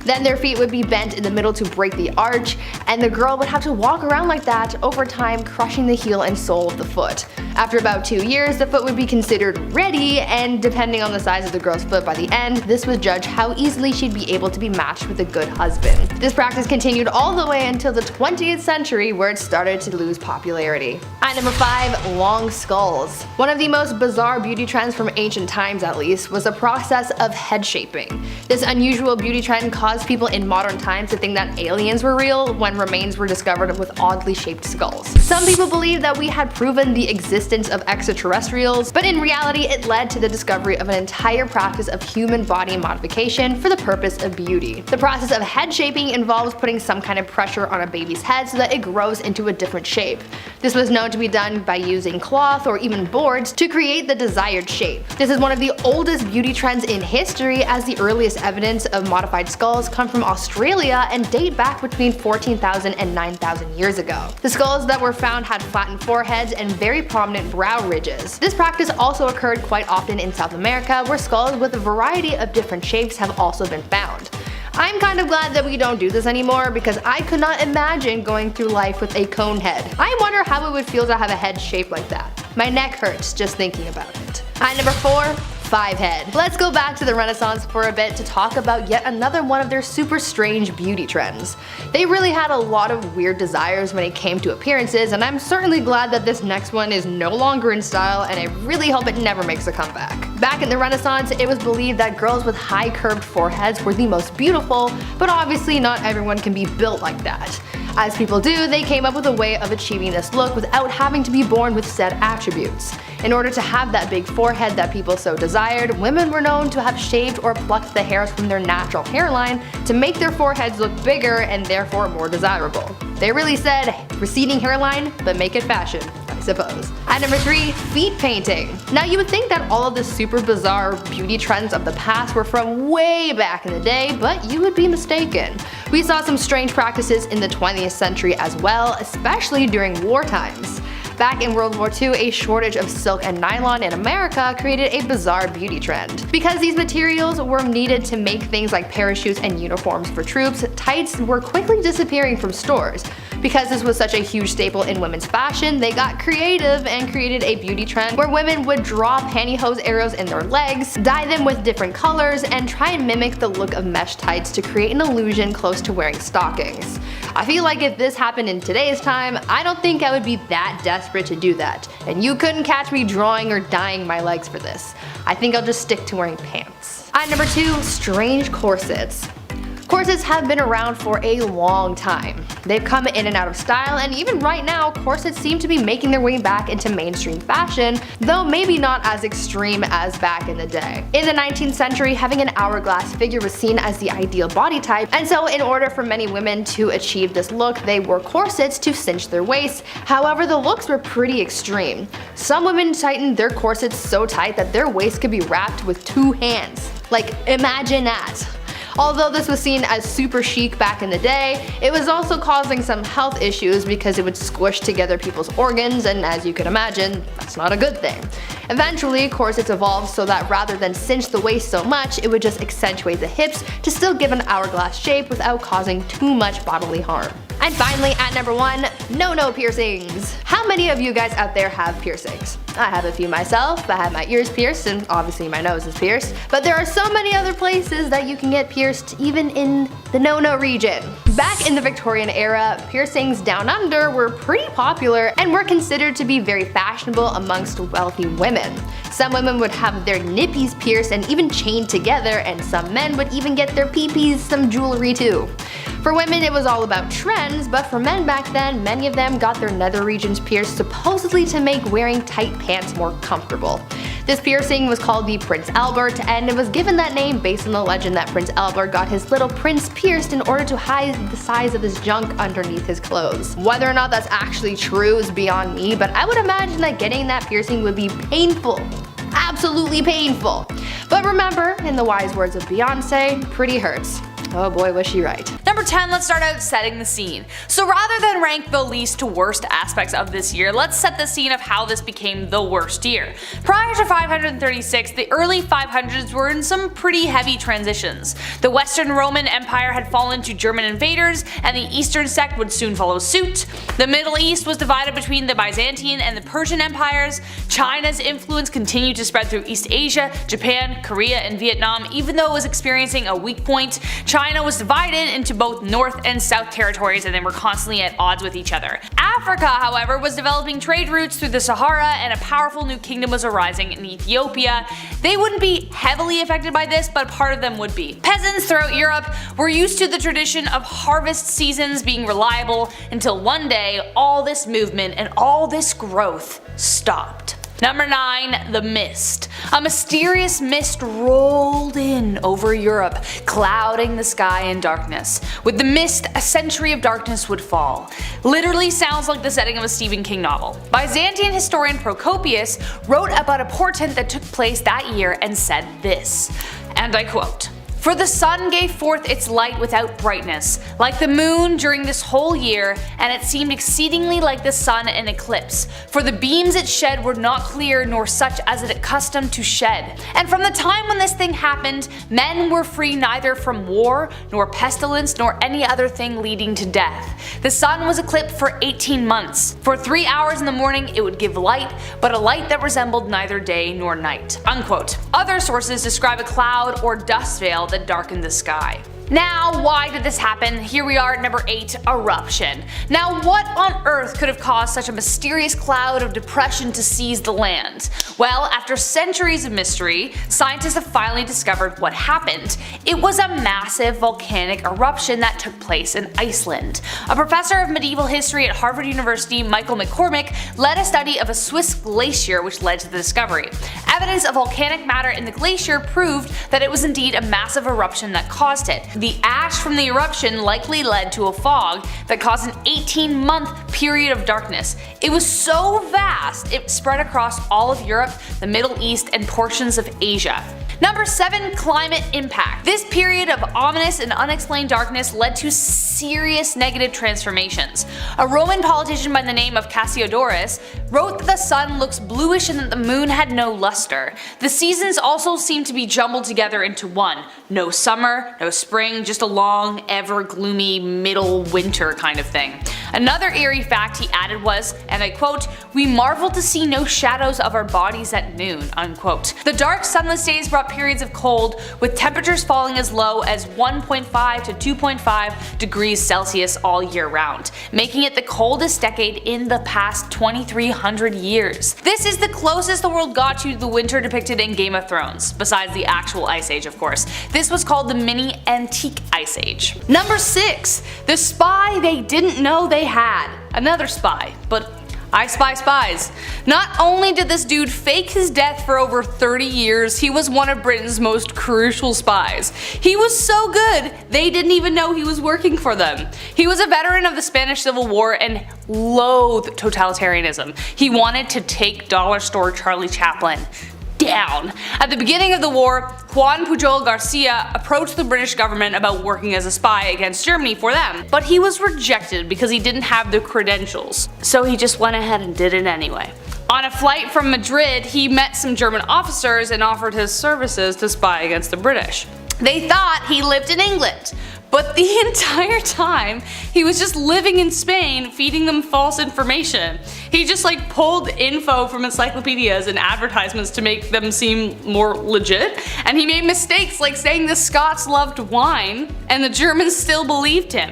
Then their feet would be bent in the middle to break the arch, and the girl would have to walk around like that over time, crushing the heel and sole of the foot. After about 2 years, the foot would be considered ready, and depending on the size of the girl's foot by the end, this would judge how easily she'd be able to be matched with a good husband. This practice continued all the way until the 20th century, where it started to lose popularity. At number 5, long skulls. One of the most bizarre beauty trends from ancient times, at least, was the process of head shaping. This unusual beauty trend caused people in modern times to think that aliens were real when remains were discovered with oddly shaped skulls. Some people believe that we had proven the existence of extraterrestrials, but in reality it led to the discovery of an entire practice of human body modification for the purpose of beauty. The process of head shaping involves putting some kind of pressure on a baby's head so that it grows into a different shape. This was known to be done by using cloth or even boards to create the desired shape. This is one of the oldest beauty trends in history, as the earliest evidence of modified skulls come from Australia and date back between 14,000 and 9,000 years ago. The skulls that were found had flattened foreheads and very prominent brow ridges. This practice also occurred quite often in South America, where skulls with a variety of different shapes have also been found. I'm kind of glad that we don't do this anymore, because I could not imagine going through life with a cone head. I wonder how it would feel to have a head shaped like that. My neck hurts just thinking about it. At number 4, 5 head. Let's go back to the Renaissance for a bit to talk about yet another one of their super strange beauty trends. They really had a lot of weird desires when it came to appearances, and I'm certainly glad that this next one is no longer in style, and I really hope it never makes a comeback. Back in the Renaissance, it was believed that girls with high curved foreheads were the most beautiful, but obviously not everyone can be built like that. As people do, they came up with a way of achieving this look without having to be born with said attributes. In order to have that big forehead that people so desired, women were known to have shaved or plucked the hairs from their natural hairline to make their foreheads look bigger and therefore more desirable. They really said, receding hairline, but make it fashion, I suppose. At number 3, feet painting. Now you would think that all of the super bizarre beauty trends of the past were from way back in the day, but you would be mistaken. We saw some strange practices in the 20th century as well, especially during war times. Back in World War II, a shortage of silk and nylon in America created a bizarre beauty trend. Because these materials were needed to make things like parachutes and uniforms for troops, tights were quickly disappearing from stores. Because this was such a huge staple in women's fashion, they got creative and created a beauty trend where women would draw pantyhose arrows in their legs, dye them with different colors, and try and mimic the look of mesh tights to create an illusion close to wearing stockings. I feel like if this happened in today's time, I don't think I would be that desperate to do that, and you couldn't catch me drawing or dyeing my legs for this. I think I'll just stick to wearing pants. At number 2, strange corsets. Corsets have been around for a long time. They've come in and out of style, and even right now, corsets seem to be making their way back into mainstream fashion, though maybe not as extreme as back in the day. In the 19th century, having an hourglass figure was seen as the ideal body type, and so in order for many women to achieve this look, they wore corsets to cinch their waists. However, the looks were pretty extreme. Some women tightened their corsets so tight that their waist could be wrapped with 2 hands. Like, imagine that. Although this was seen as super chic back in the day, it was also causing some health issues because it would squish together people's organs, and as you can imagine, that's not a good thing. Eventually, corsets evolved so that rather than cinch the waist so much, it would just accentuate the hips to still give an hourglass shape without causing too much bodily harm. And finally, at number 1, no piercings. How many of you guys out there have piercings? I have a few myself. I have my ears pierced, and obviously my nose is pierced. But there are so many other places that you can get pierced, even in the no region. Back in the Victorian era, piercings down under were pretty popular and were considered to be very fashionable amongst wealthy women. Some women would have their nippies pierced and even chained together, and some men would even get their peepees some jewelry too. For women, it was all about trends, but for men back then, many of them got their nether regions pierced supposedly to make wearing tight pants more comfortable. This piercing was called the Prince Albert, and it was given that name based on the legend that Prince Albert got his little prince pierced in order to hide the size of his junk underneath his clothes. Whether or not that's actually true is beyond me, but I would imagine that getting that piercing would be painful. Absolutely painful. But remember, in the wise words of Beyonce, pretty hurts. Oh boy, was she right. Number 10, let's start out setting the scene. So rather than rank the least to worst aspects of this year, let's set the scene of how this became the worst year. Prior to 536, the early 500s were in some pretty heavy transitions. The Western Roman Empire had fallen to German invaders, and the Eastern sect would soon follow suit. The Middle East was divided between the Byzantine and the Persian empires. China's influence continued to spread through East Asia, Japan, Korea, and Vietnam, even though it was experiencing a weak point. China was divided into both North and South territories, and they were constantly at odds with each other. Africa, however, was developing trade routes through the Sahara, and a powerful new kingdom was arising in Ethiopia. They wouldn't be heavily affected by this, but part of them would be. Peasants throughout Europe were used to the tradition of harvest seasons being reliable until one day all this movement and all this growth stopped. Number 9, the mist. A mysterious mist rolled in over Europe, clouding the sky in darkness. With the mist, a century of darkness would fall. Literally sounds like the setting of a Stephen King novel. Byzantine historian Procopius wrote about a portent that took place that year and said this, and I quote, "For the sun gave forth its light without brightness, like the moon during this whole year, and it seemed exceedingly like the sun in eclipse. For the beams it shed were not clear, nor such as it accustomed to shed. And from the time when this thing happened, men were free neither from war, nor pestilence, nor any other thing leading to death. The sun was eclipsed for 18 months. For 3 hours in the morning it would give light, but a light that resembled neither day nor night." Unquote. Other sources describe a cloud or dust veil that darkened the sky. Now, why did this happen? Here we are at number 8, eruption. Now, what on earth could have caused such a mysterious cloud of depression to seize the land? Well, after centuries of mystery, scientists have finally discovered what happened. It was a massive volcanic eruption that took place in Iceland. A professor of medieval history at Harvard University, Michael McCormick, led a study of a Swiss glacier which led to the discovery. Evidence of volcanic matter in the glacier proved that it was indeed a massive eruption that caused it. The ash from the eruption likely led to a fog that caused an 18-month period of darkness. It was so vast it spread across all of Europe, the Middle East, and portions of Asia. Number 7, climate impact. This period of ominous and unexplained darkness led to serious negative transformations. A Roman politician by the name of Cassiodorus wrote that the sun looks bluish and that the moon had no luster. The seasons also seemed to be jumbled together into one. no summer, no spring, just a long, ever gloomy middle winter kind of thing. Another eerie fact he added was, and I quote, "We marvel to see no shadows of our bodies at noon," unquote. The dark sunless days brought periods of cold, with temperatures falling as low as 1.5 to 2.5 degrees Celsius all year round, making it the coldest decade in the past 2300 years. This is the closest the world got to the winter depicted in Game of Thrones, besides the actual Ice Age of course. This was called the mini antique Ice Age. Number 6. The spy they didn't know they had. Another spy, but I spy spies. Not only did this dude fake his death for over 30 years, he was one of Britain's most crucial spies. He was so good, they didn't even know he was working for them. He was a veteran of the Spanish Civil War and loathed totalitarianism. He wanted to take dollar store Charlie Chaplin down. At the beginning of the war, Juan Pujol Garcia approached the British government about working as a spy against Germany for them, but he was rejected because he didn't have the credentials. So he just went ahead and did it anyway. On a flight from Madrid, he met some German officers and offered his services to spy against the British. They thought he lived in England, but the entire time he was just living in Spain feeding them false information. He just pulled info from encyclopedias and advertisements to make them seem more legit, and he made mistakes like saying the Scots loved wine and the Germans still believed him.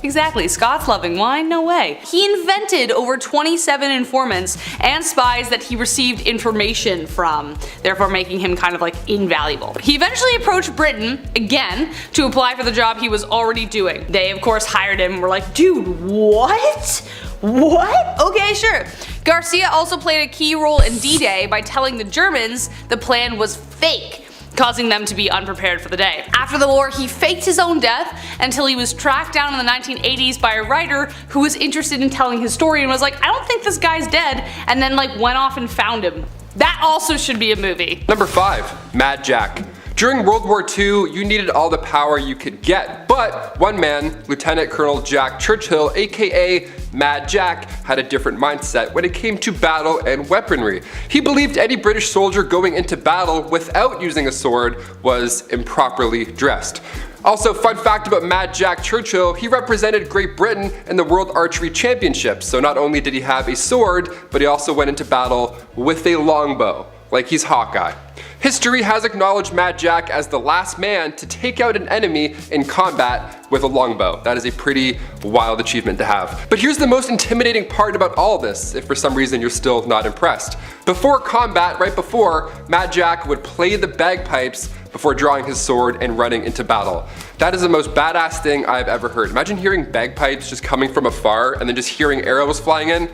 Exactly, Scots loving wine? No way. He invented over 27 informants and spies that he received information from, therefore making him kind of invaluable. He eventually approached Britain, again, to apply for the job he was already doing. They of course hired him and were like, dude, what? What? Okay, sure. Garcia also played a key role in D-Day by telling the Germans the plan was fake, causing them to be unprepared for the day. After the war, he faked his own death until he was tracked down in the 1980s by a writer who was interested in telling his story and was like, I don't think this guy's dead, and then went off and found him. That also should be a movie. Number 5. Mad Jack. During World War II, you needed all the power you could get, but one man, Lieutenant Colonel Jack Churchill, aka Mad Jack, had a different mindset when it came to battle and weaponry. He believed any British soldier going into battle without using a sword was improperly dressed. Also, fun fact about Mad Jack Churchill, he represented Great Britain in the World Archery Championships, so not only did he have a sword, but he also went into battle with a longbow, like he's Hawkeye. History has acknowledged Mad Jack as the last man to take out an enemy in combat with a longbow. That is a pretty wild achievement to have. But here's the most intimidating part about all this, if for some reason you're still not impressed. Before combat, right before, Mad Jack would play the bagpipes before drawing his sword and running into battle. That is the most badass thing I've ever heard. Imagine hearing bagpipes just coming from afar and then just hearing arrows flying in.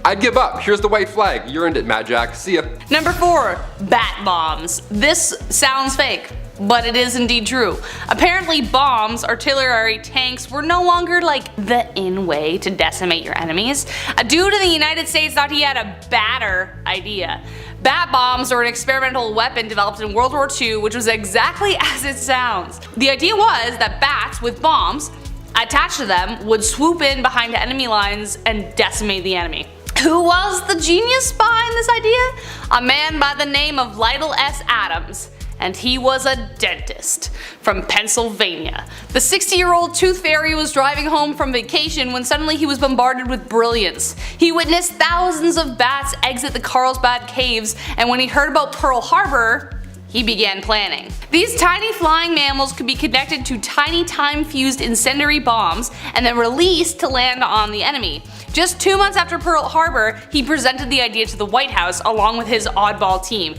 I'd give up. Here's the white flag. You earned it, Mad Jack. See ya. Number 4. Bat bombs. This sounds fake, but it is indeed true. Apparently bombs, artillery tanks, were no longer the in way to decimate your enemies. A dude in the United States thought he had a badder idea. Bat bombs are an experimental weapon developed in World War II, which was exactly as it sounds. The idea was that bats with bombs attached to them would swoop in behind enemy lines and decimate the enemy. Who was the genius behind this idea? A man by the name of Lytle S. Adams, and he was a dentist from Pennsylvania. The 60-year-old tooth fairy was driving home from vacation when suddenly he was bombarded with brilliance. He witnessed thousands of bats exit the Carlsbad caves, and when he heard about Pearl Harbor, he began planning. These tiny flying mammals could be connected to tiny time-fused incendiary bombs and then released to land on the enemy. Just 2 months after Pearl Harbor, he presented the idea to the White House along with his oddball team.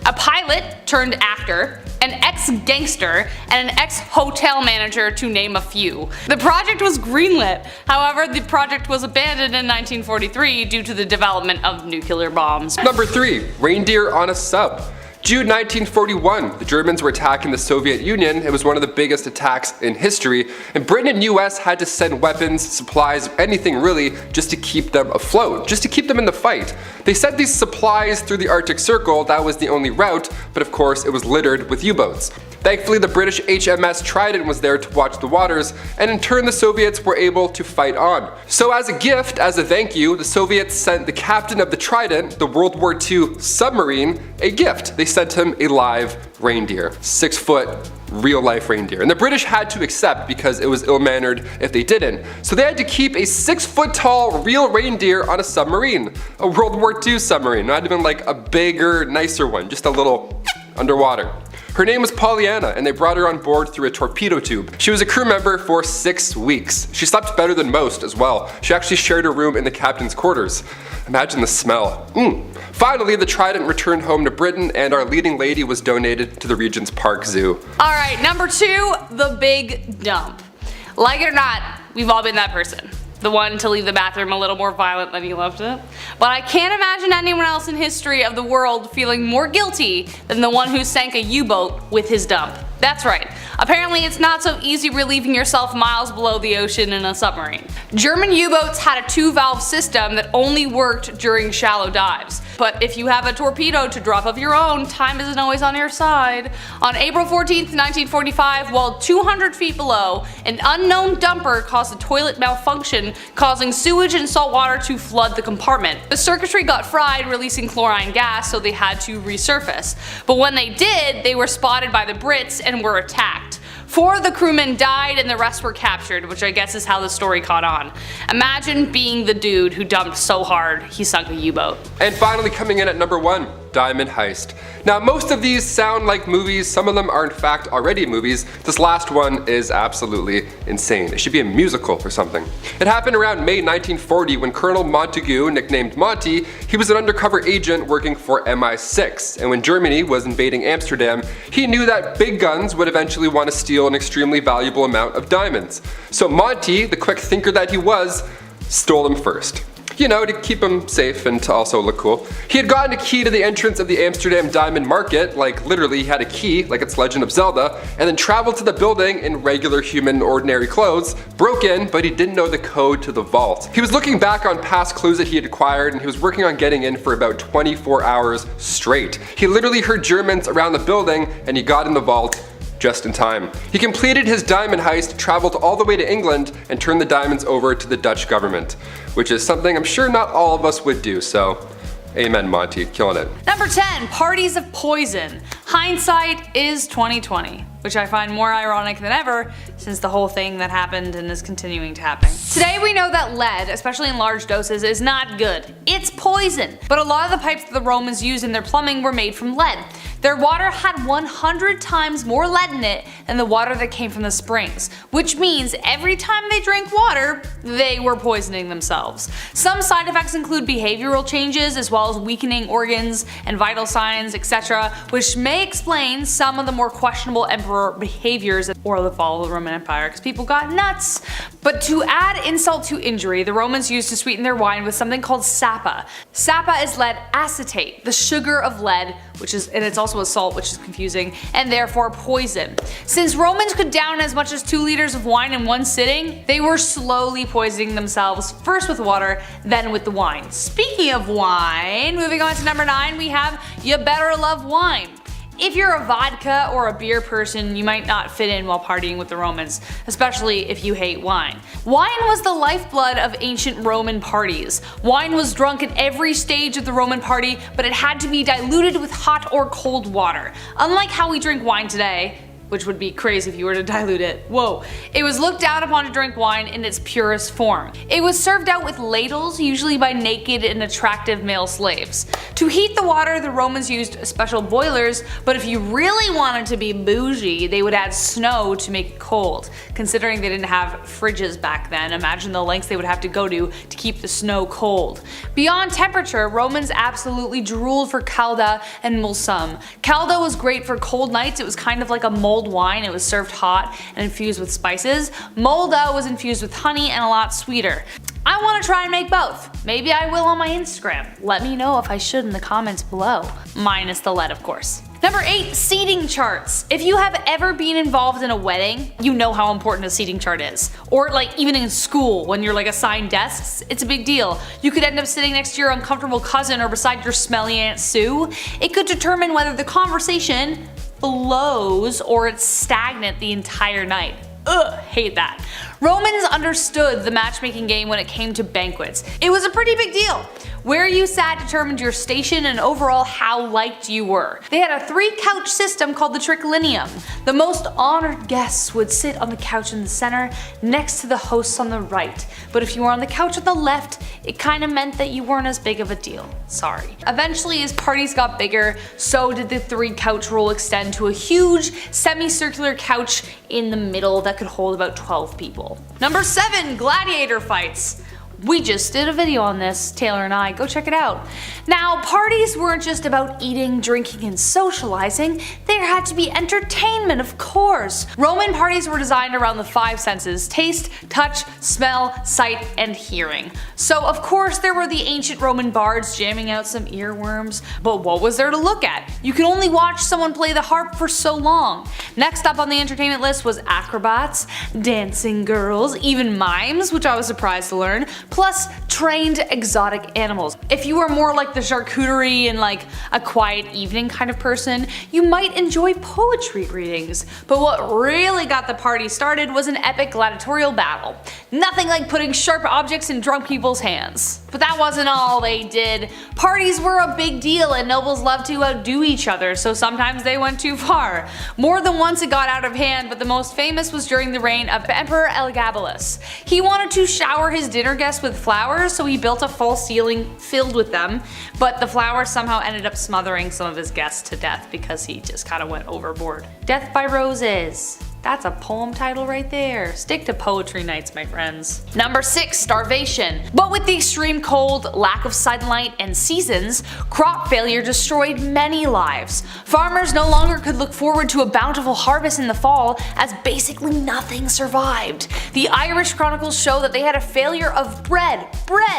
A pilot turned actor, an ex-gangster, and an ex-hotel manager to name a few. The project was greenlit, however the project was abandoned in 1943 due to the development of nuclear bombs. Number 3. Reindeer on a sub. June 1941, the Germans were attacking the Soviet Union. It was one of the biggest attacks in history, and Britain and US had to send weapons, supplies, anything really, just to keep them afloat, just to keep them in the fight. They sent these supplies through the Arctic Circle. That was the only route, but of course it was littered with U-boats. Thankfully, the British HMS Trident was there to watch the waters, and in turn the Soviets were able to fight on. So as a gift, as a thank you, the Soviets sent the captain of the Trident, the World War II submarine, a gift. They sent him a live reindeer. 6 foot, real life reindeer, and the British had to accept because it was ill-mannered if they didn't. So they had to keep a 6-foot tall real reindeer on a submarine, a World War II submarine, not even like a bigger, nicer one, just a little underwater. Her name was Pollyanna, and they brought her on board through a torpedo tube. She was a crew member for 6 weeks. She slept better than most as well. She actually shared a room in the captain's quarters. Imagine the smell. Finally, the Trident returned home to Britain, and our leading lady was donated to the Regent's Park Zoo. Alright, number 2, the big dump. Like it or not, we've all been that person. The one to leave the bathroom a little more violent than you left it. But I can't imagine anyone else in history of the world feeling more guilty than the one who sank a U-boat with his dump. That's right. Apparently it's not so easy relieving yourself miles below the ocean in a submarine. German U-boats had a 2-valve system that only worked during shallow dives. But if you have a torpedo to drop of your own, time isn't always on your side. On April 14th, 1945, while 200 feet below, an unknown dumper caused a toilet malfunction, causing sewage and salt water to flood the compartment. The circuitry got fried, releasing chlorine gas, so they had to resurface. But when they did, they were spotted by the Brits and were attacked. 4 of the crewmen died and the rest were captured, which I guess is how the story caught on. Imagine being the dude who dumped so hard he sunk a U-boat. And finally coming in at number 1, Diamond Heist. Now most of these sound like movies, some of them are in fact already movies. This last one is absolutely insane. It should be a musical or something. It happened around May 1940 when Colonel Montague, nicknamed Monty, he was an undercover agent working for MI6, and when Germany was invading Amsterdam, he knew that big guns would eventually want to steal an extremely valuable amount of diamonds. So Monty, the quick thinker that he was, stole them first. You know, to keep him safe and to also look cool. He had gotten a key to the entrance of the Amsterdam diamond market, like literally he had a key, like it's Legend of Zelda, and then traveled to the building in regular human ordinary clothes, broke in, but he didn't know the code to the vault. He was looking back on past clues that he had acquired, and he was working on getting in for about 24 hours straight. He literally heard Germans around the building, and he got in the vault just in time. He completed his diamond heist, traveled all the way to England, and turned the diamonds over to the Dutch government, which is something I'm sure not all of us would do, so amen Monty, killing it. Number 10, parties of poison. Hindsight is 2020, which I find more ironic than ever since the whole thing that happened and is continuing to happen. Today we know that lead, especially in large doses, is not good. It's poison. But a lot of the pipes that the Romans used in their plumbing were made from lead. Their water had 100 times more lead in it than the water that came from the springs, which means every time they drank water, they were poisoning themselves. Some side effects include behavioral changes as well as weakening organs and vital signs, etc., which may explain some of the more questionable emperor behaviors or the fall of the Roman Empire, because people got nuts. But to add insult to injury, the Romans used to sweeten their wine with something called sapa. Sapa is lead acetate, the sugar of lead, and it's also a salt, which is confusing, and therefore poison. Since Romans could down as much as 2 liters of wine in one sitting, they were slowly poisoning themselves, first with water, then with the wine. Speaking of wine, moving on to number 9, we have You Better Love Wine. If you're a vodka or a beer person, you might not fit in while partying with the Romans, especially if you hate wine. Wine was the lifeblood of ancient Roman parties. Wine was drunk at every stage of the Roman party, but it had to be diluted with hot or cold water. Unlike how we drink wine today, which would be crazy if you were to dilute it. Whoa. It was looked down upon to drink wine in its purest form. It was served out with ladles, usually by naked and attractive male slaves. To heat the water, the Romans used special boilers, but if you really wanted to be bougie, they would add snow to make it cold. Considering they didn't have fridges back then, imagine the lengths they would have to go to keep the snow cold. Beyond temperature, Romans absolutely drooled for calda and mulsum. Calda was great for cold nights. It was kind of like a mulled wine. It was served hot and infused with spices. Mulda was infused with honey and a lot sweeter. I want to try and make both. Maybe I will on my Instagram. Let me know if I should in the comments below. Minus the lead, of course. Number 8, seating charts. If you have ever been involved in a wedding, you know how important a seating chart is. Or like even in school, when you're like assigned desks, it's a big deal. You could end up sitting next to your uncomfortable cousin or beside your smelly Aunt Sue. It could determine whether the conversation flows or it's stagnant the entire night. Ugh, hate that. Romans understood the matchmaking game when it came to banquets. It was a pretty big deal. Where you sat determined your station and overall how liked you were. They had a 3-couch system called the triclinium. The most honored guests would sit on the couch in the center next to the hosts on the right, but if you were on the couch on the left, it kinda meant that you weren't as big of a deal. Sorry. Eventually, as parties got bigger, so did the 3-couch rule extend to a huge semicircular couch in the middle that could hold about 12 people. Number 7, gladiator fights. We just did a video on this, Taylor and I, go check it out. Now, parties weren't just about eating, drinking, and socializing, there had to be entertainment, of course. Roman parties were designed around the 5 senses: taste, touch, smell, sight, and hearing. So of course there were the ancient Roman bards jamming out some earworms, but what was there to look at? You could only watch someone play the harp for so long. Next up on the entertainment list was acrobats, dancing girls, even mimes, which I was surprised to learn, plus trained exotic animals. If you were more like the charcuterie and like a quiet evening kind of person, you might enjoy poetry readings. But what really got the party started was an epic gladiatorial battle. Nothing like putting sharp objects in drunk people's hands. But that wasn't all they did. Parties were a big deal and nobles loved to outdo each other, so sometimes they went too far. More than once it got out of hand, but the most famous was during the reign of Emperor Elagabalus. He wanted to shower his dinner guests with flowers, so he built a full ceiling filled with them, but the flowers somehow ended up smothering some of his guests to death because he just kind of went overboard. Death by roses. That's a poem title right there. Stick to poetry nights, my friends. Number 6, starvation. But with the extreme cold, lack of sunlight, and seasons, crop failure destroyed many lives. Farmers no longer could look forward to a bountiful harvest in the fall, as basically nothing survived. The Irish chronicles show that they had a failure of bread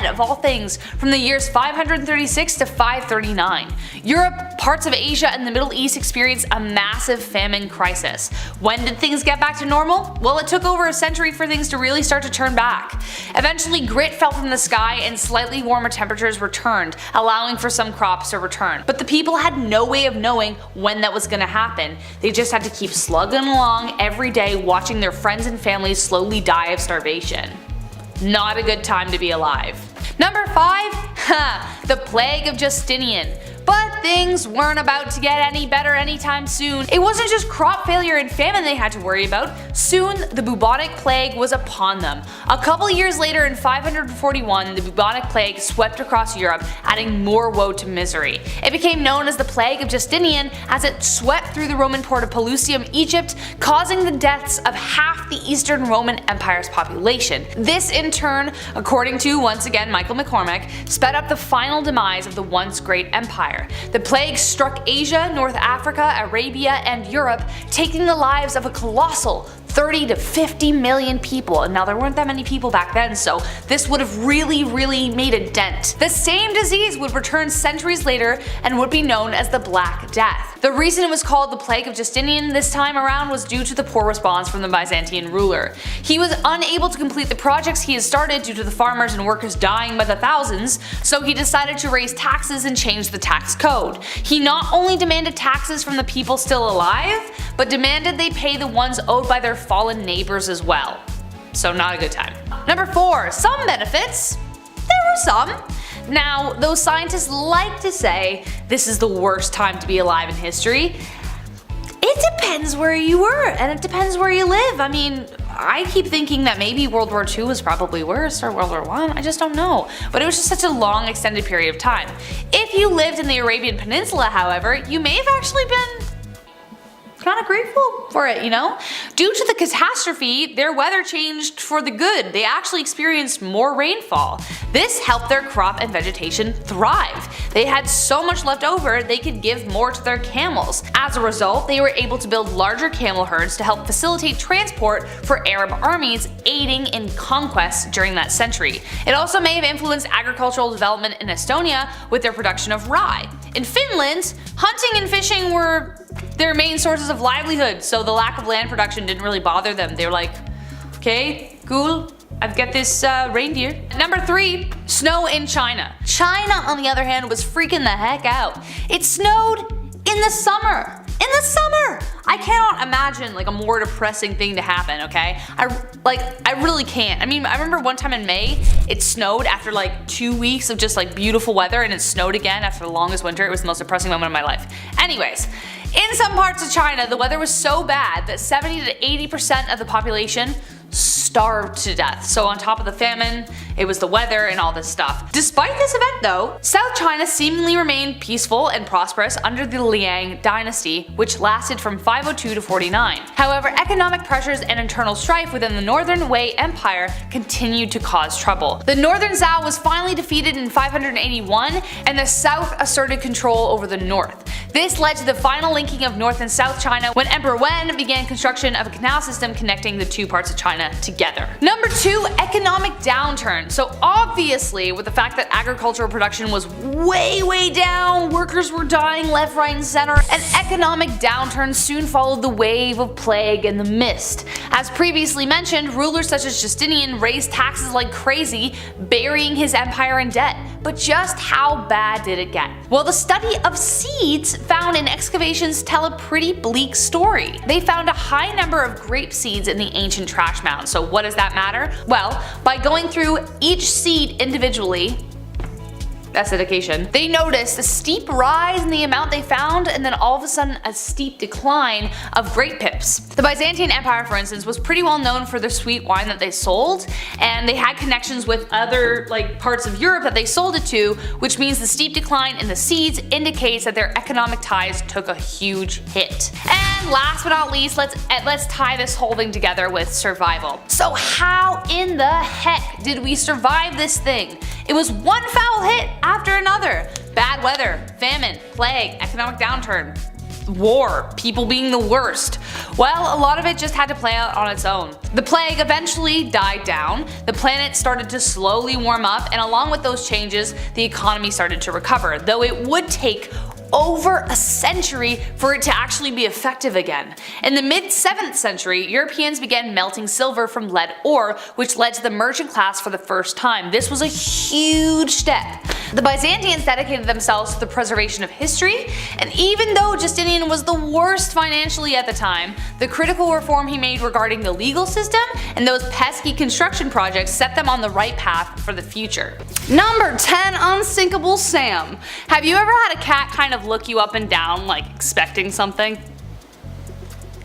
of all things, from the years 536 to 539. Europe, parts of Asia, and the Middle East experienced a massive famine crisis. When did things get back to normal? Well, it took over a century for things to really start to turn back. Eventually, grit fell from the sky and slightly warmer temperatures returned, allowing for some crops to return. But the people had no way of knowing when that was going to happen. They just had to keep slugging along every day, watching their friends and families slowly die of starvation. Not a good time to be alive. Number 5? The Plague of Justinian. But things weren't about to get any better anytime soon. It wasn't just crop failure and famine they had to worry about. Soon, the bubonic plague was upon them. A couple years later, in 541, the bubonic plague swept across Europe, adding more woe to misery. It became known as the Plague of Justinian as it swept through the Roman port of Pelusium, Egypt, causing the deaths of half the Eastern Roman Empire's population. This in turn, according to, once again, Michael McCormack, sped up the final demise of the once great empire. The plague struck Asia, North Africa, Arabia, and Europe, taking the lives of a colossal 30 to 50 million people. And now there weren't that many people back then, so this would have really made a dent. The same disease would return centuries later and would be known as the Black Death. The reason it was called the Plague of Justinian this time around was due to the poor response from the Byzantine ruler. He was unable to complete the projects he had started due to the farmers and workers dying by the thousands, so he decided to raise taxes and change the tax code. He not only demanded taxes from the people still alive, but demanded they pay the ones owed by their fallen neighbors as well. So not a good time. Number 4, some benefits. There were some. Now, though scientists like to say this is the worst time to be alive in history, it depends where you were, and it depends where you live. I mean, I keep thinking that maybe World War II was probably worse, or World War I, I just don't know. But it was just such a long extended period of time. If you lived in the Arabian Peninsula, however, you may have actually been kind of grateful for it, you know? Due to the catastrophe, their weather changed for the good. They actually experienced more rainfall. This helped their crop and vegetation thrive. They had so much left over they could give more to their camels. As a result, they were able to build larger camel herds to help facilitate transport for Arab armies, aiding in conquests during that century. It also may have influenced agricultural development in Estonia with their production of rye. In Finland, hunting and fishing were their main sources of livelihood, so the lack of land production didn't really bother them. They were like, okay, cool, I've got this reindeer. Number 3, snow in China. China, on the other hand, was freaking the heck out. It snowed in the summer. in the summer. I cannot imagine like a more depressing thing to happen, okay? I really can't. I mean, I remember one time in May, it snowed after like 2 weeks of just like beautiful weather, and it snowed again after the longest winter. It was the most depressing moment of my life. Anyways, in some parts of China, the weather was so bad that 70 to 80% of the population starved to death. So on top of the famine, it was the weather and all this stuff. Despite this event though, South China seemingly remained peaceful and prosperous under the Liang dynasty, which lasted from 502 to 49. However, economic pressures and internal strife within the Northern Wei Empire continued to cause trouble. The Northern Zhao was finally defeated in 581, and the South asserted control over the North. This led to the final linking of North and South China when Emperor Wen began construction of a canal system connecting the two parts of China together. Number 2, economic downturn. So obviously, with the fact that agricultural production was way down, workers were dying left, right, and center, an economic downturn soon followed the wave of plague and the mist. As previously mentioned, rulers such as Justinian raised taxes like crazy, burying his empire in debt. But just how bad did it get? Well, the study of seeds found in excavations tell a pretty bleak story. They found a high number of grape seeds in the ancient trash mounds. So what does that matter? Well, by going through each seed individually, that's dedication, they noticed a steep rise in the amount they found, and then all of a sudden a steep decline of grape pips. The Byzantine Empire, for instance, was pretty well known for their sweet wine that they sold, and they had connections with other parts of Europe that they sold it to, which means the steep decline in the seeds indicates that their economic ties took a huge hit. And last but not least, let's tie this whole thing together with survival. So how in the heck did we survive this thing? It was one foul hit after another. Bad weather, famine, plague, economic downturn, war, people being the worst. Well, a lot of it just had to play out on its own. The plague eventually died down, the planet started to slowly warm up, and along with those changes, the economy started to recover, though it would take over a century for it to actually be effective again. In the mid-7th century, Europeans began melting silver from lead ore, which led to the merchant class for the first time. This was a huge step. The Byzantines dedicated themselves to the preservation of history, and even though Justinian was the worst financially at the time, the critical reform he made regarding the legal system and those pesky construction projects set them on the right path for the future. Number 10, Unsinkable Sam. Have you ever had a cat kind of look you up and down like expecting something?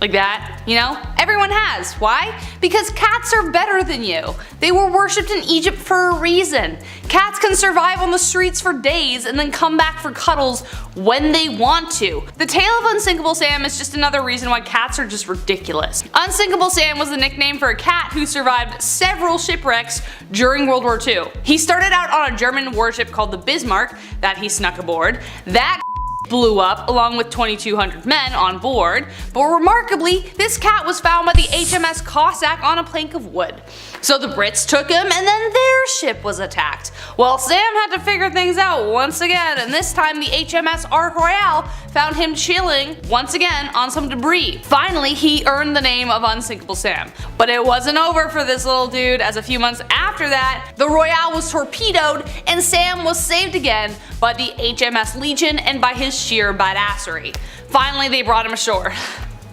Like that, you know? Everyone has. Why? Because cats are better than you. They were worshipped in Egypt for a reason. Cats can survive on the streets for days and then come back for cuddles when they want to. The tale of Unsinkable Sam is just another reason why cats are just ridiculous. Unsinkable Sam was the nickname for a cat who survived several shipwrecks during World War II. He started out on a German warship called the Bismarck that he snuck aboard. That blew up along with 2,200 men on board, but remarkably, this cat was found by the HMS Cossack on a plank of wood. So the Brits took him, and then their ship was attacked. Well, Sam had to figure things out once again, and this time the HMS Ark Royale found him chilling once again on some debris. Finally, he earned the name of Unsinkable Sam. But it wasn't over for this little dude, as a few months after that, the Royale was torpedoed and Sam was saved again by the HMS Legion and by his sheer badassery. Finally, they brought him ashore.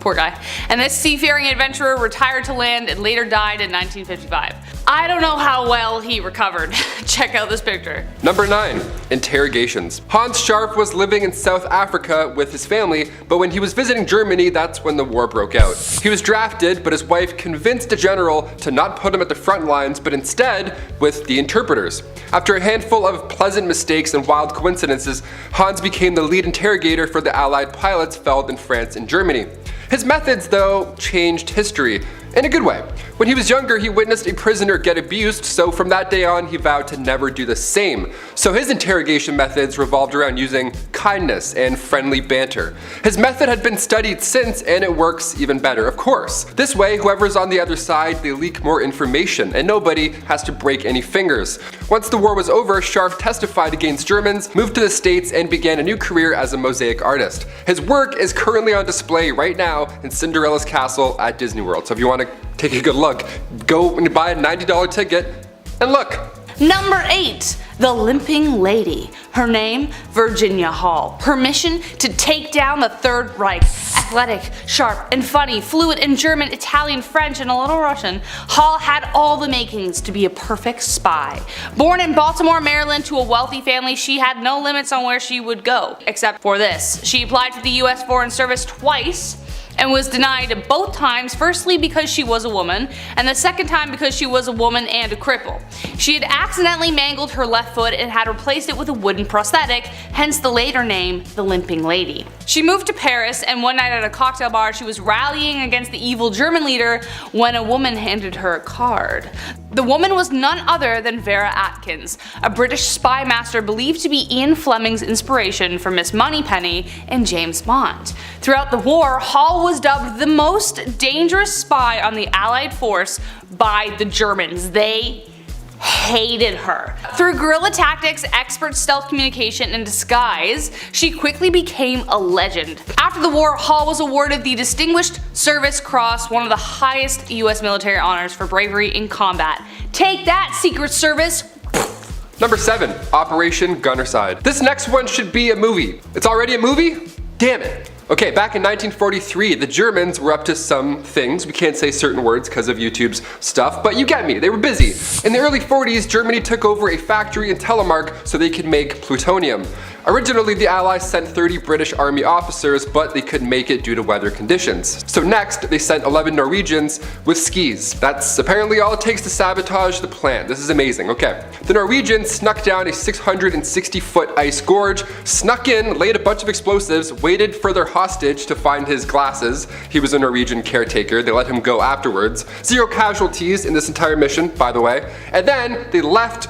Poor guy. And this seafaring adventurer retired to land and later died in 1955. I don't know how well he recovered. Check out this picture. Number 9. Interrogations. Hans Scharf was living in South Africa with his family, but when he was visiting Germany, that's when the war broke out. He was drafted, but his wife convinced a general to not put him at the front lines, but instead with the interpreters. After a handful of pleasant mistakes and wild coincidences, Hans became the lead interrogator for the Allied pilots felled in France and Germany. His methods, though, changed history in a good way. When he was younger, he witnessed a prisoner get abused, so from that day on, he vowed to never do the same. So his interrogation methods revolved around using kindness and friendly banter. His method had been studied since, and it works even better, of course. This way, whoever's on the other side, they leak more information, and nobody has to break any fingers. Once the war was over, Scharf testified against Germans, moved to the States, and began a new career as a mosaic artist. His work is currently on display right now in Cinderella's castle at Disney World, so if you want to take a good look, go and buy a $90 ticket and look. Number 8. the Limping Lady. Her name, Virginia Hall. Her mission, to take down the Third Reich. Athletic, sharp, and funny, fluent in German, Italian, French, and a little Russian, Hall had all the makings to be a perfect spy. Born in Baltimore, Maryland to a wealthy family, she had no limits on where she would go, except for this. She applied to the US Foreign Service twice and was denied both times, firstly because she was a woman, and the second time because she was a woman and a cripple. She had accidentally mangled her left foot and had replaced it with a wooden prosthetic, hence the later name, the Limping Lady. She moved to Paris, and one night at a cocktail bar she was rallying against the evil German leader when a woman handed her a card. The woman was none other than Vera Atkins, a British spy master believed to be Ian Fleming's inspiration for Miss Moneypenny and James Bond. Throughout the war, Hall was dubbed the most dangerous spy on the Allied force by the Germans. They hated her. Through guerrilla tactics, expert stealth communication, and disguise, she quickly became a legend. After the war, Hall was awarded the Distinguished Service Cross, one of the highest US military honors for bravery in combat. Take that, Secret Service! Number 7, Operation Gunnerside. This next one should be a movie. It's already a movie? Damn it. Okay, back in 1943, the Germans were up to some things. We can't say certain words because of YouTube's stuff, but you get me, they were busy. In the early 40s, Germany took over a factory in Telemark so they could make plutonium. Originally, the Allies sent 30 British Army officers, but they couldn't make it due to weather conditions. So next, they sent 11 Norwegians with skis. That's apparently all it takes to sabotage the plant. This is amazing, okay. The Norwegians snuck down a 660-foot ice gorge, snuck in, laid a bunch of explosives, waited for their hostage to find his glasses. He was a Norwegian caretaker. They let him go afterwards. 0 casualties in this entire mission, by the way. And then they left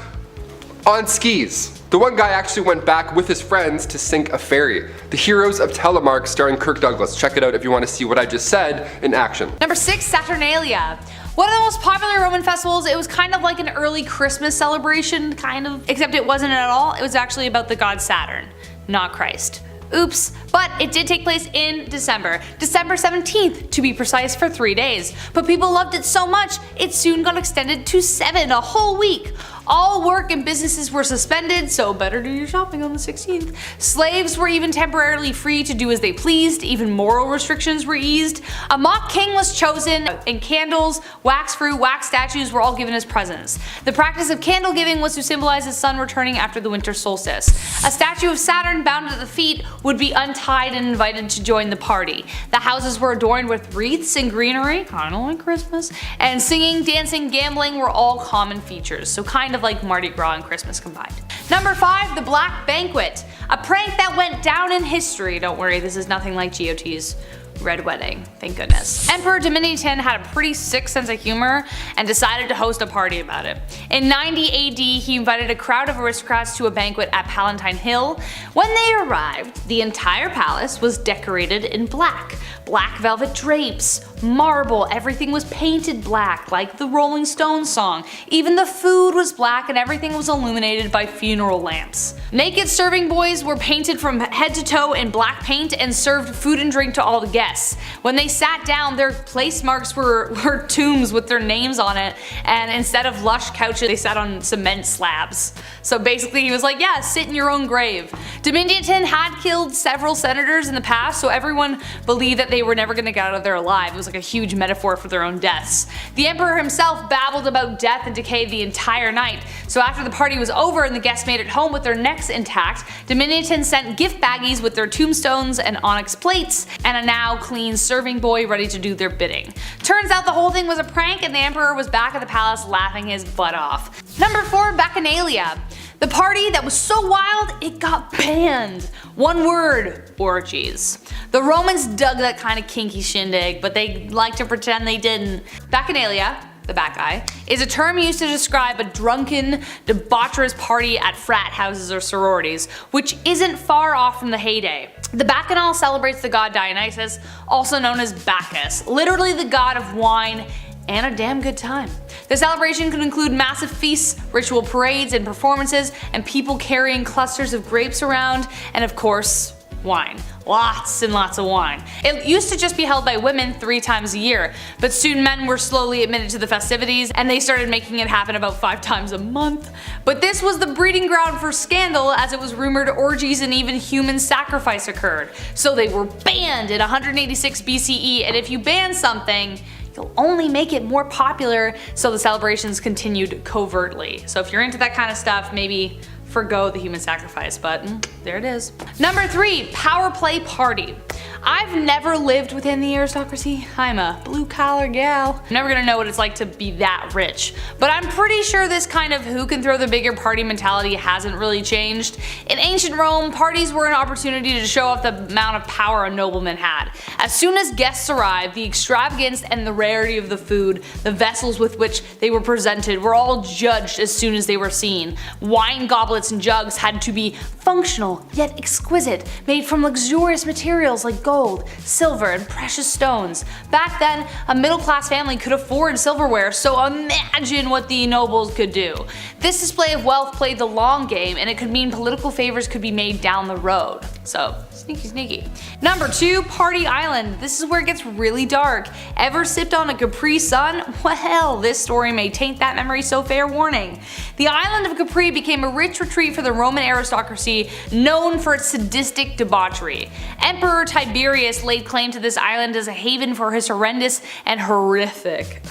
on skis. The one guy actually went back with his friends to sink a ferry. The Heroes of Telemark starring Kirk Douglas. Check it out if you want to see what I just said in action. Number 6, Saturnalia. One of the most popular Roman festivals. It was kind of like an early Christmas celebration, kind of. Except it wasn't at all. It was actually about the god Saturn, not Christ. Oops, but it did take place in December 17th to be precise, for 3 days. But people loved it so much, it soon got extended to 7, a whole week. All work and businesses were suspended, so better do your shopping on the 16th. Slaves were even temporarily free to do as they pleased, even moral restrictions were eased. A mock king was chosen, and candles, wax fruit, wax statues were all given as presents. The practice of candle giving was to symbolize the sun returning after the winter solstice. A statue of Saturn bound at the feet would be untied and invited to join the party. The houses were adorned with wreaths and greenery, kinda like Christmas, and singing, dancing, gambling were all common features, so kind of like Mardi Gras and Christmas combined. Number 5, the Black Banquet. A prank that went down in history. Don't worry, this is nothing like GOT's Red Wedding, thank goodness. Emperor Domitian had a pretty sick sense of humor and decided to host a party about it. In 90 AD, he invited a crowd of aristocrats to a banquet at Palatine Hill. When they arrived, the entire palace was decorated in black. Black velvet drapes, marble, everything was painted black, like the Rolling Stones song. Even the food was black and everything was illuminated by funeral lamps. Naked serving boys were painted from head to toe in black paint and served food and drink to all the guests. When they sat down, their place marks were tombs with their names on it, and instead of lush couches, they sat on cement slabs. So basically he was like, yeah, sit in your own grave. Domitian had killed several senators in the past, so everyone believed that they were never going to get out of there alive. It was like a huge metaphor for their own deaths. The emperor himself babbled about death and decay the entire night, so after the party was over and the guests made it home with their necks intact, Domitian sent gift baggies with their tombstones and onyx plates, and a now clean serving boy ready to do their bidding. Turns out the whole thing was a prank and the emperor was back at the palace laughing his butt off. Number 4, Bacchanalia. The party that was so wild, it got banned. One word, orgies. The Romans dug that kind of kinky shindig, but they like to pretend they didn't. Bacchanalia, the back guy, is a term used to describe a drunken, debaucherous party at frat houses or sororities, which isn't far off from the heyday. The Bacchanal celebrates the god Dionysus, also known as Bacchus, literally the god of wine and a damn good time. The celebration could include massive feasts, ritual parades and performances, and people carrying clusters of grapes around, and of course, wine. Lots and lots of wine. It used to just be held by women 3 times a year, but soon men were slowly admitted to the festivities and they started making it happen about 5 times a month. But this was the breeding ground for scandal, as it was rumored orgies and even human sacrifice occurred. So they were banned in 186 BCE, and if you ban something, you'll only make it more popular, so the celebrations continued covertly. So if you're into that kind of stuff, maybe forgo the human sacrifice, but there it is. Number 3, power play party. I've never lived within the aristocracy. I'm a blue collar gal. I'm never gonna know what it's like to be that rich. But I'm pretty sure this kind of who can throw the bigger party mentality hasn't really changed. In ancient Rome, parties were an opportunity to show off the amount of power a nobleman had. As soon as guests arrived, the extravagance and the rarity of the food, the vessels with which they were presented, were all judged as soon as they were seen. Wine goblets and jugs had to be functional yet exquisite, made from luxurious materials like gold, silver, and precious stones. Back then, a middle-class family could afford silverware, so imagine what the nobles could do. This display of wealth played the long game, and it could mean political favors could be made down the road. So, sneaky sneaky. Number 2, Party Island. This is where it gets really dark. Ever sipped on a Capri Sun? Well, this story may taint that memory, so fair warning. The island of Capri became a rich retreat for the Roman aristocracy, known for its sadistic debauchery. Emperor Tiberius laid claim to this island as a haven for his horrendous and horrific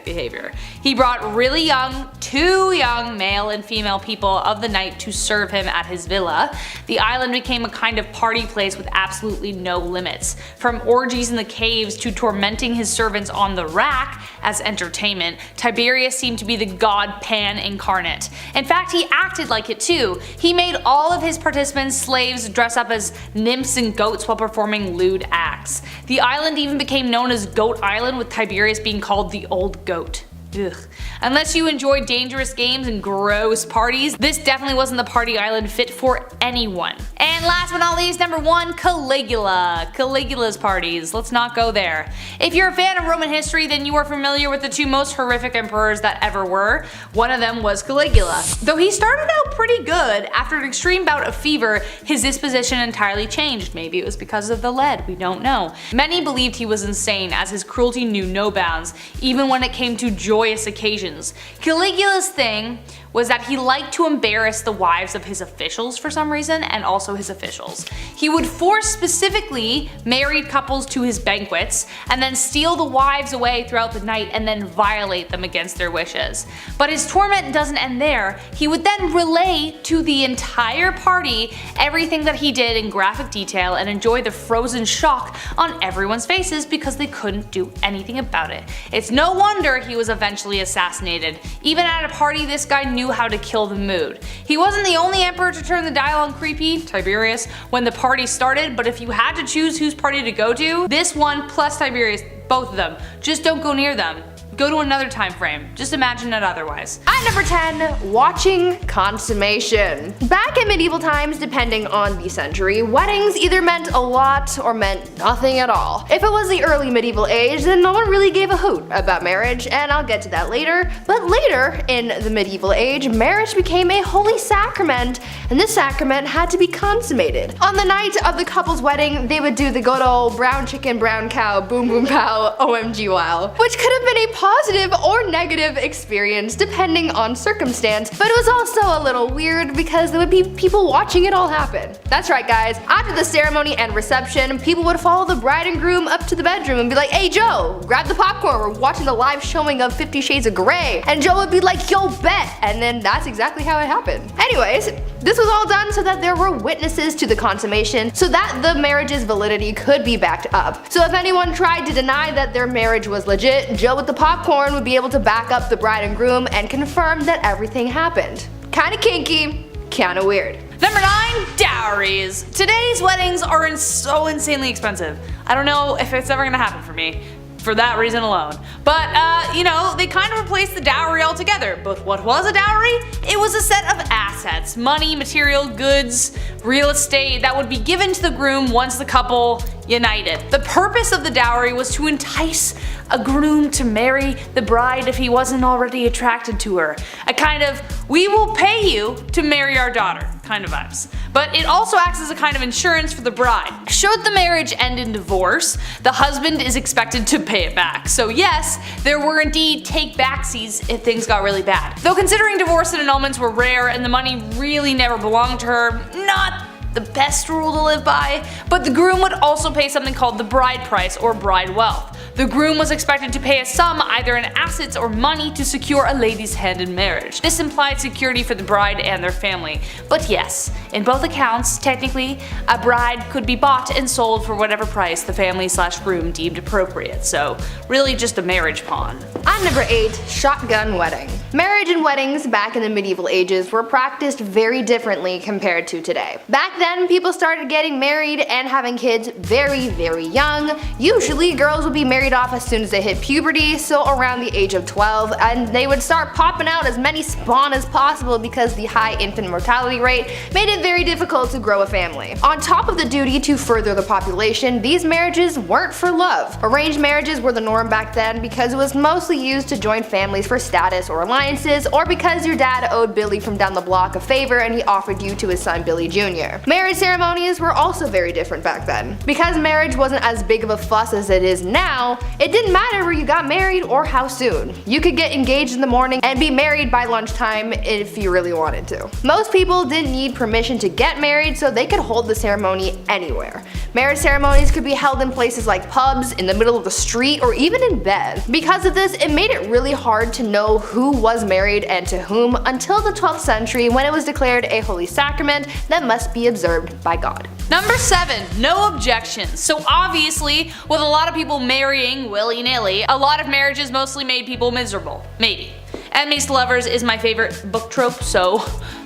behavior. He brought really young, too young male and female people of the night to serve him at his villa. The island became a kind of party place with absolutely no limits. From orgies in the caves to tormenting his servants on the rack as entertainment, Tiberius seemed to be the god Pan incarnate. In fact, he acted like it too. He made all of his participants slaves dress up as nymphs and goats while performing lewd acts. The island even became known as Goat Island, with Tiberius being called the Old Goat. Ugh. Unless you enjoy dangerous games and gross parties, this definitely wasn't the party island fit for anyone. And last but not least, number 1, Caligula. Caligula's parties. Let's not go there. If you're a fan of Roman history, then you are familiar with the 2 most horrific emperors that ever were. One of them was Caligula. Though he started out pretty good, after an extreme bout of fever, his disposition entirely changed. Maybe it was because of the lead, we don't know. Many believed he was insane, as his cruelty knew no bounds, even when it came to joyous occasions. Caligula's thing was that he liked to embarrass the wives of his officials for some reason, and also his officials. He would force specifically married couples to his banquets, and then steal the wives away throughout the night and then violate them against their wishes. But his torment doesn't end there. He would then relay to the entire party everything that he did in graphic detail and enjoy the frozen shock on everyone's faces because they couldn't do anything about it. It's no wonder he was eventually assassinated. Even at a party, this guy knew how to kill the mood. He wasn't the only emperor to turn the dial on creepy, Tiberius, when the party started, but if you had to choose whose party to go to, this one plus Tiberius, both of them, just don't go near them. Go to another time frame. Just imagine it otherwise. At number 10, watching consummation. Back in medieval times, depending on the century, weddings either meant a lot or meant nothing at all. If it was the early medieval age, then no one really gave a hoot about marriage, and I'll get to that later. But later, in the medieval age, marriage became a holy sacrament, and this sacrament had to be consummated. On the night of the couple's wedding, they would do the good old brown chicken, brown cow, boom boom pow, OMG wow, which could have been a positive or negative experience depending on circumstance, but it was also a little weird because there would be people watching it all happen. That's right guys, after the ceremony and reception, people would follow the bride and groom up to the bedroom and be like, hey Joe, grab the popcorn, we're watching the live showing of 50 Shades of Grey, and Joe would be like, yo bet, and then that's exactly how it happened. Anyways, this was all done so that there were witnesses to the consummation, so that the marriage's validity could be backed up. So if anyone tried to deny that their marriage was legit, Joe with the popcorn would be able to back up the bride and groom and confirm that everything happened. Kinda kinky, kinda weird. Number 9, dowries. Today's weddings are so insanely expensive. I don't know if it's ever gonna happen for me, for that reason alone. But, you know, they kind of replaced the dowry altogether. But what was a dowry? It was a set of assets, money, material, goods, real estate that would be given to the groom once the couple united. The purpose of the dowry was to entice a groom to marry the bride if he wasn't already attracted to her. A kind of, we will pay you to marry our daughter kind of vibes. But it also acts as a kind of insurance for the bride. Should the marriage end in divorce, the husband is expected to pay it back. So yes, there were indeed take-backsies if things got really bad. Though considering divorce and annulments were rare and the money really never belonged to her, not the best rule to live by, but the groom would also pay something called the bride price or bride wealth. The groom was expected to pay a sum either in assets or money to secure a lady's hand in marriage. This implied security for the bride and their family. But yes, in both accounts, technically, a bride could be bought and sold for whatever price the family/groom deemed appropriate, so really just a marriage pawn. On number 8, shotgun wedding. Marriage and weddings back in the medieval ages were practiced very differently compared to today. Back then, people started getting married and having kids very, very young. Usually, girls would be married off as soon as they hit puberty, so around the age of 12, and they would start popping out as many spawn as possible because the high infant mortality rate made it very difficult to grow a family. On top of the duty to further the population, these marriages weren't for love. Arranged marriages were the norm back then because it was mostly used to join families for status or alliances, or because your dad owed Billy from down the block a favor and he offered you to his son Billy Jr. Marriage ceremonies were also very different back then. Because marriage wasn't as big of a fuss as it is now, it didn't matter where you got married or how soon. You could get engaged in the morning and be married by lunchtime if you really wanted to. Most people didn't need permission to get married, so they could hold the ceremony anywhere. Marriage ceremonies could be held in places like pubs, in the middle of the street, or even in bed. Because of this, it made it really hard to know who was married and to whom until the 12th century, when it was declared a holy sacrament that must be observed by God. Number 7, no objections. So obviously, with a lot of people marrying willy-nilly, a lot of marriages mostly made people miserable. Maybe. Enemies to lovers is my favorite book trope, so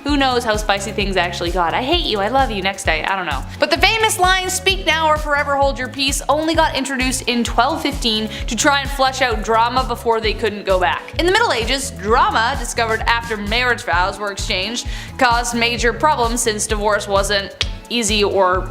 who knows how spicy things actually got. I hate you, I love you, next day, I don't know. But the famous line, speak now or forever hold your peace, only got introduced in 1215 to try and flesh out drama before they couldn't go back. In the Middle Ages, drama, discovered after marriage vows were exchanged, caused major problems since divorce wasn't easy or,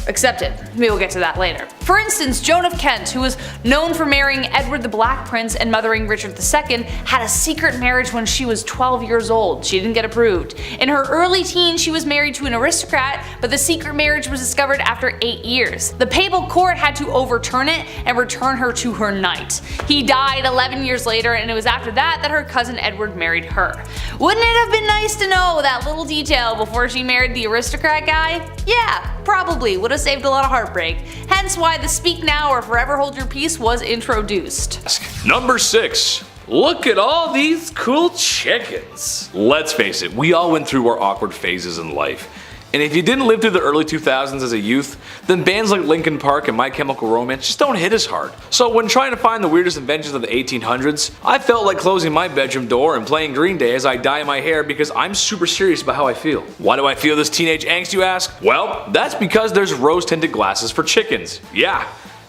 accepted. We will get to that later. For instance, Joan of Kent, who was known for marrying Edward the Black Prince and mothering Richard II, had a secret marriage when she was 12 years old. She didn't get approved. In her early teens, she was married to an aristocrat, but the secret marriage was discovered after 8 years. The papal court had to overturn it and return her to her knight. He died 11 years later, and it was after that that her cousin Edward married her. Wouldn't it have been nice to know that little detail before she married the aristocrat guy? Yeah, probably would have saved a lot of heartbreak, hence why the speak now or forever hold your peace was introduced. Number 6. Look at all these cool chickens. Let's face it, we all went through our awkward phases in life. And if you didn't live through the early 2000s as a youth, then bands like Linkin Park and My Chemical Romance just don't hit as hard. So when trying to find the weirdest inventions of the 1800s, I felt like closing my bedroom door and playing Green Day as I dye my hair because I'm super serious about how I feel. Why do I feel this teenage angst, you ask? Well, that's because there's rose-tinted glasses for chickens. Yeah,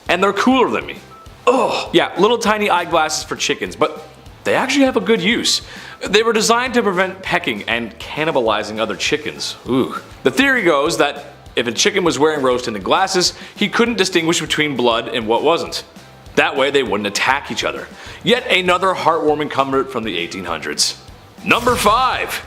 and they're cooler than me. Ugh. Yeah, little tiny eyeglasses for chickens, but they actually have a good use. They were designed to prevent pecking and cannibalizing other chickens. Ooh. The theory goes that if a chicken was wearing rose-tinted glasses, he couldn't distinguish between blood and what wasn't. That way they wouldn't attack each other. Yet another heartwarming comfort from the 1800s. Number 5.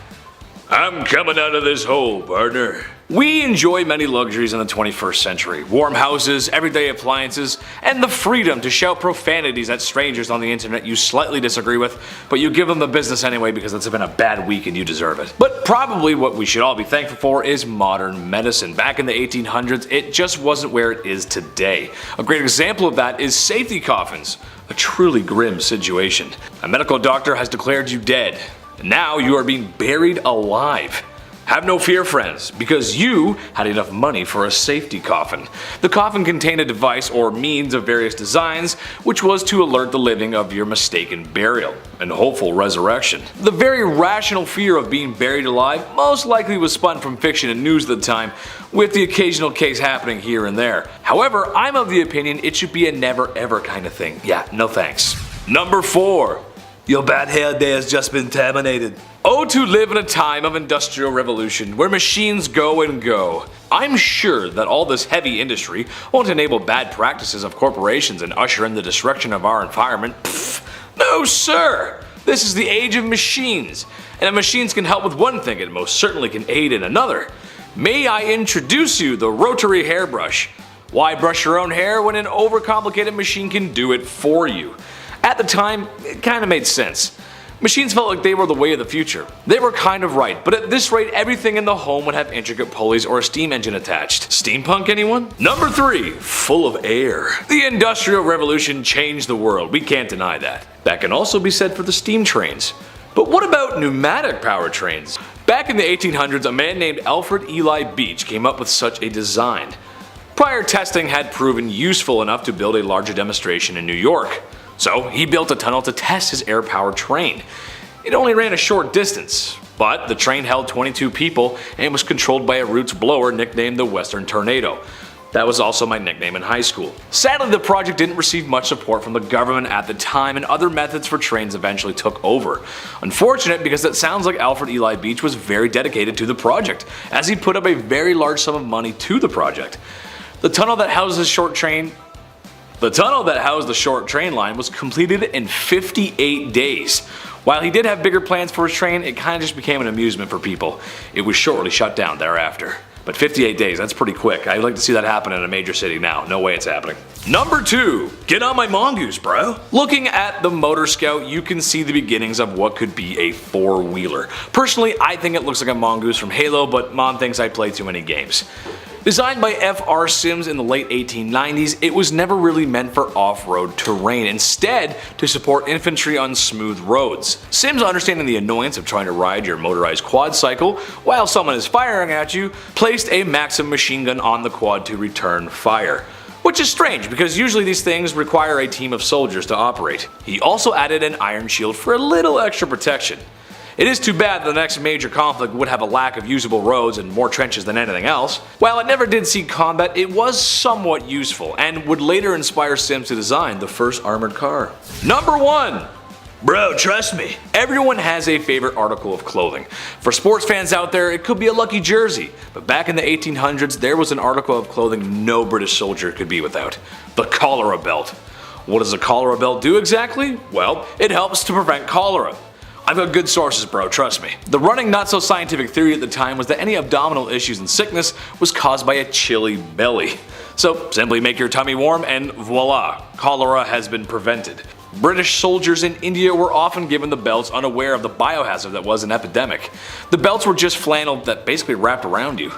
I'm coming out of this hole, partner. We enjoy many luxuries in the 21st century. Warm houses, everyday appliances, and the freedom to shout profanities at strangers on the internet you slightly disagree with, but you give them the business anyway because it's been a bad week and you deserve it. But probably what we should all be thankful for is modern medicine. Back in the 1800s, it just wasn't where it is today. A great example of that is safety coffins. A truly grim situation. A medical doctor has declared you dead. Now you are being buried alive. Have no fear, friends, because you had enough money for a safety coffin. The coffin contained a device or means of various designs, which was to alert the living of your mistaken burial and hopeful resurrection. The very rational fear of being buried alive most likely was spun from fiction and news at the time, with the occasional case happening here and there. However, I'm of the opinion it should be a never ever kind of thing. Yeah, no thanks. Number 4. Your bad hair day has just been terminated. Oh, to live in a time of industrial revolution where machines go and go. I'm sure that all this heavy industry won't enable bad practices of corporations and usher in the destruction of our environment. Pfft, no sir! This is the age of machines, and if machines can help with one thing, it most certainly can aid in another. May I introduce you the rotary hairbrush? Why brush your own hair when an overcomplicated machine can do it for you? At the time, it kinda made sense. Machines felt like they were the way of the future. They were kind of right, but at this rate everything in the home would have intricate pulleys or a steam engine attached. Steampunk anyone? Number 3. Full of air. The Industrial Revolution changed the world, we can't deny that. That can also be said for the steam trains. But what about pneumatic powertrains? Back in the 1800s, a man named Alfred Eli Beach came up with such a design. Prior testing had proven useful enough to build a larger demonstration in New York. So he built a tunnel to test his air-powered train. It only ran a short distance, but the train held 22 people and was controlled by a roots blower nicknamed the Western Tornado. That was also my nickname in high school. Sadly, the project didn't receive much support from the government at the time, and other methods for trains eventually took over. Unfortunate, because it sounds like Alfred Eli Beach was very dedicated to the project, as he put up a very large sum of money to the project. The tunnel that housed the short train line was completed in 58 days. While he did have bigger plans for his train, it kinda just became an amusement for people. It was shortly shut down thereafter. But 58 days, that's pretty quick. I'd like to see that happen in a major city now. No way it's happening. Number 2. Get on my mongoose, bro. Looking at the Motor Scout, you can see the beginnings of what could be a 4-wheeler. Personally, I think it looks like a mongoose from Halo, but Mom thinks I play too many games. Designed by F.R. Sims in the late 1890s, it was never really meant for off-road terrain, instead to support infantry on smooth roads. Sims, understanding the annoyance of trying to ride your motorized quad cycle while someone is firing at you, placed a Maxim machine gun on the quad to return fire. Which is strange, because usually these things require a team of soldiers to operate. He also added an iron shield for a little extra protection. It is too bad the next major conflict would have a lack of usable roads and more trenches than anything else. While it never did see combat, it was somewhat useful, and would later inspire Sims to design the first armored car. Number 1. Bro, trust me. Everyone has a favorite article of clothing. For sports fans out there, it could be a lucky jersey, but back in the 1800s there was an article of clothing no British soldier could be without. The cholera belt. What does a cholera belt do exactly? Well, it helps to prevent cholera. I've got good sources, bro, trust me. The running not so scientific theory at the time was that any abdominal issues and sickness was caused by a chilly belly. So simply make your tummy warm and voila, cholera has been prevented. British soldiers in India were often given the belts unaware of the biohazard that was an epidemic. The belts were just flannel that basically wrapped around you.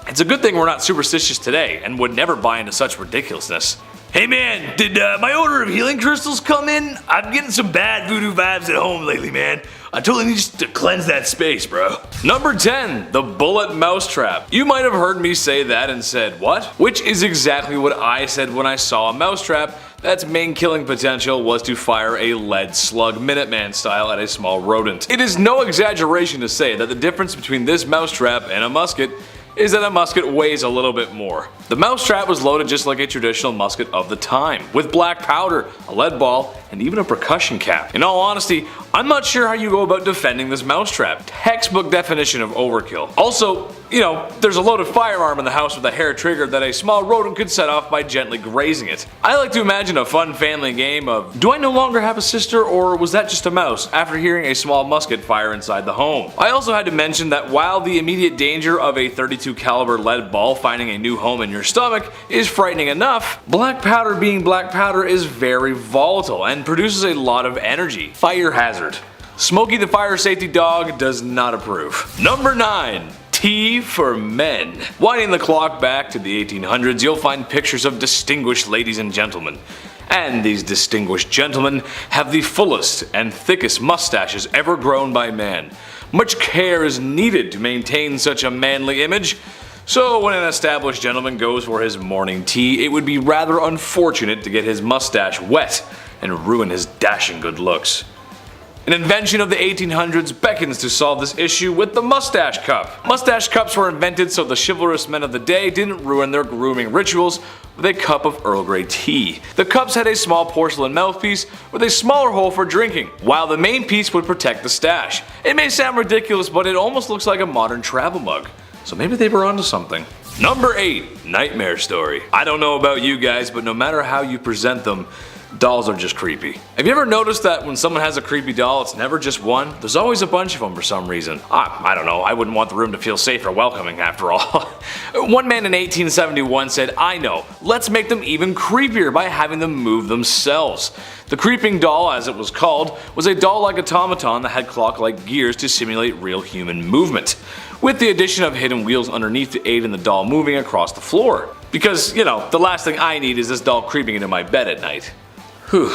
It's a good thing we're not superstitious today and would never buy into such ridiculousness. Hey man, did my order of healing crystals come in? I'm getting some bad voodoo vibes at home lately, man. I totally need to cleanse that space, bro. Number 10. The bullet mousetrap. You might have heard me say that and said, what? Which is exactly what I said when I saw a mousetrap that's main killing potential was to fire a lead slug Minuteman style at a small rodent. It is no exaggeration to say that the difference between this mousetrap and a musket is that a musket weighs a little bit more. The mousetrap was loaded just like a traditional musket of the time, with black powder, a lead ball, and even a percussion cap. In all honesty, I'm not sure how you go about defending this mousetrap. Textbook definition of overkill. Also, you know, there's a loaded firearm in the house with a hair trigger that a small rodent could set off by gently grazing it. I like to imagine a fun family game of, do I no longer have a sister, or was that just a mouse, after hearing a small musket fire inside the home. I also had to mention that while the immediate danger of a .32 caliber lead ball finding a new home in your stomach is frightening enough, black powder being black powder is very volatile and produces a lot of energy. Fire hazard. Smokey the fire safety dog does not approve. Number 9. Tea for men. Winding the clock back to the 1800s, you'll find pictures of distinguished ladies and gentlemen. And these distinguished gentlemen have the fullest and thickest mustaches ever grown by man. Much care is needed to maintain such a manly image. So when an established gentleman goes for his morning tea, it would be rather unfortunate to get his mustache wet and ruin his dashing good looks. An invention of the 1800s beckons to solve this issue with the mustache cup. Mustache cups were invented so the chivalrous men of the day didn't ruin their grooming rituals with a cup of Earl Grey tea. The cups had a small porcelain mouthpiece with a smaller hole for drinking, while the main piece would protect the stash. It may sound ridiculous, but it almost looks like a modern travel mug. So maybe they were onto something. Number 8. Nightmare Story. I don't know about you guys, but no matter how you present them, dolls are just creepy. Have you ever noticed that when someone has a creepy doll, it's never just one? There's always a bunch of them for some reason. I don't know, I wouldn't want the room to feel safe or welcoming after all. One man in 1871 said, "I know, let's make them even creepier by having them move themselves." The creeping doll, as it was called, was a doll-like automaton that had clock-like gears to simulate real human movement, with the addition of hidden wheels underneath to aid in the doll moving across the floor. Because, you know, the last thing I need is this doll creeping into my bed at night. Whew.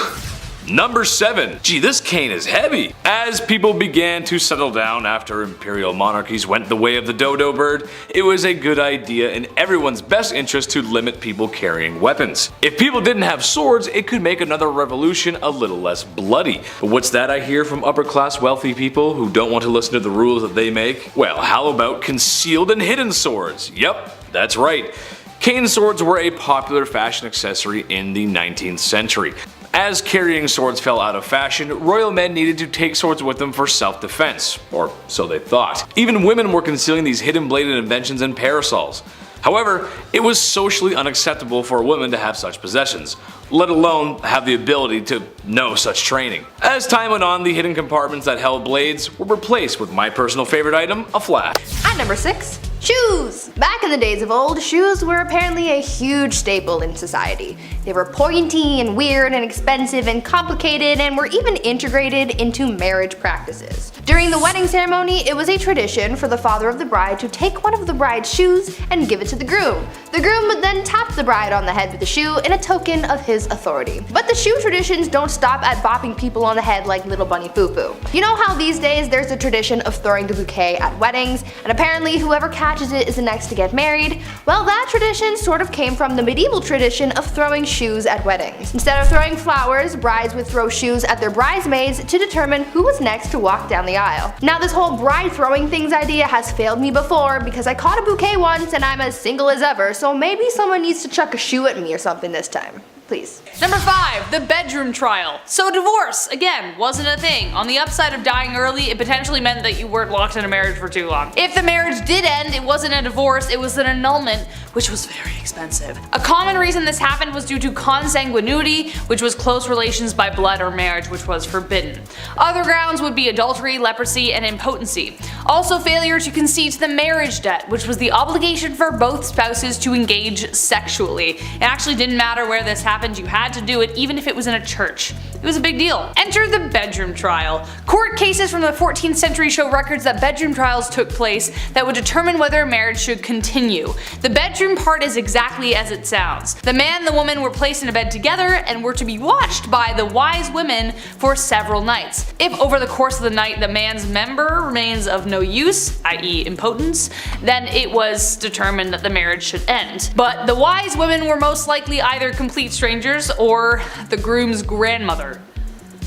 Number 7. Gee, this cane is heavy. As people began to settle down after imperial monarchies went the way of the dodo bird, it was a good idea in everyone's best interest to limit people carrying weapons. If people didn't have swords, it could make another revolution a little less bloody. But what's that I hear from upper class wealthy people who don't want to listen to the rules that they make? Well, how about concealed and hidden swords? Yep, that's right. Cane swords were a popular fashion accessory in the 19th century. As carrying swords fell out of fashion, royal men needed to take swords with them for self-defense, or so they thought. Even women were concealing these hidden bladed inventions in parasols. However, it was socially unacceptable for a woman to have such possessions, let alone have the ability to know such training. As time went on, the hidden compartments that held blades were replaced with my personal favorite item, a flash. At number 6, shoes! Back in the days of old, shoes were apparently a huge staple in society. They were pointy and weird and expensive and complicated and were even integrated into marriage practices. During the wedding ceremony, it was a tradition for the father of the bride to take one of the bride's shoes and give it to the groom. The groom would then tap the bride on the head with the shoe in a token of his authority. But the shoe traditions don't stop at bopping people on the head like little bunny foo-foo. You know how these days there's a tradition of throwing the bouquet at weddings, and apparently whoever catches it is the next to get married? Well, that tradition sort of came from the medieval tradition of throwing shoes at weddings. Instead of throwing flowers, brides would throw shoes at their bridesmaids to determine who was next to walk down the aisle. Now this whole bride throwing things idea has failed me before because I caught a bouquet once and I'm as single as ever, so maybe someone needs to chuck a shoe at me or something this time. Please. Number 5, the bedroom trial. So divorce, again, wasn't a thing. On the upside of dying early, it potentially meant that you weren't locked in a marriage for too long. If the marriage did end, it wasn't a divorce, it was an annulment, which was very expensive. A common reason this happened was due to consanguinity, which was close relations by blood or marriage, which was forbidden. Other grounds would be adultery, leprosy, and impotency. Also failure to concede to the marriage debt, which was the obligation for both spouses to engage sexually. It actually didn't matter where this happened, you had to do it even if it was in a church. It was a big deal. Enter the bedroom trial. Court cases from the 14th century show records that bedroom trials took place that would determine whether a marriage should continue. The bedroom part is exactly as it sounds. The man and the woman were placed in a bed together and were to be watched by the wise women for several nights. If over the course of the night the man's member remains of no use, i.e. impotence, then it was determined that the marriage should end. But the wise women were most likely either complete strangers or the groom's grandmother.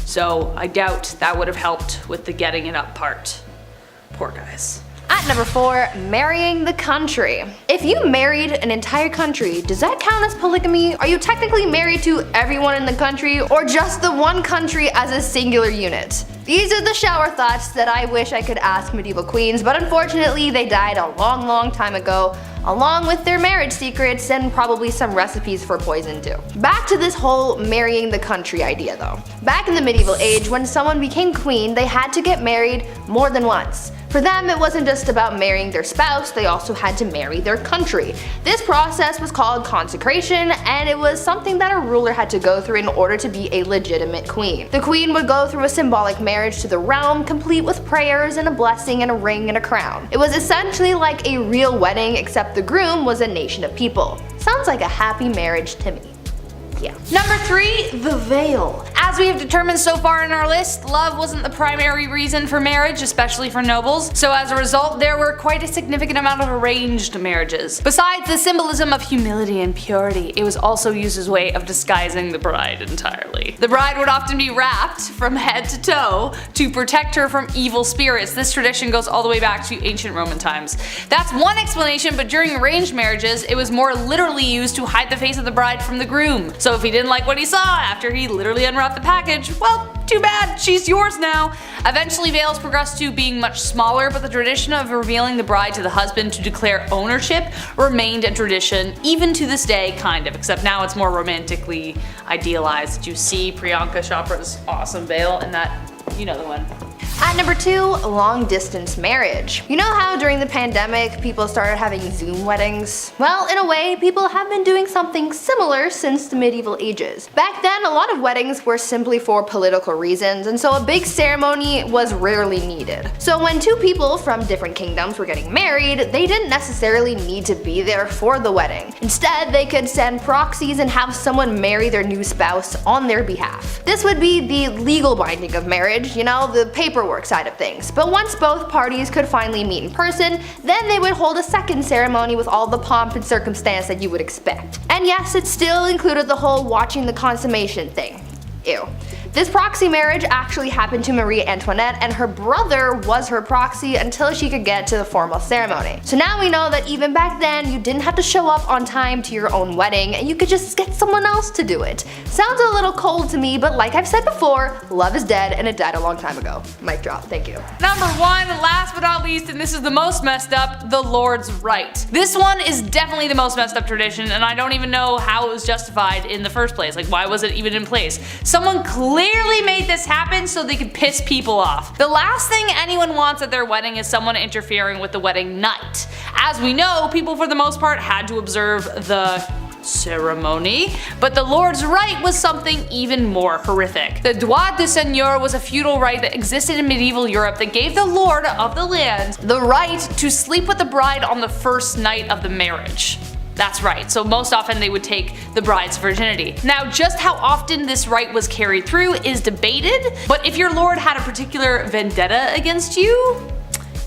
So I doubt that would have helped with the getting it up part. Poor guys. At number 4, marrying the country. If you married an entire country, does that count as polygamy? Are you technically married to everyone in the country or just the one country as a singular unit? These are the shower thoughts that I wish I could ask medieval queens, but unfortunately they died a long time ago, along with their marriage secrets and probably some recipes for poison too. Back to this whole marrying the country idea though. Back in the medieval age, when someone became queen, they had to get married more than once. For them, it wasn't just about marrying their spouse, they also had to marry their country. This process was called consecration, and it was something that a ruler had to go through in order to be a legitimate queen. The queen would go through a symbolic marriage to the realm, complete with prayers and a blessing and a ring and a crown. It was essentially like a real wedding, except the groom was a nation of people. Sounds like a happy marriage to me. yeah. Number 3, the veil. As we have determined so far in our list, love wasn't the primary reason for marriage, especially for nobles, so as a result there were quite a significant amount of arranged marriages. Besides the symbolism of humility and purity, it was also used as a way of disguising the bride entirely. The bride would often be wrapped from head to toe to protect her from evil spirits. This tradition goes all the way back to ancient Roman times. That's one explanation, but during arranged marriages, it was more literally used to hide the face of the bride from the groom. So if he didn't like what he saw after he literally unwrapped the package, well, too bad, she's yours now. Eventually veils progressed to being much smaller, but the tradition of revealing the bride to the husband to declare ownership remained a tradition even to this day, kind of, except now it's more romantically idealized. Did you see Priyanka Chopra's awesome veil in that? You know the one. At number 2, long distance marriage. You know how during the pandemic people started having Zoom weddings? Well, in a way, people have been doing something similar since the medieval ages. Back then, a lot of weddings were simply for political reasons, and so a big ceremony was rarely needed. So when two people from different kingdoms were getting married, they didn't necessarily need to be there for the wedding. Instead, they could send proxies and have someone marry their new spouse on their behalf. This would be the legal binding of marriage, you know, the paperwork side of things. But once both parties could finally meet in person, then they would hold a second ceremony with all the pomp and circumstance that you would expect. And yes, it still included the whole watching the consummation thing. Ew. This proxy marriage actually happened to Marie Antoinette, and her brother was her proxy until she could get to the formal ceremony. So now we know that even back then, you didn't have to show up on time to your own wedding, and you could just get someone else to do it. Sounds a little cold to me, but like I've said before, love is dead and it died a long time ago. Mic drop, thank you. Number 1, last but not least, and this is the most messed up, the Lord's Right. This one is definitely the most messed up tradition, and I don't even know how it was justified in the first place. Like, why was it even in place? Someone clearly made this happen so they could piss people off. The last thing anyone wants at their wedding is someone interfering with the wedding night. As we know, people for the most part had to observe the ceremony, but the Lord's Right was something even more horrific. The droit de seigneur was a feudal right that existed in medieval Europe that gave the lord of the land the right to sleep with the bride on the first night of the marriage. That's right, so most often they would take the bride's virginity. Now, just how often this right was carried through is debated, but if your lord had a particular vendetta against you,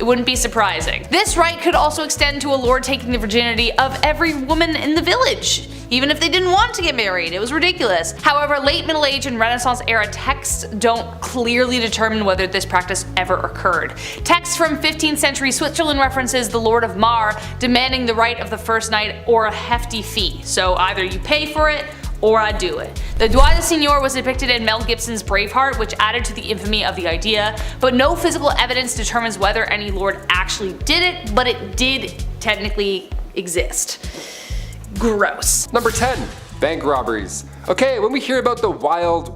it wouldn't be surprising. This right could also extend to a lord taking the virginity of every woman in the village, even if they didn't want to get married. It was ridiculous. However, late Middle Age and Renaissance era texts don't clearly determine whether this practice ever occurred. Texts from 15th century Switzerland references the Lord of Mar demanding the right of the first night or a hefty fee. So either you pay for it or I do it. The droit de seigneur was depicted in Mel Gibson's Braveheart, which added to the infamy of the idea, but no physical evidence determines whether any lord actually did it, but it did technically exist. Gross. Number 10. Bank robberies. Okay, when we hear about the wild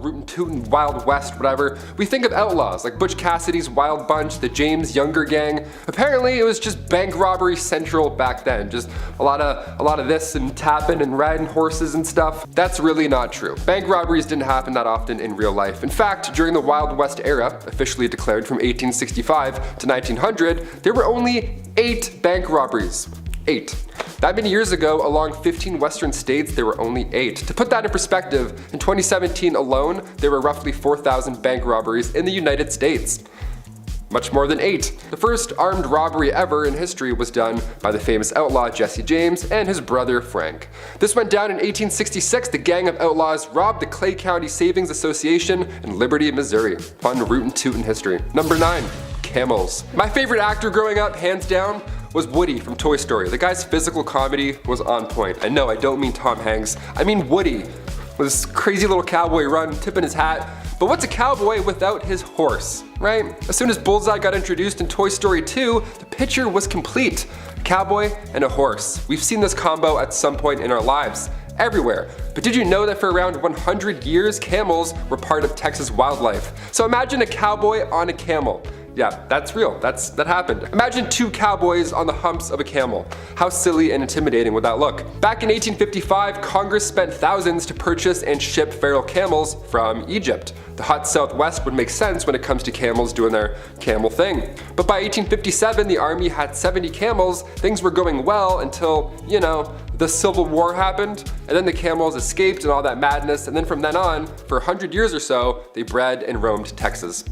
rootin' tootin' Wild West, whatever, we think of outlaws like Butch Cassidy's Wild Bunch, the James Younger Gang. Apparently it was just bank robbery central back then, just a lot of this and tapping and riding horses and stuff. That's really not true. Bank robberies didn't happen that often in real life. In fact, during the Wild West era, officially declared from 1865 to 1900, there were only 8 bank robberies. 8. That many years ago, along 15 western states, there were only 8. To put that in perspective, in 2017 alone, there were roughly 4,000 bank robberies in the United States. Much more than 8. The first armed robbery ever in history was done by the famous outlaw Jesse James and his brother Frank. This went down in 1866. The gang of outlaws robbed the Clay County Savings Association in Liberty, Missouri. Fun rootin' tootin' history. Number 9. Camels. My favorite actor growing up, hands down, was Woody from Toy Story. The guy's physical comedy was on point. And no, I don't mean Tom Hanks. I mean Woody, with this crazy little cowboy run, tipping his hat. But what's a cowboy without his horse, right? As soon as Bullseye got introduced in Toy Story 2, the picture was complete. A cowboy and a horse. We've seen this combo at some point in our lives. Everywhere. But did you know that for around 100 years, camels were part of Texas wildlife? So imagine a cowboy on a camel. Yeah, that's real. That happened. Imagine 2 cowboys on the humps of a camel. How silly and intimidating would that look? Back in 1855, Congress spent thousands to purchase and ship feral camels from Egypt. The hot Southwest would make sense when it comes to camels doing their camel thing. But by 1857, the army had 70 camels. Things were going well until, you know, The Civil War happened, and then the camels escaped and all that madness, and then from then on, for 100 years or so, they bred and roamed Texas.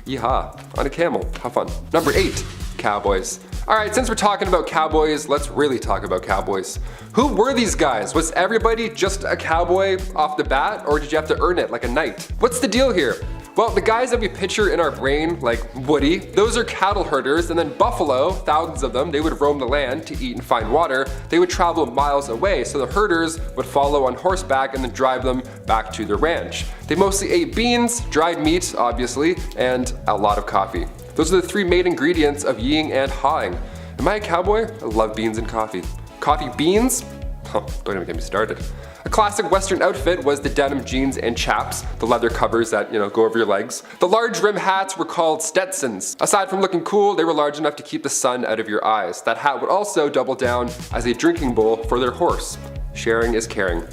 Yeehaw, on a camel, have fun. Number 8, cowboys. Alright, since we're talking about cowboys, let's really talk about cowboys. Who were these guys? Was everybody just a cowboy off the bat, or did you have to earn it like a knight? What's the deal here? Well, the guys that we picture in our brain, like Woody, those are cattle herders, and then buffalo, thousands of them, they would roam the land to eat and find water. They would travel miles away, so the herders would follow on horseback and then drive them back to their ranch. They mostly ate beans, dried meat, obviously, and a lot of coffee. Those are the 3 main ingredients of yeeing and hawing. Am I a cowboy? I love beans and coffee. Coffee beans? Huh, don't even get me started. A classic Western outfit was the denim jeans and chaps, the leather covers that, go over your legs. The large rim hats were called Stetsons. Aside from looking cool, they were large enough to keep the sun out of your eyes. That hat would also double down as a drinking bowl for their horse. Sharing is caring.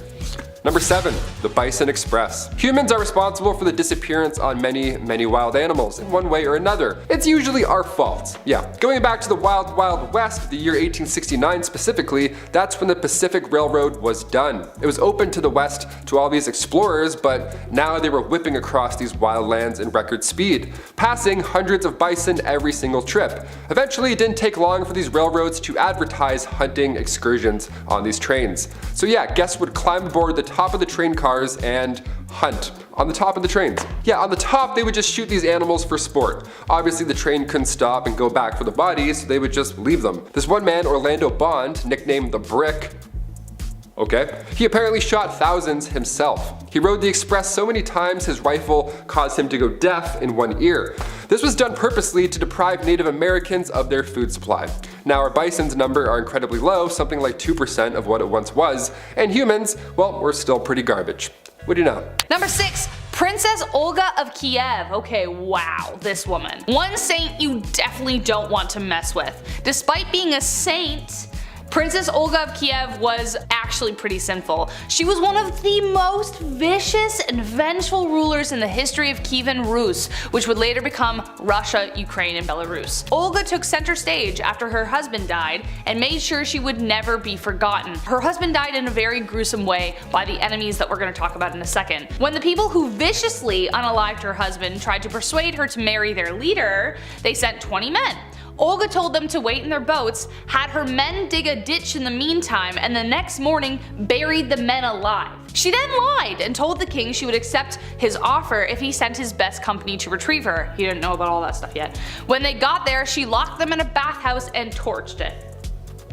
Number 7, the Bison Express. Humans are responsible for the disappearance on many wild animals in one way or another. It's usually our fault. Yeah, going back to the Wild Wild West, the year 1869 specifically, that's when the Pacific Railroad was done. It was open to the west to all these explorers, but now they were whipping across these wild lands in record speed, passing hundreds of bison every single trip. Eventually, it didn't take long for these railroads to advertise hunting excursions on these trains. So yeah, guests would climb aboard the top of the train cars and hunt on the top of the trains. Yeah, on the top they would just shoot these animals for sport. Obviously the train couldn't stop and go back for the bodies, so they would just leave them. This one man, Orlando Bond, nicknamed the Brick, he apparently shot thousands himself. He rode the express so many times his rifle caused him to go deaf in one ear. This was done purposely to deprive Native Americans of their food supply. Now our bison's number are incredibly low, something like 2% of what it once was, and humans, well, we're still pretty garbage. What do you know? Number 6, Princess Olga of Kiev. Okay, wow, this woman. One saint you definitely don't want to mess with. Despite being a saint, Princess Olga of Kiev was actually pretty sinful. She was one of the most vicious and vengeful rulers in the history of Kievan Rus, which would later become Russia, Ukraine, and Belarus. Olga took center stage after her husband died and made sure she would never be forgotten. Her husband died in a very gruesome way by the enemies that we're going to talk about in a second. When the people who viciously unalived her husband tried to persuade her to marry their leader, they sent 20 men. Olga told them to wait in their boats, had her men dig a ditch in the meantime, and the next morning buried the men alive. She then lied and told the king she would accept his offer if he sent his best company to retrieve her. He didn't know about all that stuff yet. When they got there, she locked them in a bathhouse and torched it.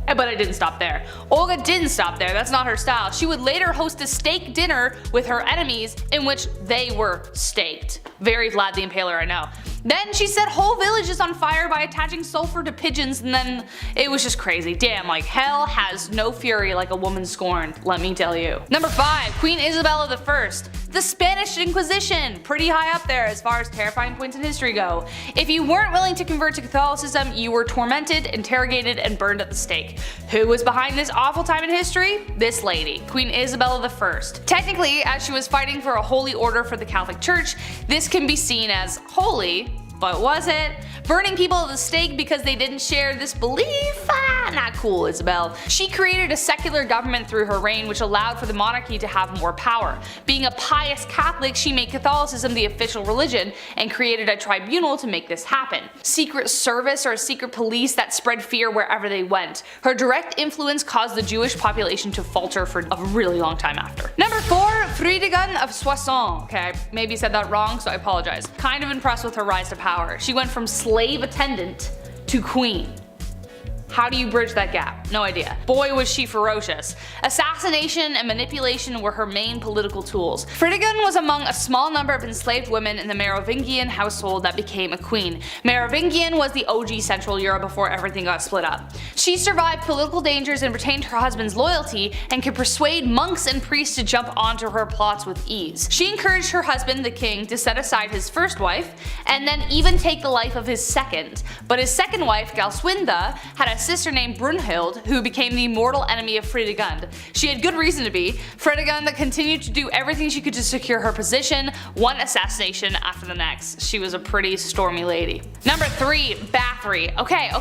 But it didn't stop there. Olga didn't stop there, that's not her style. She would later host a steak dinner with her enemies in which they were staked. Very Vlad the Impaler, I know. Then she set whole villages on fire by attaching sulfur to pigeons, and then it was just crazy. Damn, like hell has no fury like a woman scorned, let me tell you. Number 5, Queen Isabella I. The Spanish Inquisition, pretty high up there as far as terrifying points in history go. If you weren't willing to convert to Catholicism, you were tormented, interrogated, and burned at the stake. Who was behind this awful time in history? This lady, Queen Isabella I. Technically, as she was fighting for a holy order for the Catholic Church, this can be seen as holy, but was it? Burning people at the stake because they didn't share this belief? Not cool, Isabel. She created a secular government through her reign which allowed for the monarchy to have more power. Being a pious Catholic, she made Catholicism the official religion and created a tribunal to make this happen. Secret service or a secret police that spread fear wherever they went. Her direct influence caused the Jewish population to falter for a really long time after. Number 4, Fridegund of Soissons. Okay, maybe said that wrong, so I apologize. Kind of impressed with her rise to power. She went from slave attendant to queen. How do you bridge that gap? No idea. Boy was she ferocious. Assassination and manipulation were her main political tools. Fridegund was among a small number of enslaved women in the Merovingian household that became a queen. Merovingian was the OG Central Europe before everything got split up. She survived political dangers and retained her husband's loyalty and could persuade monks and priests to jump onto her plots with ease. She encouraged her husband, the king, to set aside his first wife and then even take the life of his second. But his second wife, Galswinda, had a sister named Brunhild who became the mortal enemy of Fridegund. She had good reason to be. Fridegund continued to do everything she could to secure her position, one assassination after the next. She was a pretty stormy lady. Number 3, Bathory. Okay.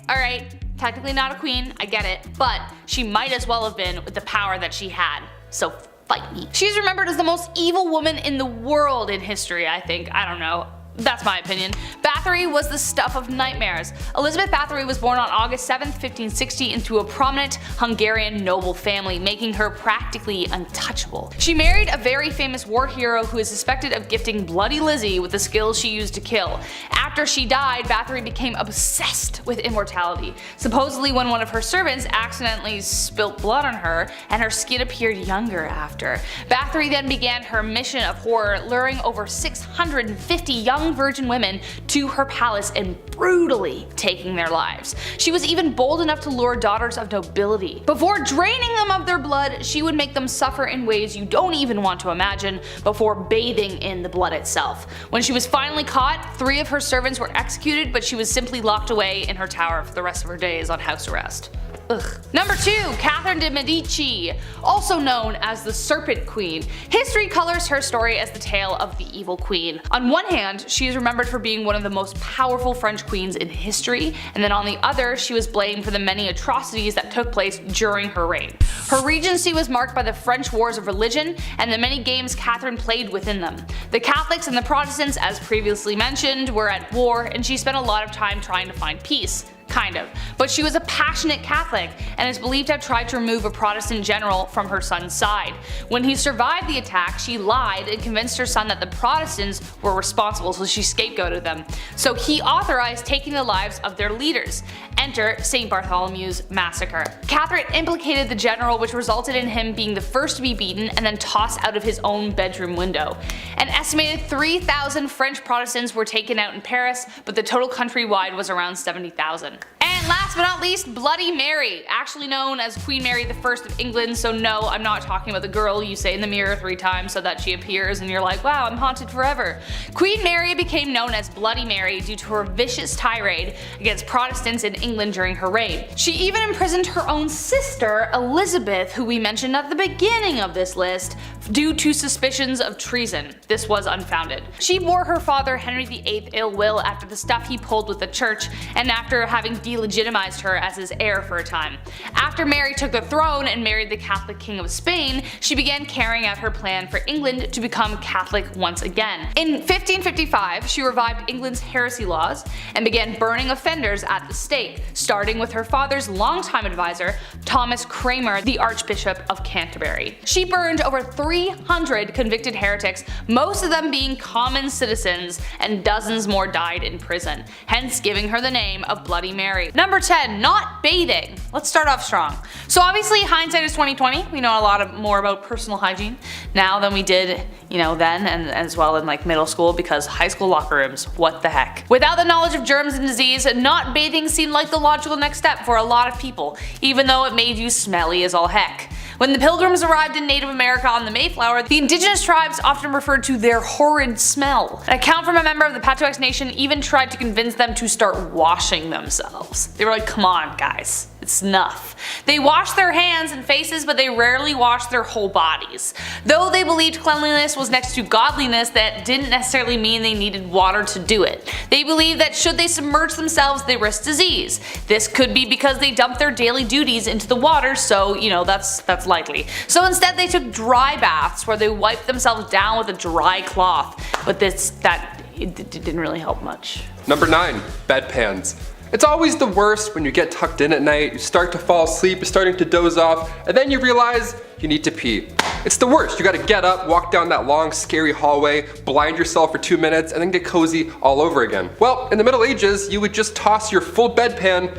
Alright. Technically not a queen, I get it, but she might as well have been with the power that she had. So fight me. She's remembered as the most evil woman in the world in history, I think. I don't know. That's my opinion. Bathory was the stuff of nightmares. Elizabeth Bathory was born on August 7th, 1560 into a prominent Hungarian noble family, making her practically untouchable. She married a very famous war hero who is suspected of gifting Bloody Lizzie with the skills she used to kill. After she died, Bathory became obsessed with immortality. Supposedly when one of her servants accidentally spilt blood on her, and her skin appeared younger after. Bathory then began her mission of horror, luring over 650 young virgin women to her palace and brutally taking their lives. She was even bold enough to lure daughters of nobility. Before draining them of their blood, she would make them suffer in ways you don't even want to imagine before bathing in the blood itself. When she was finally caught, 3 of her servants were executed, but she was simply locked away in her tower for the rest of her days on house arrest. Ugh. Number 2. Catherine de' Medici, also known as the Serpent Queen. History colors her story as the tale of the evil queen. On one hand, she is remembered for being one of the most powerful French queens in history, and then on the other, she was blamed for the many atrocities that took place during her reign. Her regency was marked by the French wars of religion and the many games Catherine played within them. The Catholics and the Protestants, as previously mentioned, were at war, and she spent a lot of time trying to find peace. Kind of. But she was a passionate Catholic and is believed to have tried to remove a Protestant general from her son's side. When he survived the attack, she lied and convinced her son that the Protestants were responsible, so she scapegoated them. So he authorized taking the lives of their leaders. Enter St. Bartholomew's Massacre. Catherine implicated the general, which resulted in him being the first to be beaten and then tossed out of his own bedroom window. An estimated 3,000 French Protestants were taken out in Paris, but the total countrywide was around 70,000. And last but not least, Bloody Mary, actually known as Queen Mary I of England, so no, I'm not talking about the girl you say in the mirror 3 times so that she appears and you're like, wow, I'm haunted forever. Queen Mary became known as Bloody Mary due to her vicious tirade against Protestants in England during her reign. She even imprisoned her own sister, Elizabeth, who we mentioned at the beginning of this list, due to suspicions of treason. This was unfounded. She bore her father Henry VIII ill will after the stuff he pulled with the church, and after having delegitimized her as his heir for a time. After Mary took the throne and married the Catholic King of Spain, she began carrying out her plan for England to become Catholic once again. In 1555, she revived England's heresy laws and began burning offenders at the stake, starting with her father's longtime advisor, Thomas Cranmer, the Archbishop of Canterbury. She burned over 300 convicted heretics, most of them being common citizens, and dozens more died in prison, hence giving her the name of Bloody Mary. Number 10, not bathing. Let's start off strong. So obviously hindsight is 2020. We know a lot more about personal hygiene now than we did, then and as well in like middle school, because high school locker rooms, what the heck. Without the knowledge of germs and disease, not bathing seemed like the logical next step for a lot of people, even though it made you smelly as all heck. When the Pilgrims arrived in Native America on the Mayflower, the indigenous tribes often referred to their horrid smell. An account from a member of the Patuxet Nation even tried to convince them to start washing themselves. They were like, come on guys, it's enough. They washed their hands and faces, but they rarely washed their whole bodies. Though they believed cleanliness was next to godliness, that didn't necessarily mean they needed water to do it. They believed that should they submerge themselves, they risked disease. This could be because they dumped their daily duties into the water, so that's likely. So instead they took dry baths where they wiped themselves down with a dry cloth, but it didn't really help much. Number 9, bedpans. It's always the worst when you get tucked in at night, you start to fall asleep, you're starting to doze off, and then you realize you need to pee. It's the worst. You gotta get up, walk down that long, scary hallway, blind yourself for 2 minutes, and then get cozy all over again. Well, in the Middle Ages, you would just toss your full bedpan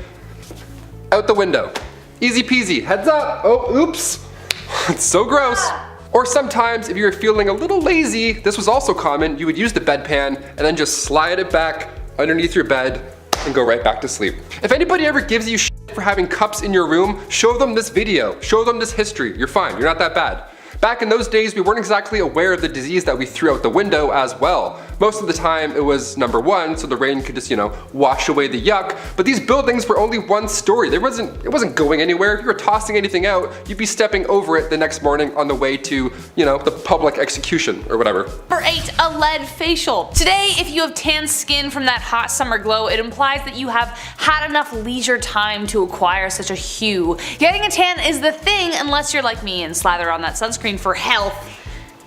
out the window. Easy peasy. Heads up. Oh, oops. It's so gross. Or sometimes, if you were feeling a little lazy, this was also common, you would use the bedpan and then just slide it back underneath your bed and go right back to sleep. If anybody ever gives you shit for having cups in your room, show them this video, show them this history. You're fine, you're not that bad. Back in those days, we weren't exactly aware of the disease that we threw out the window as well. Most of the time it was number 1, so the rain could just, wash away the yuck, but these buildings were only 1 story. It wasn't going anywhere. If you were tossing anything out, you'd be stepping over it the next morning on the way to, the public execution or whatever. Number 8, a lead facial. Today, if you have tan skin from that hot summer glow, it implies that you have had enough leisure time to acquire such a hue. Getting a tan is the thing unless you're like me and slather on that sunscreen for health.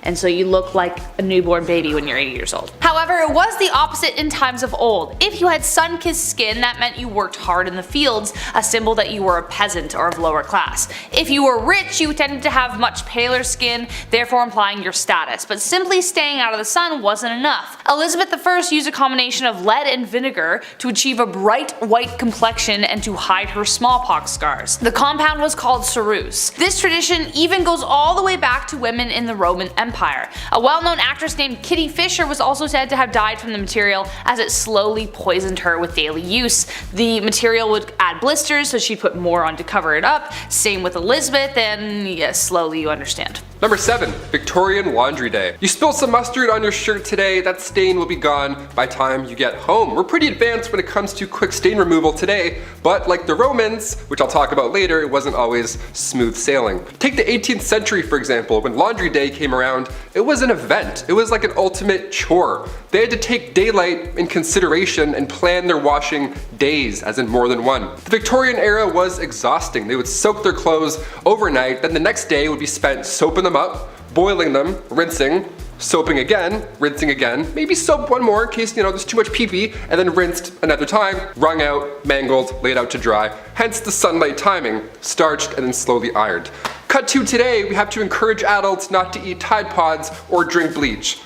And so you look like a newborn baby when you're 80 years old. However, it was the opposite in times of old. If you had sun-kissed skin, that meant you worked hard in the fields, a symbol that you were a peasant or of lower class. If you were rich, you tended to have much paler skin, therefore implying your status, but simply staying out of the sun wasn't enough. Elizabeth I used a combination of lead and vinegar to achieve a bright white complexion and to hide her smallpox scars. The compound was called ceruse. This tradition even goes all the way back to women in the Roman Empire. A well-known actress named Kitty Fisher was also said to have died from the material as it slowly poisoned her with daily use. The material would add blisters, so she'd put more on to cover it up. Same with Elizabeth, and yes, slowly you understand. Number 7, Victorian Laundry Day. You spill some mustard on your shirt today, that stain will be gone by the time you get home. We're pretty advanced when it comes to quick stain removal today, but like the Romans, which I'll talk about later, it wasn't always smooth sailing. Take the 18th century for example. When Laundry Day came around, it was an event. It was like an ultimate chore. They had to take daylight in consideration and plan their washing days, as in more than one. The Victorian era was exhausting. They would soak their clothes overnight, then the next day would be spent soaping them up, boiling them, rinsing, soaping again, rinsing again, maybe soap one more in case there's too much pee-pee, and then rinsed another time, wrung out, mangled, laid out to dry, hence the sunlight timing, starched and then slowly ironed. Cut to today, we have to encourage adults not to eat Tide Pods or drink bleach.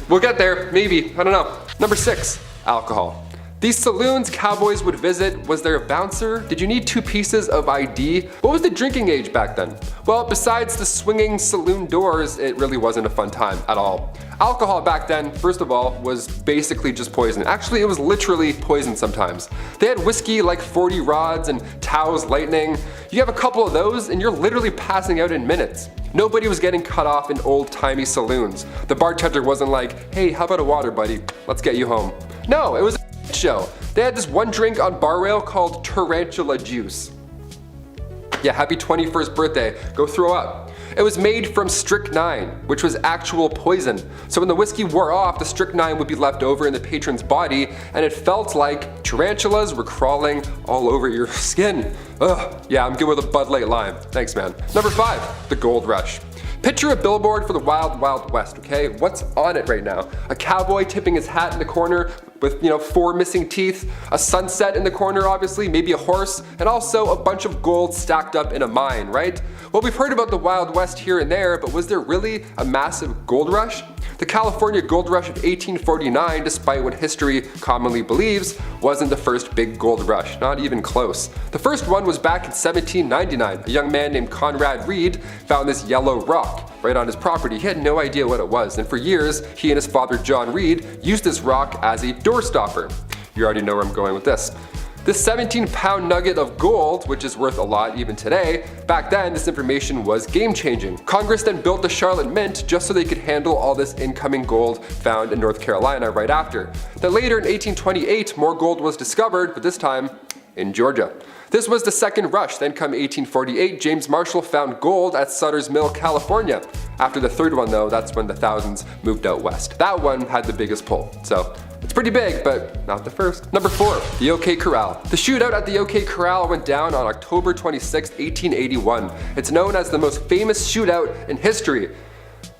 We'll get there, maybe, I don't know. Number 6, alcohol. These saloons cowboys would visit, was there a bouncer? Did you need 2 pieces of ID? What was the drinking age back then? Well, besides the swinging saloon doors, it really wasn't a fun time at all. Alcohol back then, first of all, was basically just poison. Actually, it was literally poison sometimes. They had whiskey like 40 rods and Tao's lightning. You have a couple of those and you're literally passing out in minutes. Nobody was getting cut off in old-timey saloons. The bartender wasn't like, hey, how about a water, buddy? Let's get you home. No, it was a show. They had this one drink on bar rail called tarantula juice. Yeah, happy 21st birthday. Go throw up. It was made from strychnine, which was actual poison. So when the whiskey wore off, the strychnine would be left over in the patron's body, and it felt like tarantulas were crawling all over your skin. Ugh, yeah, I'm good with a Bud Light Lime. Thanks, man. Number 5, the gold rush. Picture a billboard for the Wild Wild West, okay? What's on it right now? A cowboy tipping his hat in the corner with, 4 missing teeth, a sunset in the corner obviously, maybe a horse, and also a bunch of gold stacked up in a mine, right? Well, we've heard about the Wild West here and there, but was there really a massive gold rush? The California Gold Rush of 1849, despite what history commonly believes, wasn't the first big gold rush, not even close. The first one was back in 1799. A young man named Conrad Reed found this yellow rock right on his property. He had no idea what it was, and for years, he and his father John Reed used this rock as a door stopper. You already know where I'm going with this. This 17-pound nugget of gold, which is worth a lot even today, back then this information was game-changing. Congress then built the Charlotte Mint just so they could handle all this incoming gold found in North Carolina right after. Then later in 1828, more gold was discovered, but this time in Georgia. This was the second rush. Then come 1848, James Marshall found gold at Sutter's Mill, California. After the third one though, that's when the thousands moved out west. That one had the biggest pull, so it's pretty big, but not the first. Number 4, the OK Corral. The shootout at the OK Corral went down on October 26, 1881. It's known as the most famous shootout in history.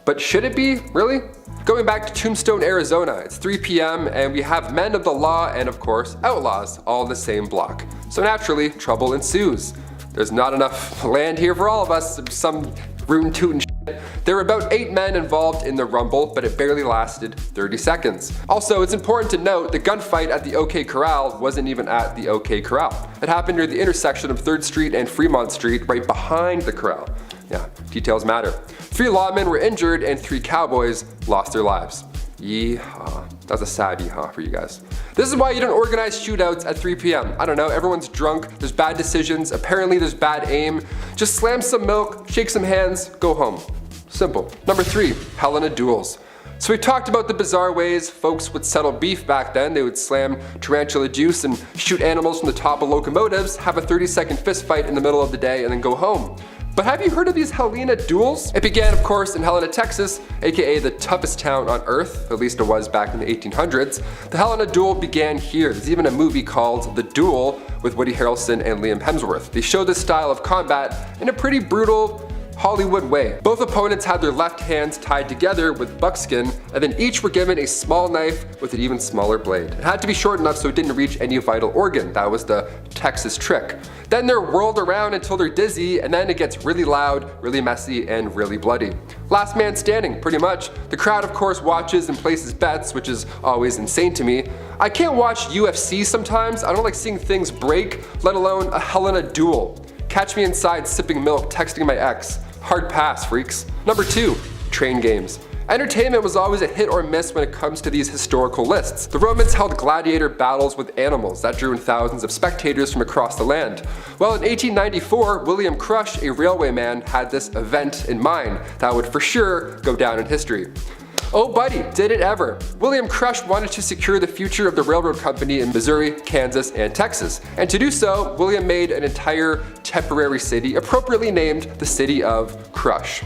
But should it be? Really? Going back to Tombstone, Arizona, it's 3 p.m. and we have men of the law and of course outlaws all in the same block. So naturally, trouble ensues. There's not enough land here for all of us, some rootin' tootin' shit. There were about 8 men involved in the rumble, but it barely lasted 30 seconds. Also, it's important to note the gunfight at the OK Corral wasn't even at the OK Corral. It happened near the intersection of 3rd Street and Fremont Street, right behind the corral. Yeah, details matter. 3 lawmen were injured and 3 cowboys lost their lives. Yeehaw. That's a sad yeehaw for you guys. This is why you don't organize shootouts at 3 p.m. I don't know, everyone's drunk, there's bad decisions, apparently there's bad aim. Just slam some milk, shake some hands, go home. Simple. Number 3, Helena duels. So we talked about the bizarre ways folks would settle beef back then. They would slam tarantula juice and shoot animals from the top of locomotives, have a 30-second fist fight in the middle of the day, and then go home. But have you heard of these Helena duels? It began, of course, in Helena, Texas, aka the toughest town on earth, at least it was back in the 1800s. The Helena duel began here. There's even a movie called The Duel with Woody Harrelson and Liam Hemsworth. They show this style of combat in a pretty brutal Hollywood way. Both opponents had their left hands tied together with buckskin, and then each were given a small knife with an even smaller blade. It had to be short enough so it didn't reach any vital organ. That was the Texas trick. Then they're whirled around until they're dizzy, and then it gets really loud, really messy, and really bloody. Last man standing, pretty much. The crowd, of course, watches and places bets, which is always insane to me. I can't watch UFC sometimes. I don't like seeing things break, let alone a Helena duel. Catch me inside sipping milk, texting my ex. Hard pass, freaks. Number 2, train games. Entertainment was always a hit or miss when it comes to these historical lists. The Romans held gladiator battles with animals that drew in thousands of spectators from across the land. Well, in 1894, William Crush, a railway man, had this event in mind that would for sure go down in history. Oh buddy, did it ever. William Crush wanted to secure the future of the railroad company in Missouri, Kansas, and Texas. And to do so, William made an entire temporary city appropriately named the city of Crush.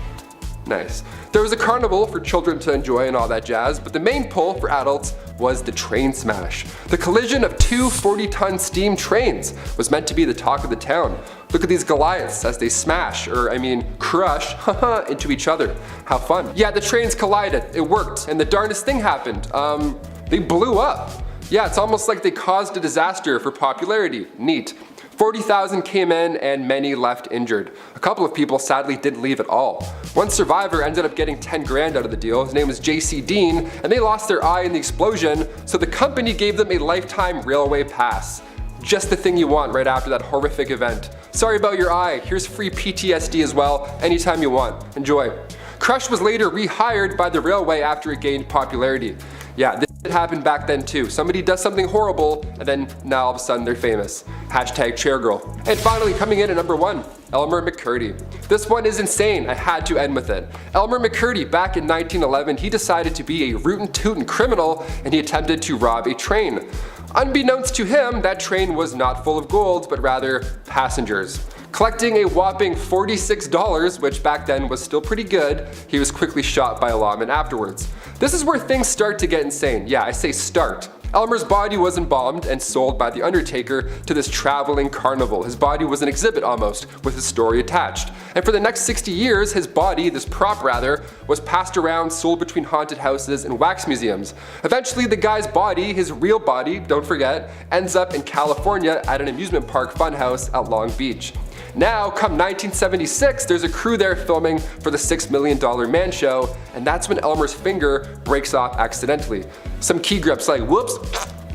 Nice. There was a carnival for children to enjoy and all that jazz, but the main pull for adults was the train smash. The collision of two 40-ton steam trains was meant to be the talk of the town. Look at these Goliaths as they smash, crush, into each other. How fun. Yeah, the trains collided, it worked, and the darndest thing happened. They blew up. Yeah, it's almost like they caused a disaster for popularity. Neat. 40,000 came in and many left injured. A couple of people sadly didn't leave at all. One survivor ended up getting 10 grand out of the deal. His name was J.C. Dean, and they lost their eye in the explosion, so the company gave them a lifetime railway pass. Just the thing you want right after that horrific event. Sorry about your eye, here's free PTSD as well, anytime you want. Enjoy. Crush was later rehired by the railway after it gained popularity. Yeah, this happened back then too. Somebody does something horrible, and then now all of a sudden they're famous. Hashtag chairgirl. And finally, coming in at number 1, Elmer McCurdy. This one is insane, I had to end with it. Elmer McCurdy, back in 1911, he decided to be a rootin' tootin' criminal, and he attempted to rob a train. Unbeknownst to him, that train was not full of gold, but rather passengers. Collecting a whopping $46, which back then was still pretty good, he was quickly shot by a lawman afterwards. This is where things start to get insane. Yeah, I say start. Elmer's body was embalmed and sold by the Undertaker to this traveling carnival. His body was an exhibit almost, with his story attached. And for the next 60 years, his body, this prop rather, was passed around, sold between haunted houses and wax museums. Eventually the guy's body, his real body, don't forget, ends up in California at an amusement park funhouse at Long Beach. Now, come 1976, there's a crew there filming for the $6 Million Man Show, and that's when Elmer's finger breaks off accidentally. Some key grips like, whoops,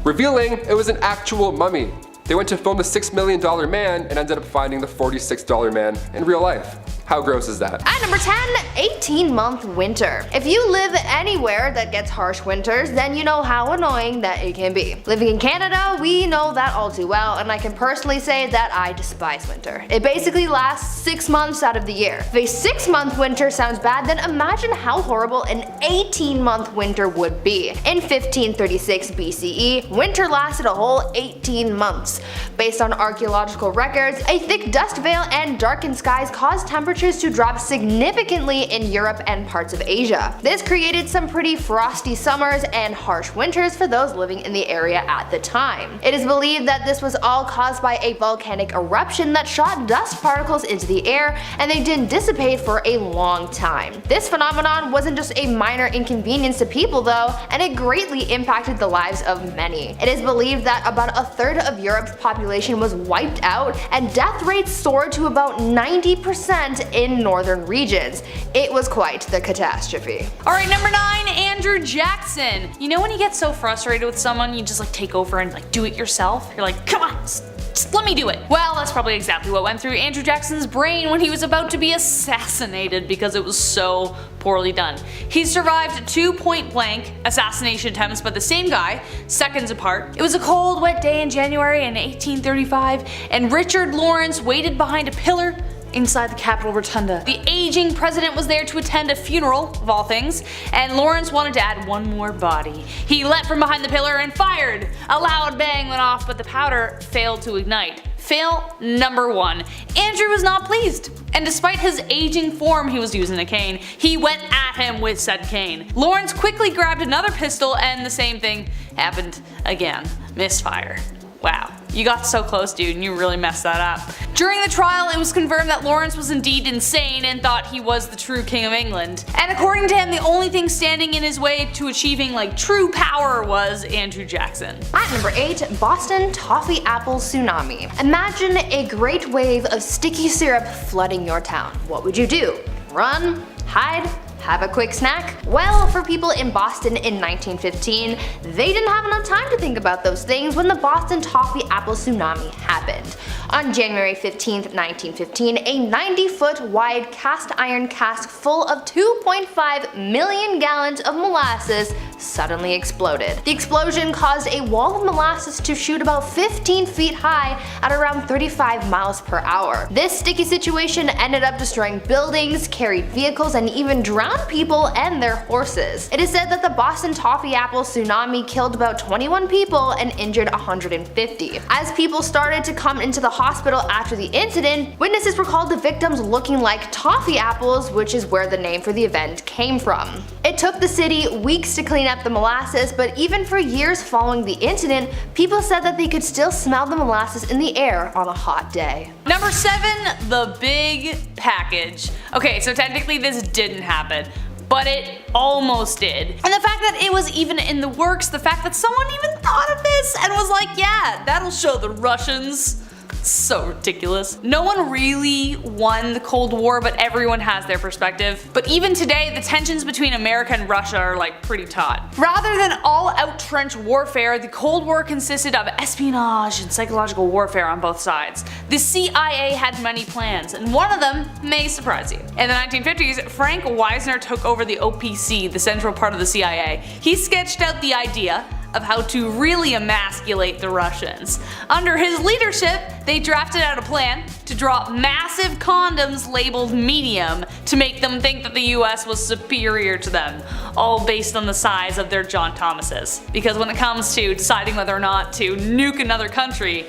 revealing it was an actual mummy. They went to film the $6 Million Man and ended up finding the $46 man in real life. How gross is that? At number 10, 18-month winter. If you live anywhere that gets harsh winters, then you know how annoying that it can be. Living in Canada, we know that all too well, and I can personally say that I despise winter. It basically lasts 6 months out of the year. If a 6-month winter sounds bad, then imagine how horrible an 18-month winter would be. In 1536 BCE, winter lasted a whole 18 months. Based on archaeological records, a thick dust veil and darkened skies caused temperatures to drop significantly in Europe and parts of Asia. This created some pretty frosty summers and harsh winters for those living in the area at the time. It is believed that this was all caused by a volcanic eruption that shot dust particles into the air, and they didn't dissipate for a long time. This phenomenon wasn't just a minor inconvenience to people though, and it greatly impacted the lives of many. It is believed that about a third of Europe's population was wiped out, and death rates soared to about 90% in northern regions. It was quite the catastrophe. Alright, number 9, Andrew Jackson. You know when you get so frustrated with someone, you just take over and do it yourself? You're like, come on, just let me do it. Well, that's probably exactly what went through Andrew Jackson's brain when he was about to be assassinated because it was so poorly done. He survived 2 point-blank assassination attempts by the same guy, seconds apart. It was a cold, wet day in January in 1835, and Richard Lawrence waited behind a pillar inside the Capitol Rotunda. The aging president was there to attend a funeral, of all things, and Lawrence wanted to add one more body. He leapt from behind the pillar and fired. A loud bang went off, but the powder failed to ignite. Fail number 1. Andrew was not pleased, and despite his aging form, he was using a cane. He went at him with said cane. Lawrence quickly grabbed another pistol and the same thing happened again. Misfire. Wow, you got so close, dude, and you really messed that up. During the trial, it was confirmed that Lawrence was indeed insane and thought he was the true king of England. And according to him, the only thing standing in his way to achieving true power was Andrew Jackson. At number 8, Boston Toffee Apple Tsunami. Imagine a great wave of sticky syrup flooding your town. What would you do? Run? Hide? Have a quick snack? Well, for people in Boston in 1915, they didn't have enough time to think about those things when the Boston Toffee Apple Tsunami happened. On January 15, 1915, a 90-foot wide cast iron cask full of 2.5 million gallons of molasses suddenly exploded. The explosion caused a wall of molasses to shoot about 15 feet high at around 35 miles per hour. This sticky situation ended up destroying buildings, carried vehicles, and even drowned people and their horses. It is said that the Boston Toffee Apple Tsunami killed about 21 people and injured 150. As people started to come into the hospital after the incident, witnesses recalled the victims looking like toffee apples, which is where the name for the event came from. It took the city weeks to clean up the molasses, but even for years following the incident, people said that they could still smell the molasses in the air on a hot day. Number 7, the big package. Okay, so technically this didn't happen, but it almost did. And the fact that it was even in the works, the fact that someone even thought of this and was like, yeah, that'll show the Russians. So ridiculous. No one really won the Cold War, but everyone has their perspective. But even today, the tensions between America and Russia are pretty taut. Rather than all-out trench warfare, the Cold War consisted of espionage and psychological warfare on both sides. The CIA had many plans, and one of them may surprise you. In the 1950s, Frank Wisner took over the OPC, the central part of the CIA. He sketched out the idea of how to really emasculate the Russians. Under his leadership, they drafted out a plan to drop massive condoms labeled medium to make them think that the US was superior to them, all based on the size of their John Thomases. Because when it comes to deciding whether or not to nuke another country,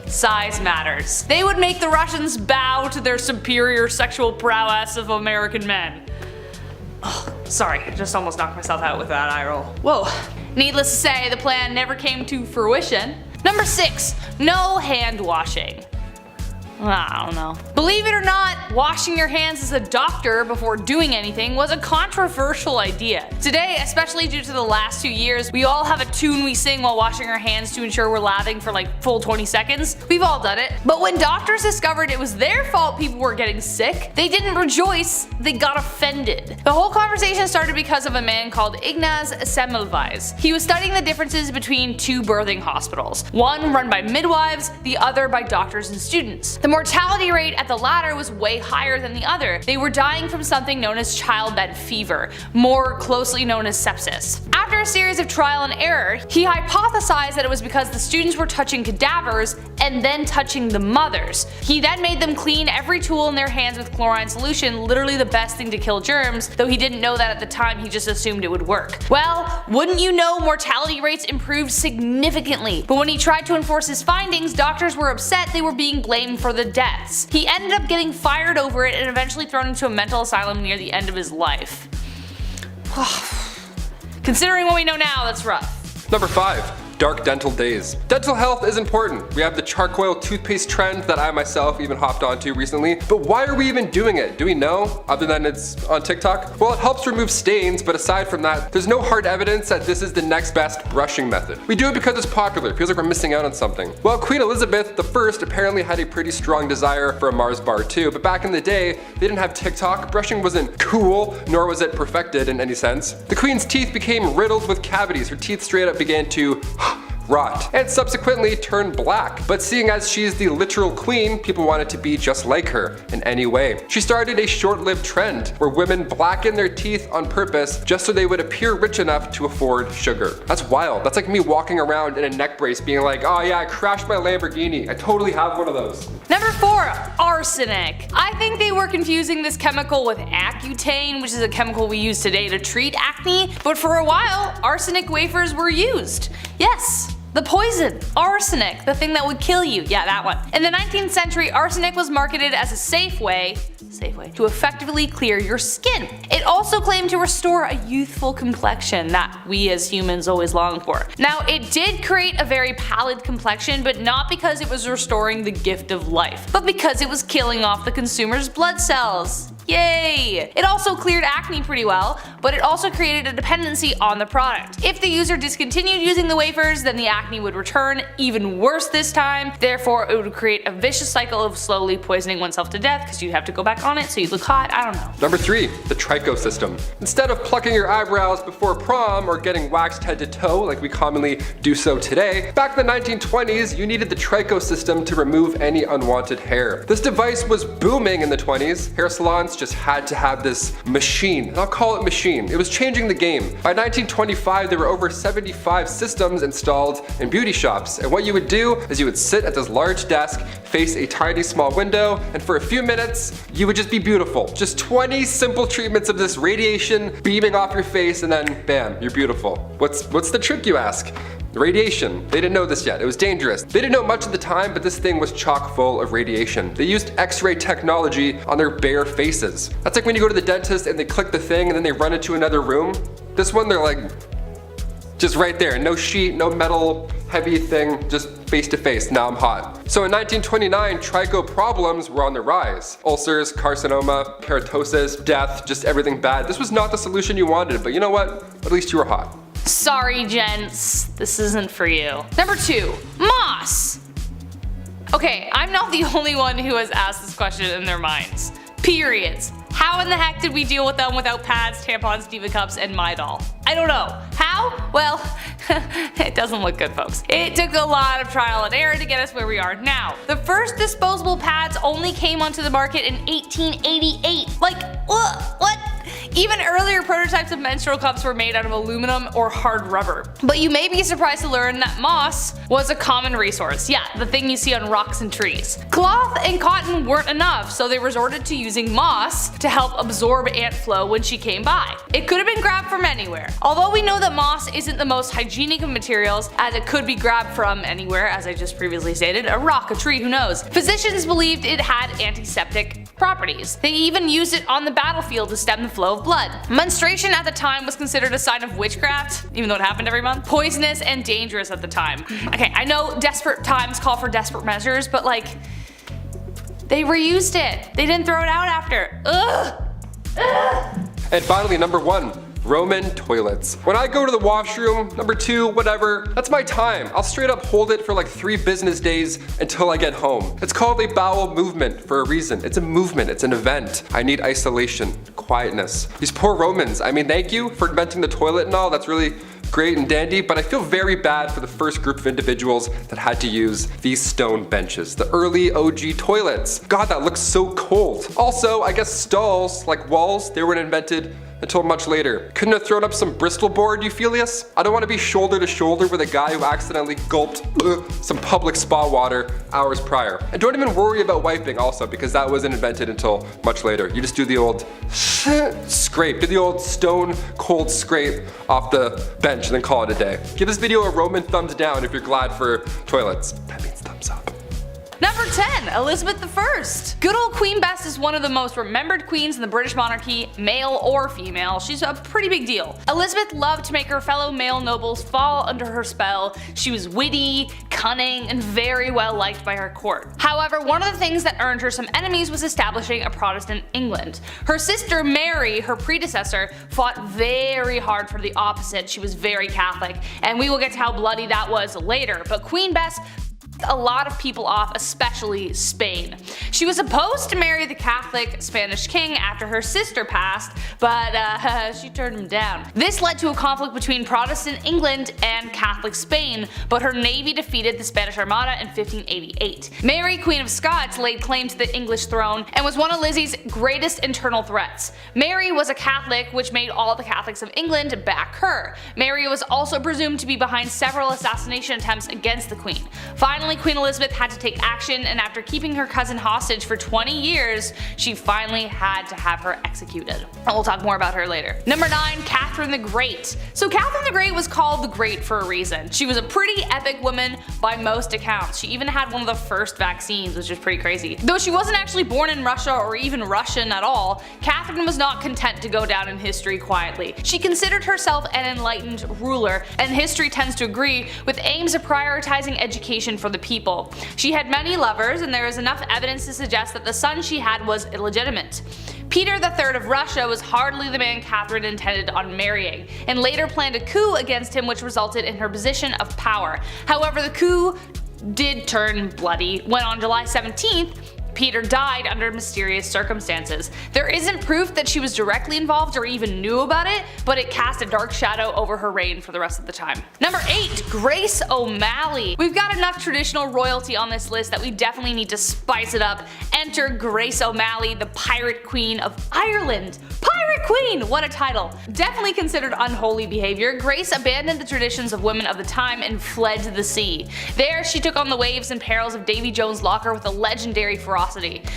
size matters. They would make the Russians bow to their superior sexual prowess of American men. Oh, sorry, I just almost knocked myself out with that eye roll. Whoa. Needless to say, the plan never came to fruition. Number 6, no hand washing. I don't know. Believe it or not, washing your hands as a doctor before doing anything was a controversial idea. Today, especially due to the last 2 years, we all have a tune we sing while washing our hands to ensure we're lathering for full 20 seconds. We've all done it. But when doctors discovered it was their fault people were getting sick, they didn't rejoice, they got offended. The whole conversation started because of a man called Ignaz Semmelweis. He was studying the differences between 2 birthing hospitals, one run by midwives, the other by doctors and students. The mortality rate at the latter was way higher than the other. They were dying from something known as childbed fever, more closely known as sepsis. After a series of trial and error, he hypothesized that it was because the students were touching cadavers and then touching the mothers. He then made them clean every tool in their hands with chlorine solution, literally the best thing to kill germs, though he didn't know that at the time, he just assumed it would work. Well, wouldn't you know, mortality rates improved significantly, but when he tried to enforce his findings, doctors were upset they were being blamed for the deaths. He ended up getting fired over it and eventually thrown into a mental asylum near the end of his life. Considering what we know now, that's rough. Number 5. Dark dental days. Dental health is important. We have the charcoal toothpaste trend that I myself even hopped onto recently, but why are we even doing it? Do we know, other than it's on TikTok? Well, it helps remove stains, but aside from that, there's no hard evidence that this is the next best brushing method. We do it because it's popular. It feels like we're missing out on something. Well, Queen Elizabeth I apparently had a pretty strong desire for a Mars bar too, but back in the day, they didn't have TikTok, brushing wasn't cool, nor was it perfected in any sense. The Queen's teeth became riddled with cavities. Her teeth straight up began to rot, and subsequently turn black. But seeing as she's the literal queen, people wanted to be just like her in any way. She started a short-lived trend where women blacken their teeth on purpose just so they would appear rich enough to afford sugar. That's wild. That's like me walking around in a neck brace being like, oh yeah, I crashed my Lamborghini. I totally have one of those. Number 4, arsenic. I think they were confusing this chemical with Accutane, which is a chemical we use today to treat acne, but for a while, arsenic wafers were used. Yes. The poison, arsenic, the thing that would kill you, yeah, that one. In the 19th century, arsenic was marketed as a safe way to effectively clear your skin. It also claimed to restore a youthful complexion that we as humans always long for. Now, it did create a very pallid complexion, but not because it was restoring the gift of life, but because it was killing off the consumer's blood cells. Yay! It also cleared acne pretty well, but it also created a dependency on the product. If the user discontinued using the wafers, then the acne would return, even worse this time. Therefore, it would create a vicious cycle of slowly poisoning oneself to death because you'd have to go back on it so you look hot, I don't know. Number 3, the tricho system. Instead of plucking your eyebrows before prom or getting waxed head to toe like we commonly do so today, back in the 1920s, you needed the tricho system to remove any unwanted hair. This device was booming in the 20s. Hair salons just had to have this machine, and I'll call it machine. It was changing the game. By 1925, there were over 75 systems installed in beauty shops, and what you would do is you would sit at this large desk, face a tiny small window, and for a few minutes, you would just be beautiful. Just 20 simple treatments of this radiation beaming off your face, and then bam, you're beautiful. What's the trick, you ask? Radiation. They didn't know this yet. It was dangerous. They didn't know much at the time, but this thing was chock full of radiation. They used X-ray technology on their bare faces. That's like when you go to the dentist and they click the thing and then they run into another room. This one, they're like, just right there. No sheet, no metal, heavy thing, just face to face. Now I'm hot. So in 1929, tricho problems were on the rise. Ulcers, carcinoma, keratosis, death, just everything bad. This was not the solution you wanted, but you know what? At least you were hot. Sorry, gents, this isn't for you. Number 2, moss. Okay, I'm not the only one who has asked this question in their minds. Periods. How in the heck did we deal with them without pads, tampons, Diva cups, and My Doll? I don't know. How? Well, it doesn't look good, folks. It took a lot of trial and error to get us where we are now. The first disposable pads only came onto the market in 1888. Like, what? Even earlier prototypes of menstrual cups were made out of aluminum or hard rubber. But you may be surprised to learn that moss was a common resource. Yeah, the thing you see on rocks and trees. Cloth and cotton weren't enough, so they resorted to using moss to help absorb ant flow when she came by. It could have been grabbed from anywhere. Although we know that moss isn't the most hygienic of materials, as it could be grabbed from anywhere, as I just previously stated, a rock, a tree, who knows. Physicians believed it had antiseptic properties. They even used it on the battlefield to stem the flow of blood. Menstruation at the time was considered a sign of witchcraft, even though it happened every month. Poisonous and dangerous at the time. Okay, I know desperate times call for desperate measures, but like, they reused it. They didn't throw it out after. Ugh. And finally, number 1. Roman toilets. When I go to the washroom, number 2, whatever, that's my time. I'll straight up hold it for like 3 business days until I get home. It's called a bowel movement for a reason. It's a movement, it's an event. I need isolation, quietness. These poor Romans, I mean, thank you for inventing the toilet and all, that's really great and dandy, but I feel very bad for the first group of individuals that had to use these stone benches. The early OG toilets. God, that looks so cold. Also, I guess stalls, like walls, they weren't invented until much later. Couldn't have thrown up some Bristol board, Euphelius? I don't want to be shoulder to shoulder with a guy who accidentally gulped some public spa water hours prior. And don't even worry about wiping also, because that wasn't invented until much later. You just do the old scrape, do the old stone cold scrape off the bench and then call it a day. Give this video a Roman thumbs down if you're glad for toilets. That means thumbs up. Number 10, Elizabeth I. Good old Queen Bess is one of the most remembered queens in the British monarchy, male or female. She's a pretty big deal. Elizabeth loved to make her fellow male nobles fall under her spell. She was witty, cunning, and very well liked by her court. However, one of the things that earned her some enemies was establishing a Protestant England. Her sister Mary, her predecessor, fought very hard for the opposite. She was very Catholic, and we will get to how bloody that was later, but Queen Bess a lot of people off, especially Spain. She was supposed to marry the Catholic Spanish king after her sister passed, but she turned him down. This led to a conflict between Protestant England and Catholic Spain, but her navy defeated the Spanish Armada in 1588. Mary, Queen of Scots, laid claim to the English throne and was one of Lizzie's greatest internal threats. Mary was a Catholic, which made all the Catholics of England back her. Mary was also presumed to be behind several assassination attempts against the Queen. Finally, Queen Elizabeth had to take action, and after keeping her cousin hostage for 20 years, she finally had to have her executed. And we'll talk more about her later. Number 9. Catherine the Great. So Catherine the Great was called the Great for a reason. She was a pretty epic woman by most accounts. She even had one of the first vaccines, which is pretty crazy. Though she wasn't actually born in Russia or even Russian at all, Catherine was not content to go down in history quietly. She considered herself an enlightened ruler, and history tends to agree, with aims of prioritizing education for the people. She had many lovers, and there is enough evidence to suggest that the son she had was illegitimate. Peter III of Russia was hardly the man Catherine intended on marrying, and later planned a coup against him, which resulted in her position of power. However, the coup did turn bloody when on July 17th, Peter died under mysterious circumstances. There isn't proof that she was directly involved or even knew about it, but it cast a dark shadow over her reign for the rest of the time. Number 8. Grace O'Malley. We've got enough traditional royalty on this list that we definitely need to spice it up. Enter Grace O'Malley, the Pirate Queen of Ireland. Pirate Queen! What a title. Definitely considered unholy behavior, Grace abandoned the traditions of women of the time and fled to the sea. There, she took on the waves and perils of Davy Jones' locker with a legendary ferocity.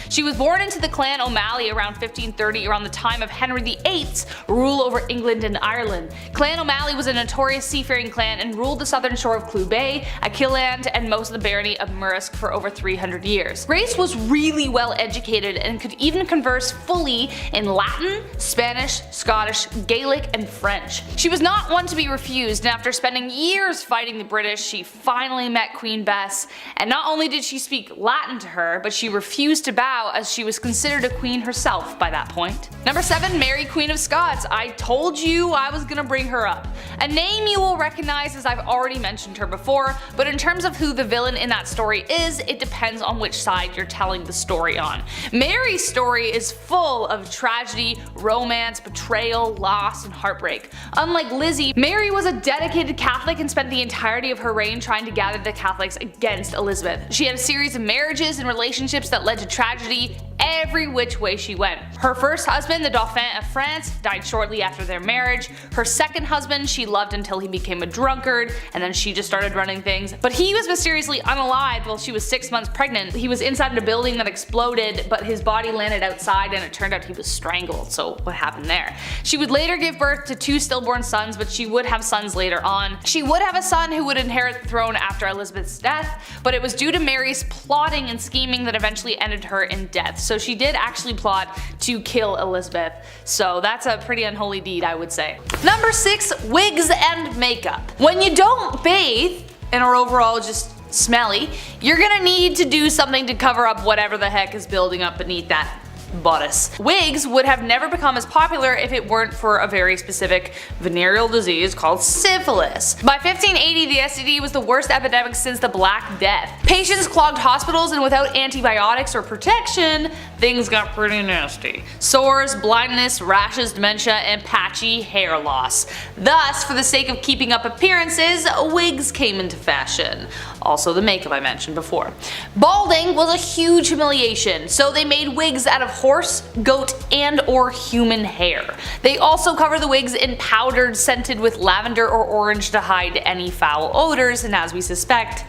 She was born into the clan O'Malley around 1530, around the time of Henry VIII's rule over England and Ireland. Clan O'Malley was a notorious seafaring clan and ruled the southern shore of Clew Bay, Achilland, and most of the barony of Murrisk for over 300 years. Grace was really well educated and could even converse fully in Latin, Spanish, Scottish, Gaelic, and French. She was not one to be refused, and after spending years fighting the British, she finally met Queen Bess, and not only did she speak Latin to her, but she refused to bow, as she was considered a queen herself by that point. Number 7. Mary, Queen of Scots. I told you I was gonna bring her up. A name you will recognize, as I've already mentioned her before, but in terms of who the villain in that story is, it depends on which side you're telling the story on. Mary's story is full of tragedy, romance, betrayal, loss, and heartbreak. Unlike Lizzie, Mary was a dedicated Catholic and spent the entirety of her reign trying to gather the Catholics against Elizabeth. She had a series of marriages and relationships that led to tragedy every which way she went. Her first husband, the Dauphin of France, died shortly after their marriage. Her second husband she loved until he became a drunkard, and then she just started running things. But he was mysteriously unalived while she was 6 months pregnant. He was inside a building that exploded, but his body landed outside, and it turned out he was strangled. So what happened there? She would later give birth to 2 stillborn sons, but she would have sons later on. She would have a son who would inherit the throne after Elizabeth's death, but it was due to Mary's plotting and scheming that eventually ended her in death. So she did actually plot to kill Elizabeth. So that's a pretty unholy deed, I would say. Number 6. Wigs and makeup. When you don't bathe and are overall just smelly, you're gonna need to do something to cover up whatever the heck is building up beneath that bodice. Wigs would have never become as popular if it weren't for a very specific venereal disease called syphilis. By 1580, the STD was the worst epidemic since the Black Death. Patients clogged hospitals, and without antibiotics or protection, things got pretty nasty. Sores, blindness, rashes, dementia, and patchy hair loss. Thus, for the sake of keeping up appearances, wigs came into fashion. Also the makeup I mentioned before. Balding was a huge humiliation, so they made wigs out of horse, goat, and or human hair. They also cover the wigs in powdered scented with lavender or orange to hide any foul odors, and as we suspect,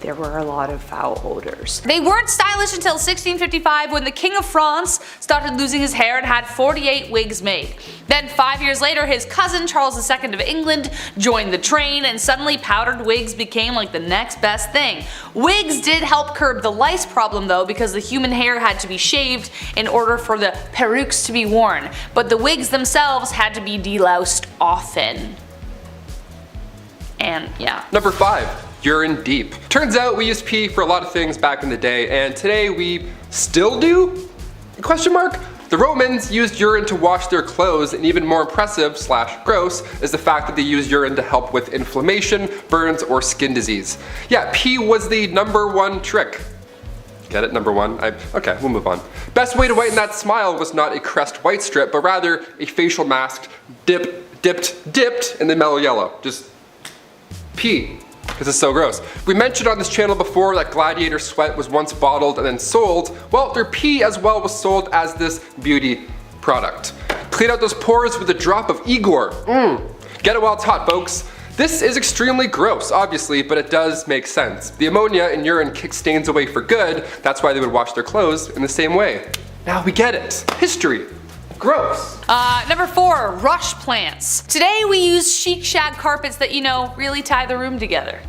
there were a lot of foul odors. They weren't stylish until 1655, when the King of France started losing his hair and had 48 wigs made. Then 5 years later, his cousin Charles II of England joined the train, and suddenly powdered wigs became like the next best thing. Wigs did help curb the lice problem though, because the human hair had to be shaved in order for the perukes to be worn, but the wigs themselves had to be deloused often. And yeah. Number 5. Urine deep. Turns out we used pee for a lot of things back in the day, and today we still do? Question mark? The Romans used urine to wash their clothes, and even more impressive / gross is the fact that they used urine to help with inflammation, burns, or skin disease. Yeah, pee was the #1 trick. Get it? #1? Okay, we'll move on. Best way to whiten that smile was not a Crest white strip, but rather a facial mask dipped in the mellow yellow. Just pee. This is so gross. We mentioned on this channel before that gladiator sweat was once bottled and then sold. Well, their pee as well was sold as this beauty product. Clean out those pores with a drop of Igor. Get it while it's hot, folks. This is extremely gross, obviously, but it does make sense. The ammonia in urine kicks stains away for good. That's why they would wash their clothes in the same way. Now we get it. History. Gross. Number 4, rush plants. Today we use chic shag carpets that, really tie the room together.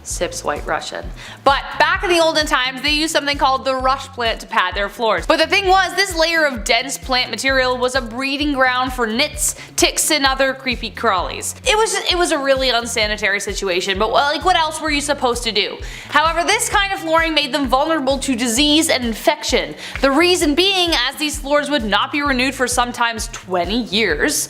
Sips White Russian. But back in the olden times, they used something called the rush plant to pad their floors. But the thing was, this layer of dense plant material was a breeding ground for nits, ticks, and other creepy crawlies. It was a really unsanitary situation, but what else were you supposed to do? However, this kind of flooring made them vulnerable to disease and infection. The reason being, as these floors would not be renewed for sometimes 20 years,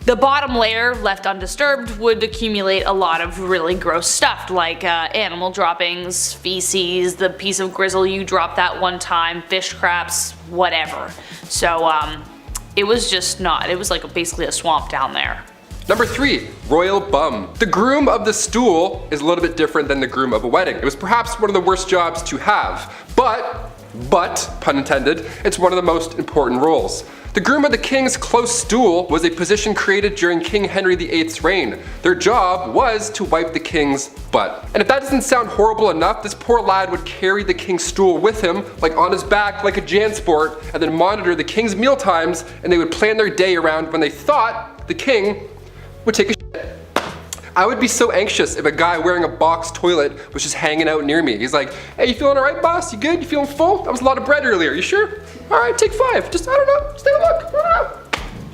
the bottom layer, left undisturbed, would accumulate a lot of really gross stuff like animal droppings, feces, the piece of grizzle you dropped that one time, fish scraps, whatever. So it was just not, it was like basically a swamp down there. Number 3, royal bum. The groom of the stool is a little bit different than the groom of a wedding. It was perhaps one of the worst jobs to have, but, pun intended, it's one of the most important roles. The groom of the king's close stool was a position created during King Henry VIII's reign. Their job was to wipe the king's butt. And if that doesn't sound horrible enough, this poor lad would carry the king's stool with him, like on his back, like a Jansport, and then monitor the king's meal times, and they would plan their day around when they thought the king would take a shit. I would be so anxious if a guy wearing a box toilet was just hanging out near me. He's like, hey, you feeling alright, boss? You good? You feeling full? That was a lot of bread earlier. You sure? Alright, take 5. Just, I don't know. Just take a look. I don't know.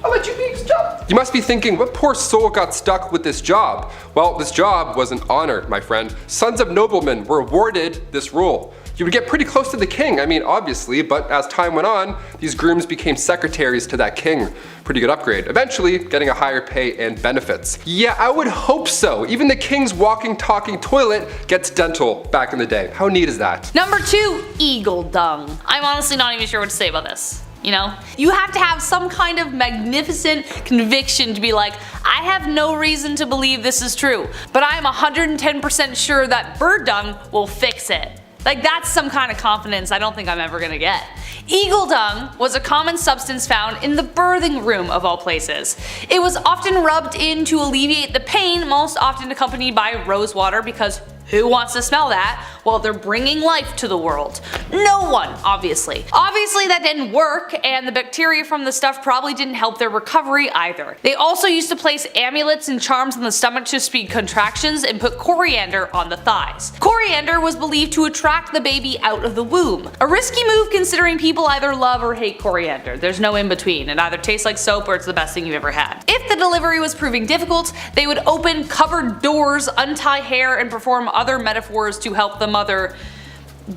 I'll let you be. Jump. You must be thinking, what poor soul got stuck with this job? Well, this job was an honor, my friend. Sons of noblemen were awarded this role. You would get pretty close to the king, I mean obviously, but as time went on, these grooms became secretaries to that king. Pretty good upgrade. Eventually, getting a higher pay and benefits. Yeah, I would hope so. Even the king's walking, talking toilet gets dental back in the day. How neat is that? Number 2, eagle dung. I'm honestly not even sure what to say about this. You have to have some kind of magnificent conviction to be like, I have no reason to believe this is true, but I'm 110% sure that bird dung will fix it. Like, that's some kind of confidence I don't think I'm ever gonna get. Eagle dung was a common substance found in the birthing room of all places. It was often rubbed in to alleviate the pain, most often accompanied by rose water, because who wants to smell that while they're bringing life to the world? No one, obviously. Obviously that didn't work, and the bacteria from the stuff probably didn't help their recovery either. They also used to place amulets and charms on the stomach to speed contractions and put coriander on the thighs. Coriander was believed to attract the baby out of the womb. A risky move considering people either love or hate coriander. There's no in between. It either tastes like soap or it's the best thing you've ever had. If the delivery was proving difficult, they would open cupboard doors, untie hair, and perform other metaphors to help the mother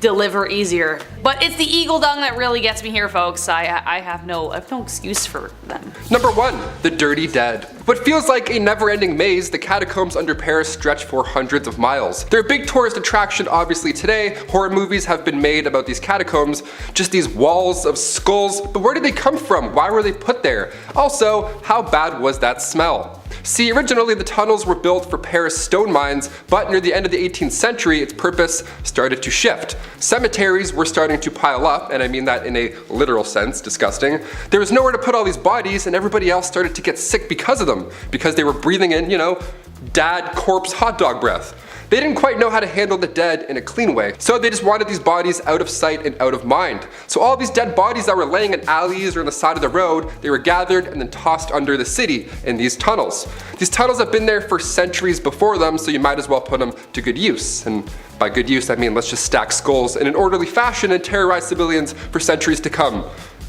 deliver easier. But it's the eagle dung that really gets me here, folks. I have no excuse for them. Number 1, the dirty dead. What feels like a never-ending maze, the catacombs under Paris stretch for hundreds of miles. They're a big tourist attraction obviously today. Horror movies have been made about these catacombs, just these walls of skulls, but where did they come from? Why were they put there? Also, how bad was that smell? See, originally the tunnels were built for Paris stone mines, but near the end of the 18th century its purpose started to shift. Cemeteries were starting to pile up, and I mean that in a literal sense, disgusting. There was nowhere to put all these bodies, and everybody else started to get sick because of them, because they were breathing in, dad corpse hot dog breath. They didn't quite know how to handle the dead in a clean way, so they just wanted these bodies out of sight and out of mind. So all these dead bodies that were laying in alleys or on the side of the road, they were gathered and then tossed under the city in these tunnels. These tunnels have been there for centuries before them, so you might as well put them to good use. And by good use, I mean let's just stack skulls in an orderly fashion and terrorize civilians for centuries to come.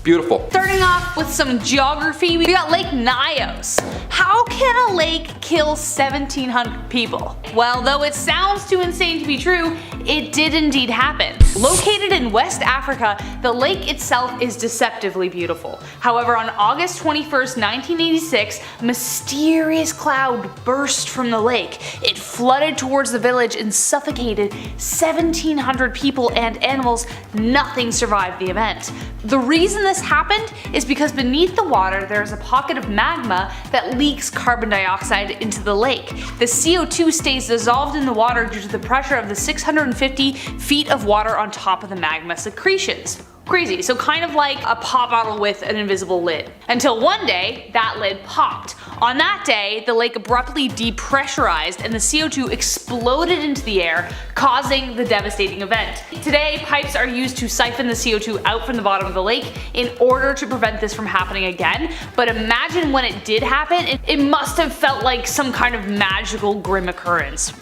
Beautiful. Starting off with some geography, we got Lake Nyos. How can a lake kill 1,700 people? Well, though it sounds too insane to be true, it did indeed happen. Located in West Africa, the lake itself is deceptively beautiful. However, on August 21st, 1986, a mysterious cloud burst from the lake. It flooded towards the village and suffocated 1,700 people and animals. Nothing survived the event. The reason this happened is because beneath the water there is a pocket of magma that leaks carbon dioxide into the lake. The CO2 stays dissolved in the water due to the pressure of the 650 feet of water on top of the magma secretions. Crazy, so kind of like a pop bottle with an invisible lid. Until one day, that lid popped. On that day, the lake abruptly depressurized and the CO2 exploded into the air, causing the devastating event. Today, pipes are used to siphon the CO2 out from the bottom of the lake in order to prevent this from happening again, but imagine when it did happen, it must have felt like some kind of magical grim occurrence.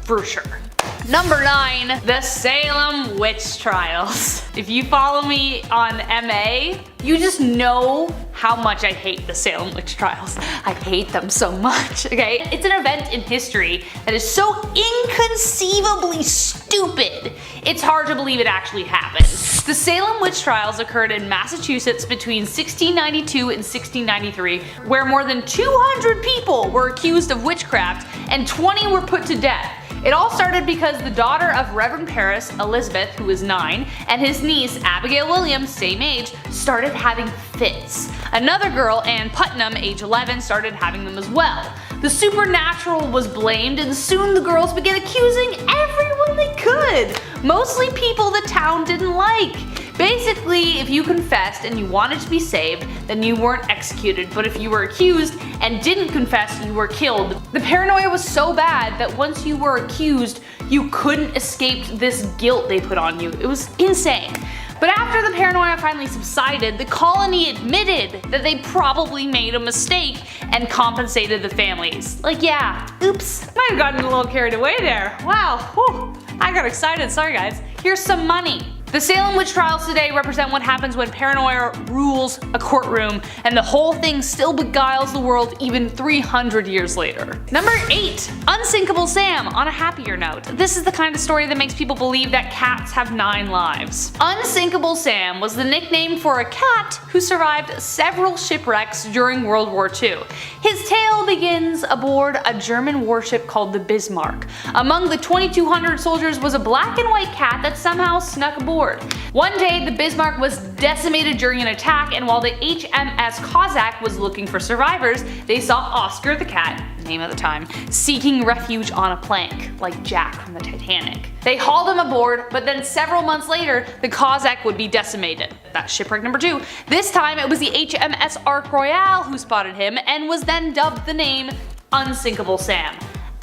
For sure. Number 9, the Salem Witch Trials. If you follow me on MA, you just know how much I hate the Salem Witch Trials. I hate them so much, okay? It's an event in history that is so inconceivably stupid, it's hard to believe it actually happened. The Salem Witch Trials occurred in Massachusetts between 1692 and 1693, where more than 200 people were accused of witchcraft and 20 were put to death. It all started because the daughter of Reverend Paris, Elizabeth, who was 9, and his niece, Abigail Williams, same age, started having fits. Another girl, Ann Putnam, age 11, started having them as well. The supernatural was blamed and soon the girls began accusing everyone they could, mostly people the town didn't like. Basically, if you confessed and you wanted to be saved, then you weren't executed, but if you were accused and didn't confess, you were killed. The paranoia was so bad that once you were accused, you couldn't escape this guilt they put on you. It was insane. But after the paranoia finally subsided, the colony admitted that they probably made a mistake and compensated the families. Like, yeah, oops, might have gotten a little carried away there. Wow, whew, I got excited, sorry guys. Here's some money. The Salem Witch Trials today represent what happens when paranoia rules a courtroom and the whole thing still beguiles the world even 300 years later. Number 8. Unsinkable Sam. On a happier note, this is the kind of story that makes people believe that cats have 9 lives. Unsinkable Sam was the nickname for a cat who survived several shipwrecks during World War II. His tale begins aboard a German warship called the Bismarck. Among the 2,200 soldiers was a black and white cat that somehow snuck aboard. One day, the Bismarck was decimated during an attack, and while the HMS Cossack was looking for survivors, they saw Oscar the cat, name of the time, seeking refuge on a plank, like Jack from the Titanic. They hauled him aboard, but then several months later, the Cossack would be decimated. That's shipwreck number 2. This time, it was the HMS Ark Royale who spotted him and was then dubbed the name Unsinkable Sam.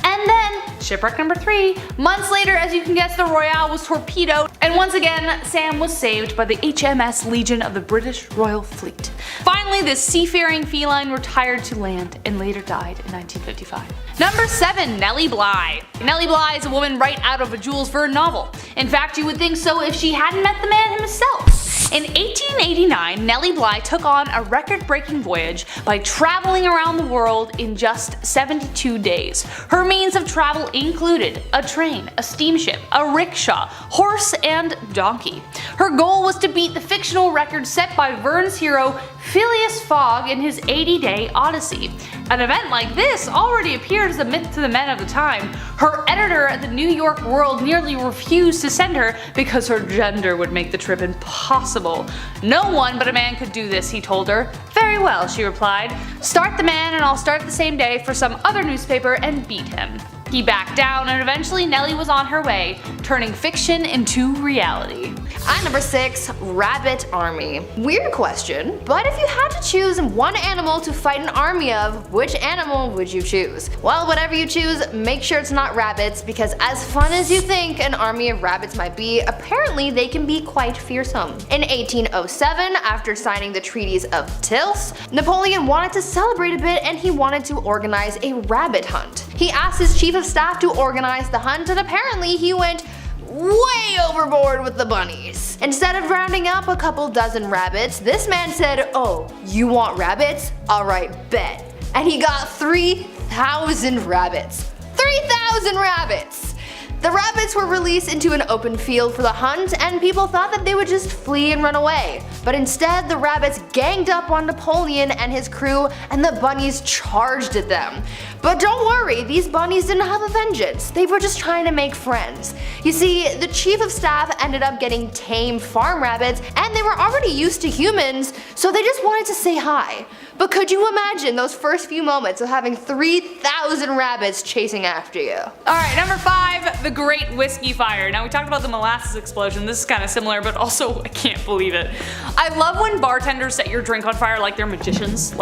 And then, shipwreck number 3, months later, as you can guess, the Royale was torpedoed, and once again, Sam was saved by the HMS Legion of the British Royal Fleet. Finally, this seafaring feline retired to land and later died in 1955. Number 7, Nellie Bly. Nellie Bly is a woman right out of a Jules Verne novel. In fact, you would think so if she hadn't met the man himself. In 1889, Nellie Bly took on a record-breaking voyage by traveling around the world in just 72 days. Her means of travel included a train, a steamship, a rickshaw, horse, and donkey. Her goal was to beat the fictional record set by Verne's hero Phileas Fogg in his 80-day Odyssey. An event like this already appeared as a myth to the men of the time. Her editor at the New York World nearly refused to send her because her gender would make the trip impossible. No one but a man could do this, he told her. Very well, she replied. Start the man and I'll start the same day for some other newspaper and beat him. He backed down and eventually Nellie was on her way, turning fiction into reality. At number 6, Rabbit Army. Weird question, but if you had to choose one animal to fight an army of, which animal would you choose? Well, whatever you choose, make sure it's not rabbits, because as fun as you think an army of rabbits might be, apparently they can be quite fearsome. In 1807, after signing the treaties of Tilsit, Napoleon wanted to celebrate a bit and he wanted to organize a rabbit hunt. He asked his chief of staff to organize the hunt and apparently he went way overboard with the bunnies. Instead of rounding up a couple dozen rabbits, this man said, "Oh, you want rabbits? Alright, bet." And he got 3,000 rabbits. 3,000 rabbits! The rabbits were released into an open field for the hunt, and people thought that they would just flee and run away. But instead, the rabbits ganged up on Napoleon and his crew, and the bunnies charged at them. But don't worry, these bunnies didn't have a vengeance. They were just trying to make friends. You see, the chief of staff ended up getting tame farm rabbits, and they were already used to humans, so they just wanted to say hi. But could you imagine those first few moments of having 3,000 rabbits chasing after you? Alright, number 5, the Great Whiskey Fire. Now we talked about the molasses explosion. This is kind of similar, but also I can't believe it. I love when bartenders set your drink on fire like they're magicians.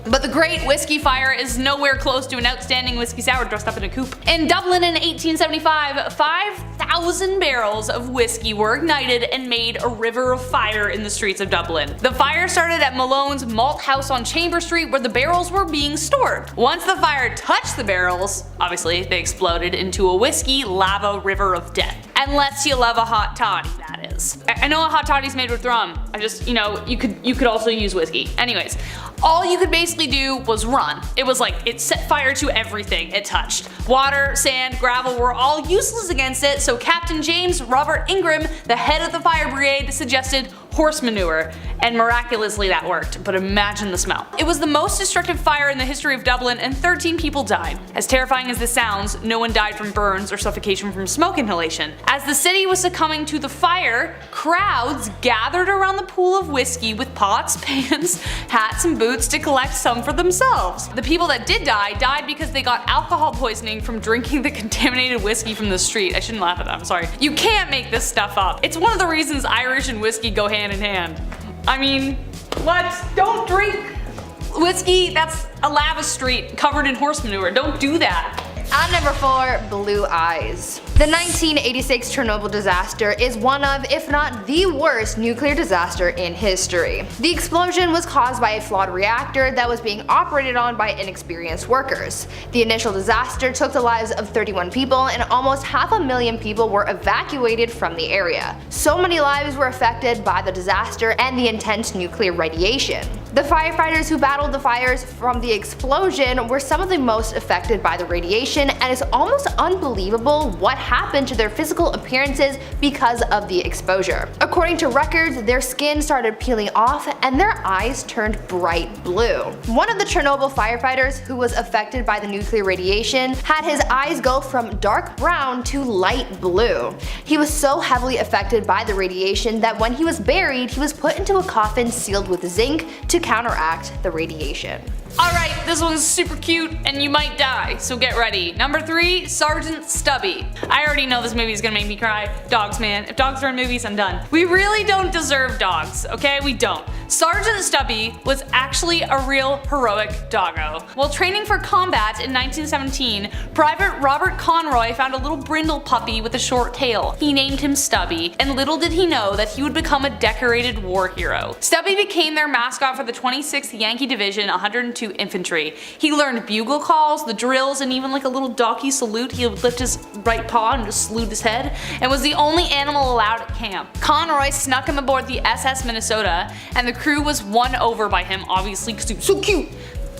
But the Great Whiskey Fire is nowhere close to an outstanding whiskey sour dressed up in a coupe. In Dublin in 1875, 5,000 barrels of whiskey were ignited and made a river of fire in the streets of Dublin. The fire started at Malone's Malt House on Chamber Street, where the barrels were being stored. Once the fire touched the barrels, obviously they exploded into a whiskey lava river of death. Unless you love a hot toddy, that is. I know a hot toddy's made with rum. You could also use whiskey. Anyways, all you could basically do was run. It was like, it set fire to everything it touched. Water, sand, gravel were all useless against it, so Captain James Robert Ingram, the head of the fire brigade, suggested horse manure, and miraculously that worked, but imagine the smell. It was the most destructive fire in the history of Dublin, and 13 people died. As terrifying as this sounds, no one died from burns or suffocation from smoke inhalation. As the city was succumbing to the fire, crowds gathered around the pool of whiskey with pots, pans, hats, and boots to collect some for themselves. The people that did die died because they got alcohol poisoning from drinking the contaminated whiskey from the street. I shouldn't laugh at that, I'm sorry. You can't make this stuff up. It's one of the reasons Irish and whiskey go hand in hand. I mean, don't drink whiskey that's a lava street covered in horse manure. Don't do that. At number 4, blue eyes. The 1986 Chernobyl disaster is one of, if not the worst, nuclear disaster in history. The explosion was caused by a flawed reactor that was being operated on by inexperienced workers. The initial disaster took the lives of 31 people, and almost 500,000 people were evacuated from the area. So many lives were affected by the disaster and the intense nuclear radiation. The firefighters who battled the fires from the explosion were some of the most affected by the radiation, and it's almost unbelievable what happened to their physical appearances because of the exposure. According to records, their skin started peeling off and their eyes turned bright blue. One of the Chernobyl firefighters who was affected by the nuclear radiation had his eyes go from dark brown to light blue. He was so heavily affected by the radiation that when he was buried, he was put into a coffin sealed with zinc to counteract the radiation. Alright, this one's super cute and you might die, so get ready. Number 3, Sergeant Stubby. I already know this movie is gonna make me cry. Dogs, man. If dogs are in movies, I'm done. We really don't deserve dogs, okay? We don't. Sergeant Stubby was actually a real heroic doggo. While training for combat in 1917, Private Robert Conroy found a little brindle puppy with a short tail. He named him Stubby, and little did he know that he would become a decorated war hero. Stubby became their mascot for the 26th Yankee Division 102 Infantry. He learned bugle calls, the drills, and even like a little doggy salute. He would lift his right paw and just salute his head, and was the only animal allowed at camp. Conroy snuck him aboard the SS Minnesota, and the crew was won over by him, obviously because he was so cute.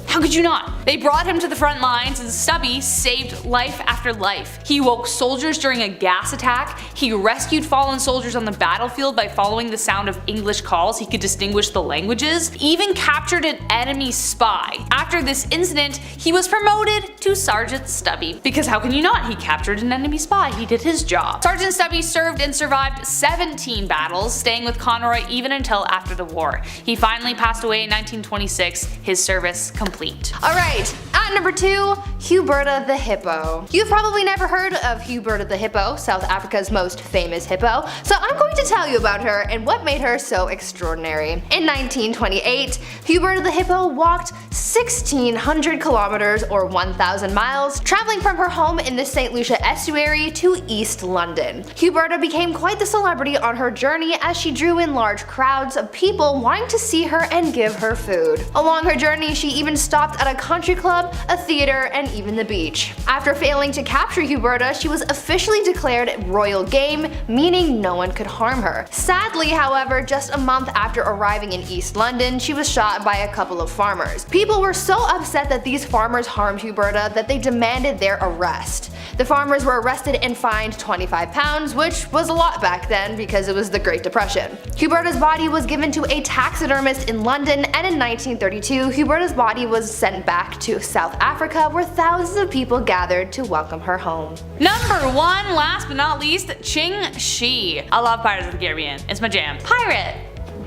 How could you not? They brought him to the front lines, and Stubby saved life after life. He woke soldiers during a gas attack, he rescued fallen soldiers on the battlefield by following the sound of English calls. He could distinguish the languages, even captured an enemy spy. After this incident, he was promoted to Sergeant Stubby. Because how can you not? He captured an enemy spy, he did his job. Sergeant Stubby served and survived 17 battles, staying with Conroy even until after the war. He finally passed away in 1926, his service complete. Alright, at number 2, Huberta the Hippo. You've probably never heard of Huberta the Hippo, South Africa's most famous hippo, so I'm going to tell you about her and what made her so extraordinary. In 1928, Huberta the Hippo walked 1,600 kilometers or 1,000 miles, traveling from her home in the St. Lucia estuary to East London. Huberta became quite the celebrity on her journey as she drew in large crowds of people wanting to see her and give her food. Along her journey, she even stopped at a country club a theater, and even the beach. After failing to capture Huberta, she was officially declared royal game, meaning no one could harm her. Sadly, however, just a month after arriving in East London, she was shot by a couple of farmers. People were so upset that these farmers harmed Huberta that they demanded their arrest. The farmers were arrested and fined £25, which was a lot back then because it was the Great Depression. Huberta's body was given to a taxidermist in London, and in 1932, Huberta's body was sent back to South Africa, where thousands of people gathered to welcome her home. Number 1, last but not least, Ching Shi. I love Pirates of the Caribbean. It's my jam. Pirate!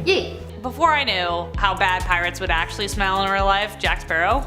Yee. Before I knew how bad pirates would actually smell in real life, Jack Sparrow.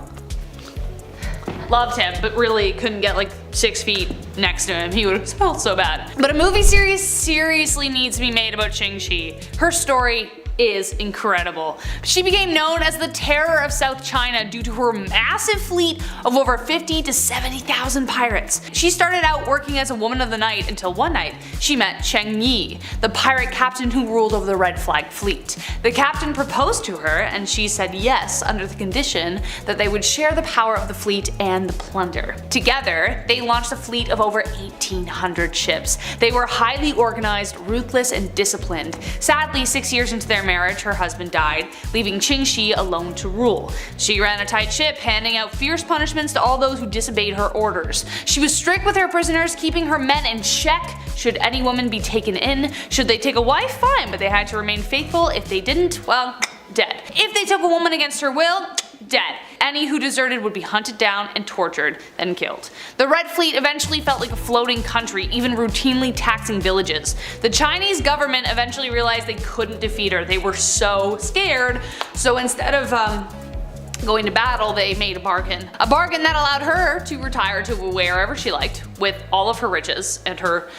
Loved him, but really couldn't get like 6 feet next to him. He would have smelled so bad. But a movie series seriously needs to be made about Ching Shi. Her story is incredible. She became known as the terror of South China due to her massive fleet of over 50 to 70,000 pirates. She started out working as a woman of the night until one night she met Cheng Yi, the pirate captain who ruled over the Red Flag fleet. The captain proposed to her and she said yes under the condition that they would share the power of the fleet and the plunder. Together, they launched a fleet of over 1,800 ships. They were highly organized, ruthless, and disciplined. Sadly, 6 years into their marriage, her husband died, leaving Ching Shi alone to rule. She ran a tight ship, handing out fierce punishments to all those who disobeyed her orders. She was strict with her prisoners, keeping her men in check. Should any woman be taken in, should they take a wife, fine, but they had to remain faithful. If they didn't, well, dead. If they took a woman against her will, dead. Any who deserted would be hunted down and tortured, then killed. The Red Fleet eventually felt like a floating country, even routinely taxing villages. The Chinese government eventually realized they couldn't defeat her. They were so scared, so instead of going to battle, they made a bargain. A bargain that allowed her to retire to wherever she liked with all of her riches and her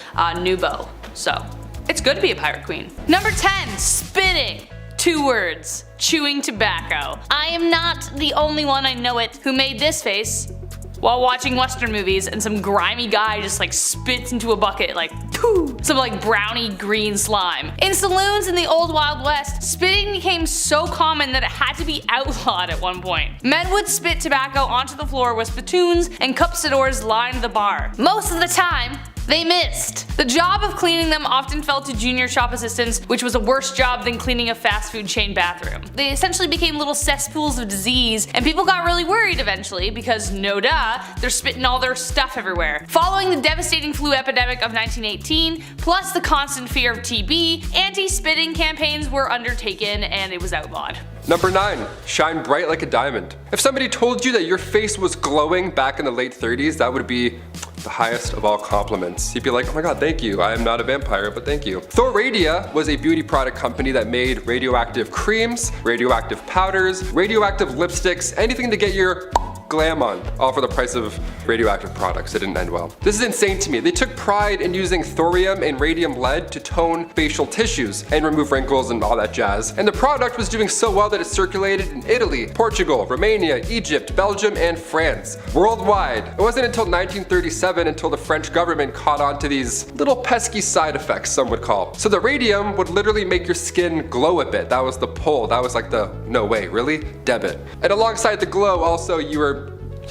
new bow. So, it's good to be a pirate queen. Number 10, spitting. 2 words. Chewing tobacco. I am not the only one, I know it, who made this face while watching Western movies and some grimy guy just like spits into a bucket like pooh, some like brownie green slime. In saloons in the old Wild West, spitting became so common that it had to be outlawed at one point. Men would spit tobacco onto the floor with spittoons and cuspidors lined the bar. Most of the time, they missed. The job of cleaning them often fell to junior shop assistants, which was a worse job than cleaning a fast food chain bathroom. They essentially became little cesspools of disease, and people got really worried eventually because, no duh, they're spitting all their stuff everywhere. Following the devastating flu epidemic of 1918, plus the constant fear of TB, anti-spitting campaigns were undertaken and it was outlawed. Number 9, shine bright like a diamond. If somebody told you that your face was glowing back in the late 30s, that would be the highest of all compliments. You'd be like, oh my god, thank you. I am not a vampire, but thank you. Thoradia was a beauty product company that made radioactive creams, radioactive powders, radioactive lipsticks, anything to get your glam on, all for the price of radioactive products. It didn't end well. This is insane to me. They took pride in using thorium and radium lead to tone facial tissues and remove wrinkles and all that jazz. And the product was doing so well that it circulated in Italy, Portugal, Romania, Egypt, Belgium, and France. Worldwide. It wasn't until 1937 until the French government caught on to these little pesky side effects, some would call. So the radium would literally make your skin glow a bit. That was the pull. That was like the, no way, really? Debit. And alongside the glow, also you were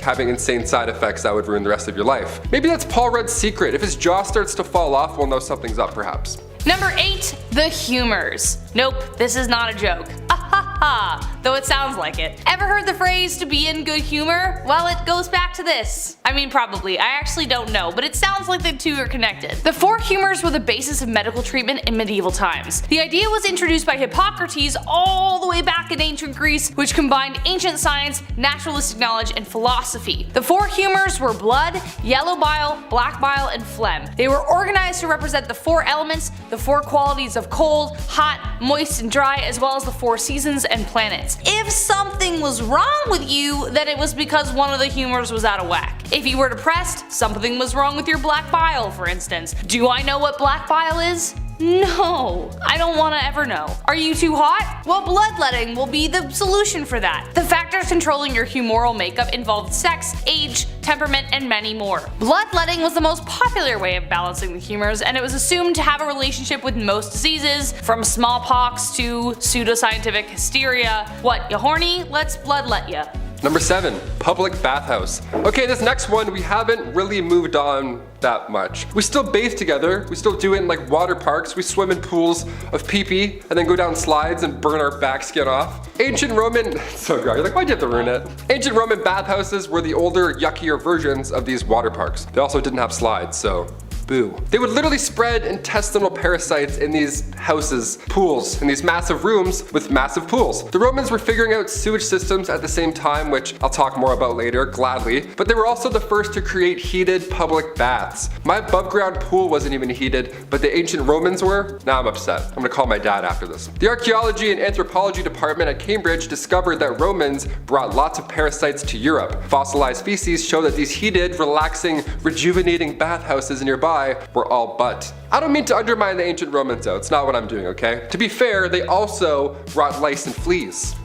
having insane side effects that would ruin the rest of your life. Maybe that's Paul Rudd's secret. If his jaw starts to fall off, we'll know something's up perhaps. Number 8, the humors. Nope, this is not a joke. Though it sounds like it. Ever heard the phrase to be in good humor? Well, it goes back to this. I mean, probably. I actually don't know, but it sounds like the two are connected. The 4 humors were the basis of medical treatment in medieval times. The idea was introduced by Hippocrates all the way back in ancient Greece, which combined ancient science, naturalistic knowledge, and philosophy. The 4 humors were blood, yellow bile, black bile, and phlegm. They were organized to represent the 4 elements, the 4 qualities of cold, hot, moist, and dry, as well as the 4 seasons and planets. If something was wrong with you, then it was because one of the humors was out of whack. If you were depressed, something was wrong with your black bile, for instance. Do I know what black bile is? No, I don't want to ever know. Are you too hot? Well, bloodletting will be the solution for that. The factors controlling your humoral makeup involved sex, age, temperament, and many more. Bloodletting was the most popular way of balancing the humors, and it was assumed to have a relationship with most diseases, from smallpox to pseudoscientific hysteria. What, you horny? Let's bloodlet ya. Number 7, public bathhouse. Okay, this next one we haven't really moved on that much. We still bathe together, we still do it in like water parks, we swim in pools of pee-pee and then go down slides and burn our back skin off. Ancient Roman, so gross, you're like, why'd you have to ruin it? Ancient Roman bathhouses were the older, yuckier versions of these water parks. They also didn't have slides, so boo. They would literally spread intestinal parasites in these houses, pools, in these massive rooms with massive pools. The Romans were figuring out sewage systems at the same time, which I'll talk more about later, gladly, but they were also the first to create heated public baths. My above ground pool wasn't even heated, but the ancient Romans were? Now I'm upset. I'm gonna call my dad after this. The archaeology and anthropology department at Cambridge discovered that Romans brought lots of parasites to Europe. Fossilized feces show that these heated, relaxing, rejuvenating bathhouses nearby were all but. I don't mean to undermine the ancient Romans though, it's not what I'm doing, okay? To be fair, they also brought lice and fleas.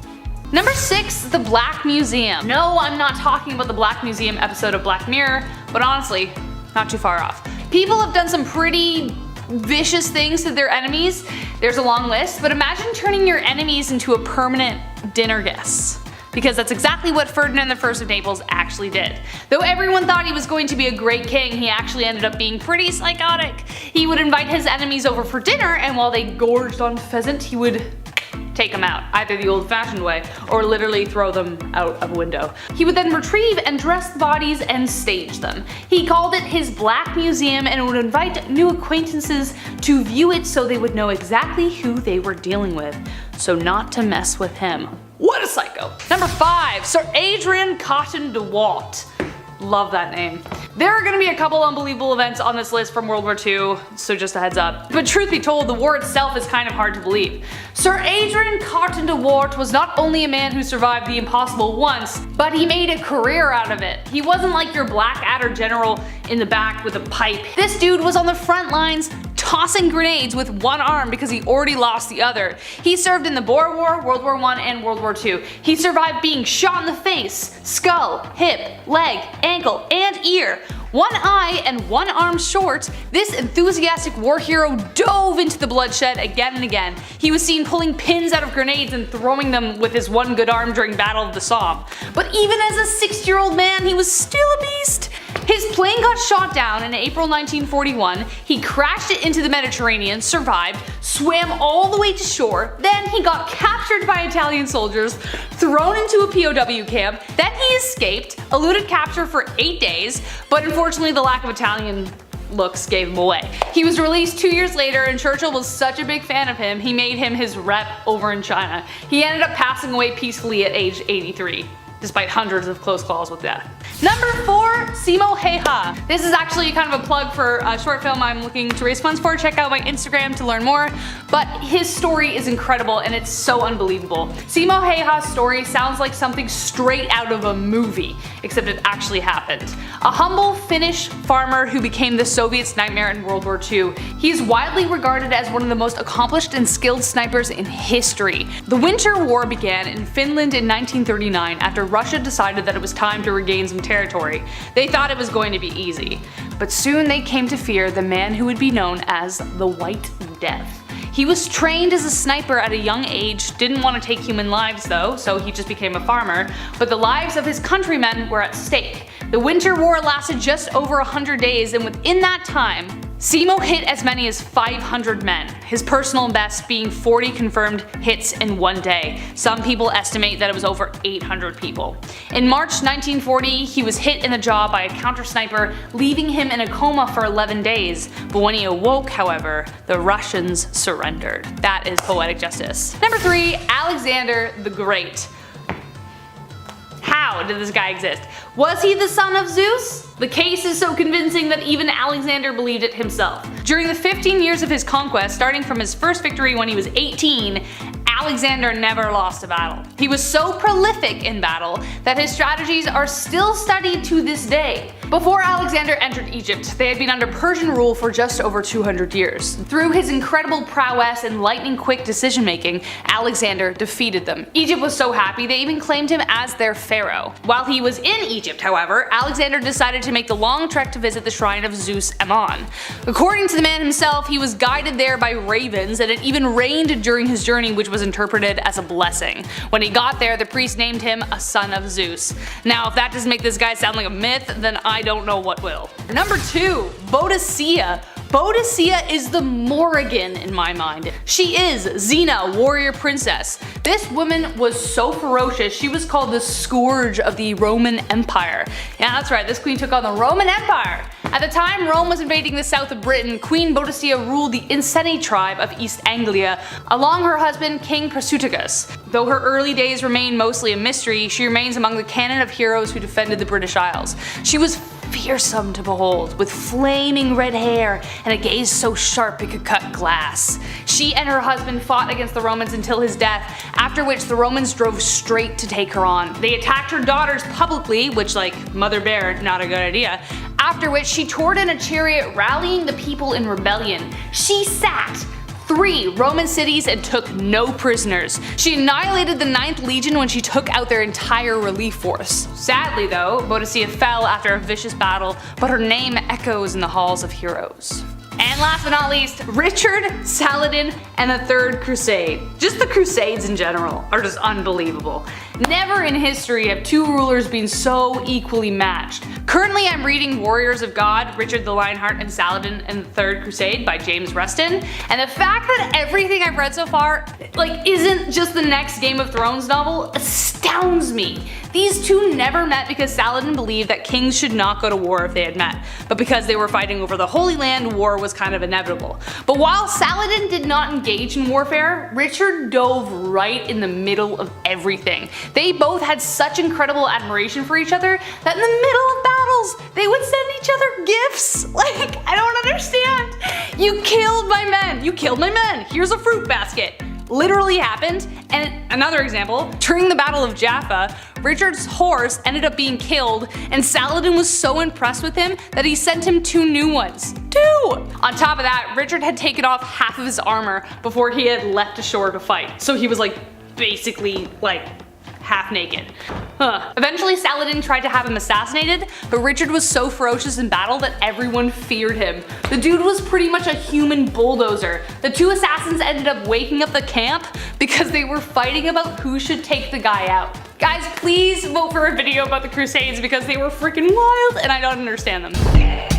Number 6, the Black Museum. No, I'm not talking about the Black Museum episode of Black Mirror, but honestly, not too far off. People have done some pretty vicious things to their enemies. There's a long list, but imagine turning your enemies into a permanent dinner guest. Because that's exactly what Ferdinand I of Naples actually did. Though everyone thought he was going to be a great king, he actually ended up being pretty psychotic. He would invite his enemies over for dinner, and while they gorged on pheasant, he would take them out, either the old-fashioned way, or literally throw them out of a window. He would then retrieve and dress the bodies and stage them. He called it his Black Museum and would invite new acquaintances to view it so they would know exactly who they were dealing with, so not to mess with him. What a psycho. Number 5, Sir Adrian Cotton de Walt. Love that name. There are gonna be a couple unbelievable events on this list from World War II, so just a heads up. But truth be told, the war itself is kind of hard to believe. Sir Adrian Cotton de Wart was not only a man who survived the impossible once, but he made a career out of it. He wasn't like your Blackadder general in the back with a pipe. This dude was on the front lines tossing grenades with one arm because he already lost the other. He served in the Boer War, World War I, and World War II. He survived being shot in the face, skull, hip, leg, ankle, and ear. One eye and one arm short, this enthusiastic war hero dove into the bloodshed again and again. He was seen pulling pins out of grenades and throwing them with his one good arm during Battle of the Somme. But even as a 60-year-old man, he was still a beast. His plane got shot down in April 1941, he crashed it into the Mediterranean, survived, swam all the way to shore, then he got captured by Italian soldiers, thrown into a POW camp, then he escaped, eluded capture for 8 days, but unfortunately the lack of Italian looks gave him away. He was released 2 years later and Churchill was such a big fan of him, he made him his rep over in China. He ended up passing away peacefully at age 83. Despite hundreds of close calls with death. Number 4, Simo Heha. This is actually kind of a plug for a short film I'm looking to raise funds for. Check out my Instagram to learn more. But his story is incredible and it's so unbelievable. Simo Heha's story sounds like something straight out of a movie, except it actually happened. A humble Finnish farmer who became the Soviets' nightmare in World War II. He is widely regarded as one of the most accomplished and skilled snipers in history. The Winter War began in Finland in 1939 after Russia decided that it was time to regain some territory. They thought it was going to be easy. But soon they came to fear the man who would be known as the White Death. He was trained as a sniper at a young age, didn't want to take human lives though, so he just became a farmer, but the lives of his countrymen were at stake. The Winter War lasted just over 100 days and within that time, Simo hit as many as 500 men, his personal best being 40 confirmed hits in one day. Some people estimate that it was over 800 people. In March 1940, he was hit in the jaw by a counter sniper, leaving him in a coma for 11 days. But when he awoke, however, the Russians surrendered. That is poetic justice. Number 3, Alexander the Great. How did this guy exist? Was he the son of Zeus? The case is so convincing that even Alexander believed it himself. During the 15 years of his conquest, starting from his first victory when he was 18, Alexander never lost a battle. He was so prolific in battle that his strategies are still studied to this day. Before Alexander entered Egypt, they had been under Persian rule for just over 200 years. Through his incredible prowess and lightning-quick decision-making, Alexander defeated them. Egypt was so happy they even claimed him as their pharaoh. While he was in Egypt, however, Alexander decided to make the long trek to visit the shrine of Zeus Ammon. According to the man himself, he was guided there by ravens, and it even rained during his journey, which was interpreted as a blessing. When he got there, the priest named him a son of Zeus. Now, if that doesn't make this guy sound like a myth, then I don't know what will. Number 2, Boadicea. Boadicea is the Morrigan in my mind. She is Xena, warrior princess. This woman was so ferocious, she was called the scourge of the Roman Empire. Yeah, that's right, this queen took on the Roman Empire. At the time Rome was invading the south of Britain, Queen Boadicea ruled the Iceni tribe of East Anglia, along her husband King Prasutagus. Though her early days remain mostly a mystery, she remains among the canon of heroes who defended the British Isles. She was fearsome to behold, with flaming red hair and a gaze so sharp it could cut glass. She and her husband fought against the Romans until his death, after which the Romans drove straight to take her on. They attacked her daughters publicly, which, like Mother Bear, not a good idea, after which she toured in a chariot rallying the people in rebellion. She sacked 3 Roman cities and took no prisoners. She annihilated the 9th Legion when she took out their entire relief force. Sadly though, Boadicea fell after a vicious battle, but her name echoes in the halls of heroes. And last but not least, Richard, Saladin, and the Third Crusade. Just the Crusades in general are just unbelievable. Never in history have 2 rulers been so equally matched. Currently I'm reading Warriors of God, Richard the Lionheart and Saladin and the Third Crusade by James Rustin, and the fact that everything I've read so far isn't just the next Game of Thrones novel astounds me. These 2 never met because Saladin believed that kings should not go to war if they had met, but because they were fighting over the Holy Land, war was kind of inevitable. But while Saladin did not engage in warfare, Richard dove right in the middle of everything. They both had such incredible admiration for each other that in the middle of battles, they would send each other gifts. I don't understand. You killed my men. You killed my men. Here's a fruit basket. Literally happened. And another example, during the Battle of Jaffa, Richard's horse ended up being killed, and Saladin was so impressed with him that he sent him 2 new ones. 2! On top of that, Richard had taken off half of his armor before he had leapt ashore to fight. So he was basically half naked. Eventually Saladin tried to have him assassinated, but Richard was so ferocious in battle that everyone feared him. The dude was pretty much a human bulldozer. The 2 assassins ended up waking up the camp because they were fighting about who should take the guy out. Guys, please vote for a video about the Crusades because they were freaking wild and I don't understand them.